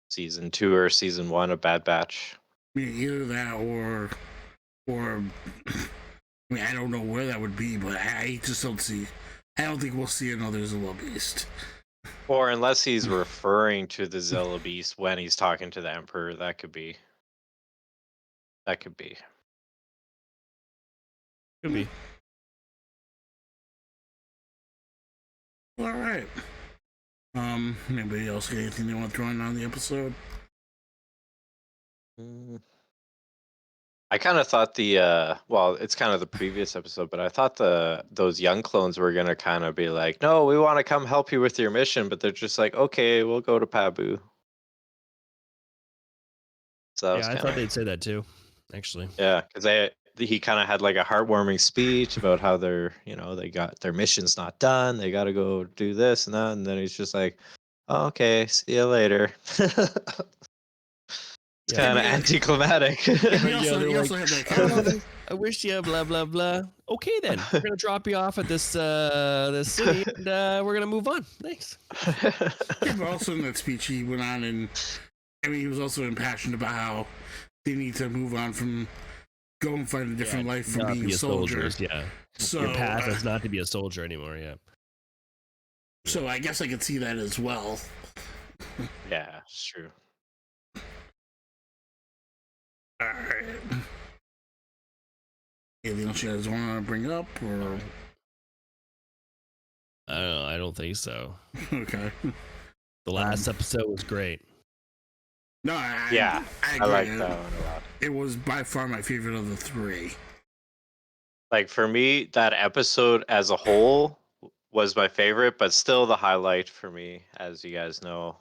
season 2 or season 1 of Bad Batch. I mean, either that or I mean, I don't know where that would be, but I just don't see. I don't think we'll see another Zilla Beast. Or unless he's referring to the Zilla Beast when he's talking to the Emperor, that could be. That could be. Could be. All right. Anybody else got anything they want to throw in on the episode? I kind of thought well, it's kind of the previous episode, but I thought those young clones were gonna kind of be like, no, we want to come help you with your mission, but they're just like, okay, we'll go to Pabu. So I thought they'd say that too, actually. Yeah, because he kind of had like a heartwarming speech about how they got their mission's not done, they got to go do this and that, and then he's just like, oh, okay, see you later. It's kind of anticlimactic. He also had that I wish you blah blah blah. Okay, then we're gonna drop you off at this city, and we're gonna move on. Thanks. Yeah, but also in that speech, he went on and I mean, he was also impassioned about how they need to move on from go and find a different life from being a soldier. Yeah. So your path is not to be a soldier anymore. Yeah. So I guess I could see that as well. Yeah, it's true. All right. Anything else you guys want to bring up, or? I don't know. I don't think so. Okay. The last episode was great. No, I like that one a lot. It was by far my favorite of the 3. Like for me, that episode as a whole was my favorite, but still the highlight for me, as you guys know.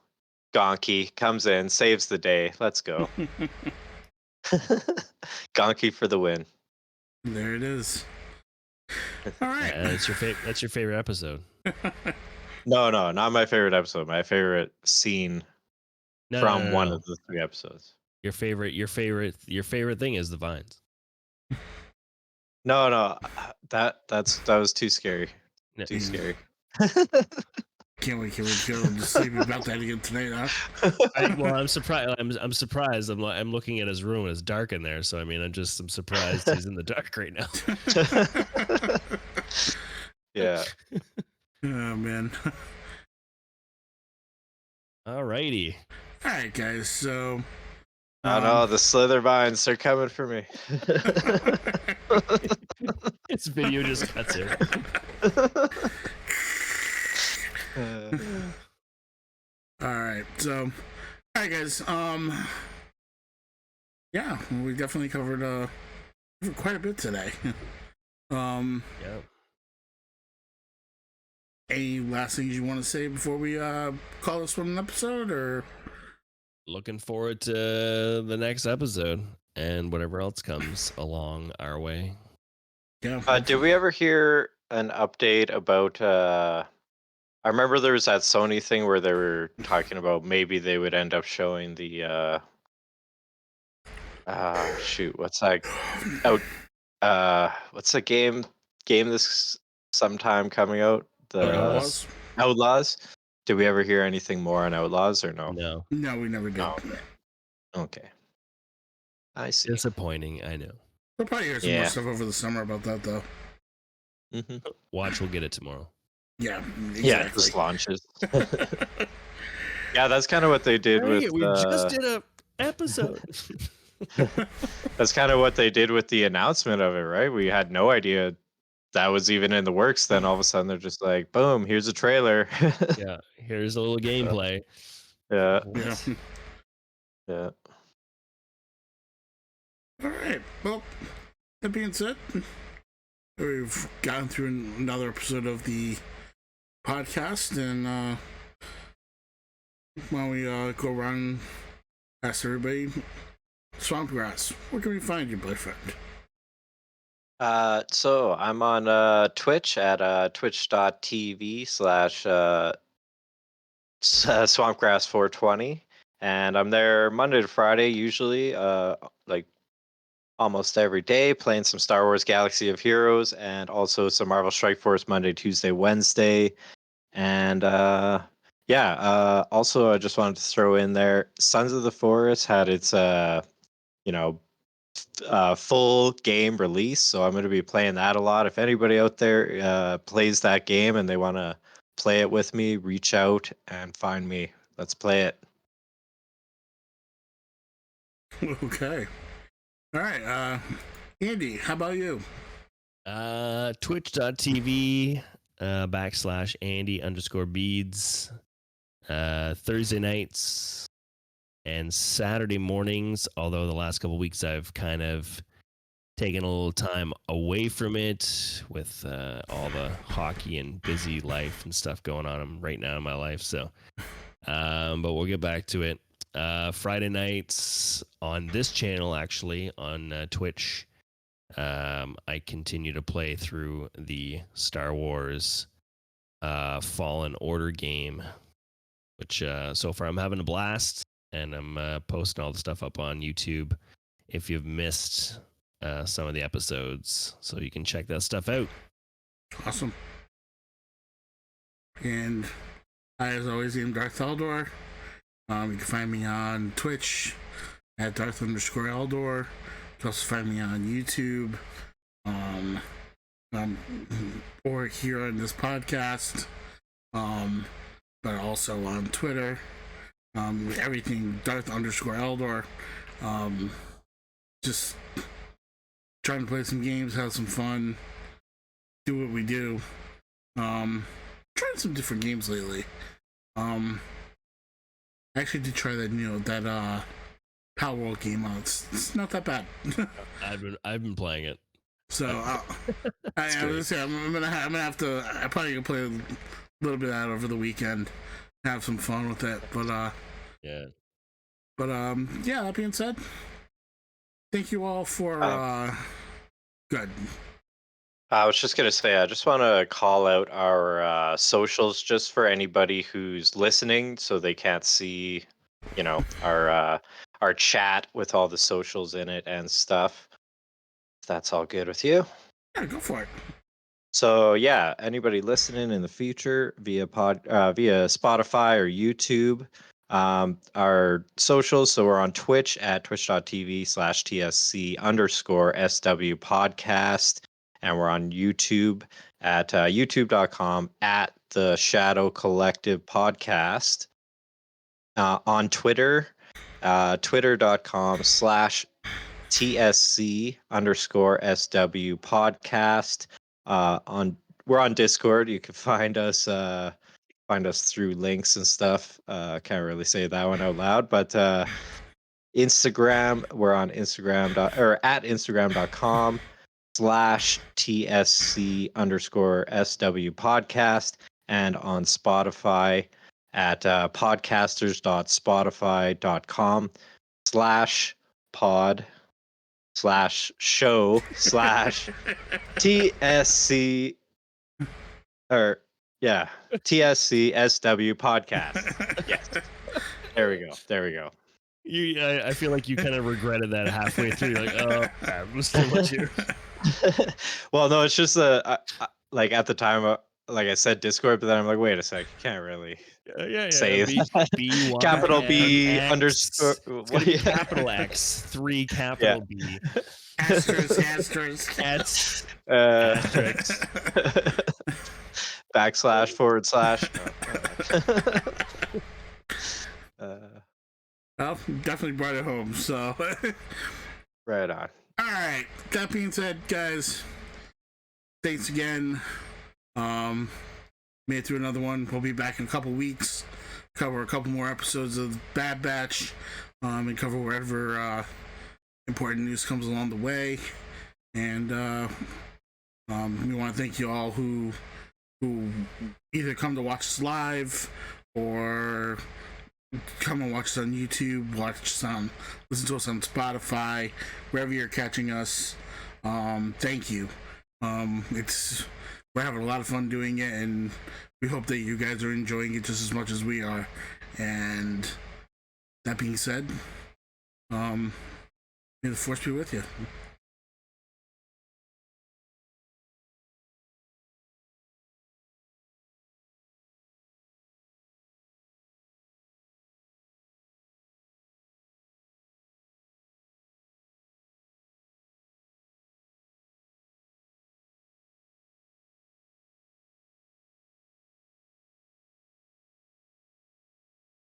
Gonky comes in, saves the day. Let's go. Gonky for the win. There it is. All right. That's your favorite. That's your favorite episode. No, not my favorite episode. My favorite scene from one of the 3 episodes. Your favorite thing is the vines. No, that was too scary. No. Too scary. Can't wait to go to sleep about that again tonight, huh? I'm surprised. I'm surprised. I'm looking at his room. It's dark in there. So I mean, I'm surprised he's in the dark right now. Yeah. Oh man. Alrighty. All right, guys. So. Oh no, the slither vines are coming for me. This video just cuts it. All right. So, all right, guys. Yeah, we definitely covered quite a bit today. Yeah. Any last things you want to say before we call this one an episode, or? Looking forward to the next episode and whatever else comes along our way. Yeah. Did we ever hear an update about I remember there was that Sony thing where they were talking about maybe they would end up showing the shoot, what's that what's the game this sometime coming out? The Outlaws? Outlaws? Did we ever hear anything more on Outlaws or no? No. No, we never did. Oh, okay. I see. Disappointing, I know. We'll probably hear some more stuff over the summer about that, though. Mm-hmm. Watch, we'll get it tomorrow. Yeah, exactly. Yeah, it just launches. Yeah, that's kind of what they did with. We just did a episode. That's kind of what they did with the announcement of it, right? We had no idea that was even in the works. Then all of a sudden they're just like, "Boom! Here's a trailer." Yeah, here's a little gameplay. Yeah. Yeah. Yeah. All right. Well, that being said, we've gotten through another episode of the podcast, and why don't we go around and ask everybody, Swampgrass, where can we find you, boyfriend? So I'm on Twitch at twitch.tv/ Swampgrass420, and I'm there Monday to Friday usually, like almost every day, playing some Star Wars Galaxy of Heroes and also some Marvel Strike Force Monday, Tuesday, Wednesday. And also I just wanted to throw in there, Sons of the Forest had its full game release, so I'm going to be playing that a lot. If anybody out there plays that game and they want to play it with me, reach out and find me. Let's play it. Okay. All right. Andy, how about you? Twitch.tv /Andy_beads. Thursday nights and Saturday mornings, although the last couple weeks I've kind of taken a little time away from it with all the hockey and busy life and stuff going on right now in my life. So, but we'll get back to it. Friday nights on this channel, actually, on Twitch, I continue to play through the Star Wars Fallen Order game, which so far I'm having a blast, and I'm posting all the stuff up on YouTube if you've missed some of the episodes, so you can check that stuff out. Awesome. And I, as always, am Darth Eldor. You can find me on Twitch at Darth_Eldor. You can also find me on YouTube, or here on this podcast, but also on Twitter. With everything Darth_Eldor. Just trying to play some games, have some fun, do what we do. Trying some different games lately. I actually did try that Power World game out. It's not that bad. I've been playing it. So I'm gonna say I'm gonna have to. I'm probably gonna play a little bit of that over the weekend, have some fun with it. But Yeah. Yeah. That being said, thank you all for good. I was just gonna say, I just want to call out our socials just for anybody who's listening, so they can't see, our chat with all the socials in it and stuff. If that's all good with you. Yeah, go for it. So yeah, anybody listening in the future via Spotify or YouTube, our socials. So we're on Twitch at twitch.tv/TSC_SW podcast. And we're on YouTube at youtube.com at the Shadow Collective Podcast. On Twitter, twitter.com/TSC_SW podcast. We're on Discord. You can find us through links and stuff. Can't really say that one out loud, but Instagram, we're on Instagram at instagram.com/TSC_SW podcast, and on Spotify at podcasters.spotify.com/pod/show/TSC TSCSW podcast. Yes. There we go. I feel like you kind of regretted that halfway through. You're like, oh, it was too much here. Well, no, it's just like at the time, like I said Discord, but then I'm like, wait a sec, you can't really say B capital B X. underscore. It's gonna be capital X, 3 capital B. Asterisk. That's Asterisk. // Well, definitely brought it home. So right on. All right. That being said, guys, thanks again. Made it through another one. We'll be back in a couple weeks. Cover a couple more episodes of Bad Batch, and cover whatever important news comes along the way. And we want to thank you all who either come to watch us live or come and watch us on YouTube, listen to us on Spotify, wherever you're catching us. Thank you. We're having a lot of fun doing it, and we hope that you guys are enjoying it just as much as we are. And that being said, may the force be with you.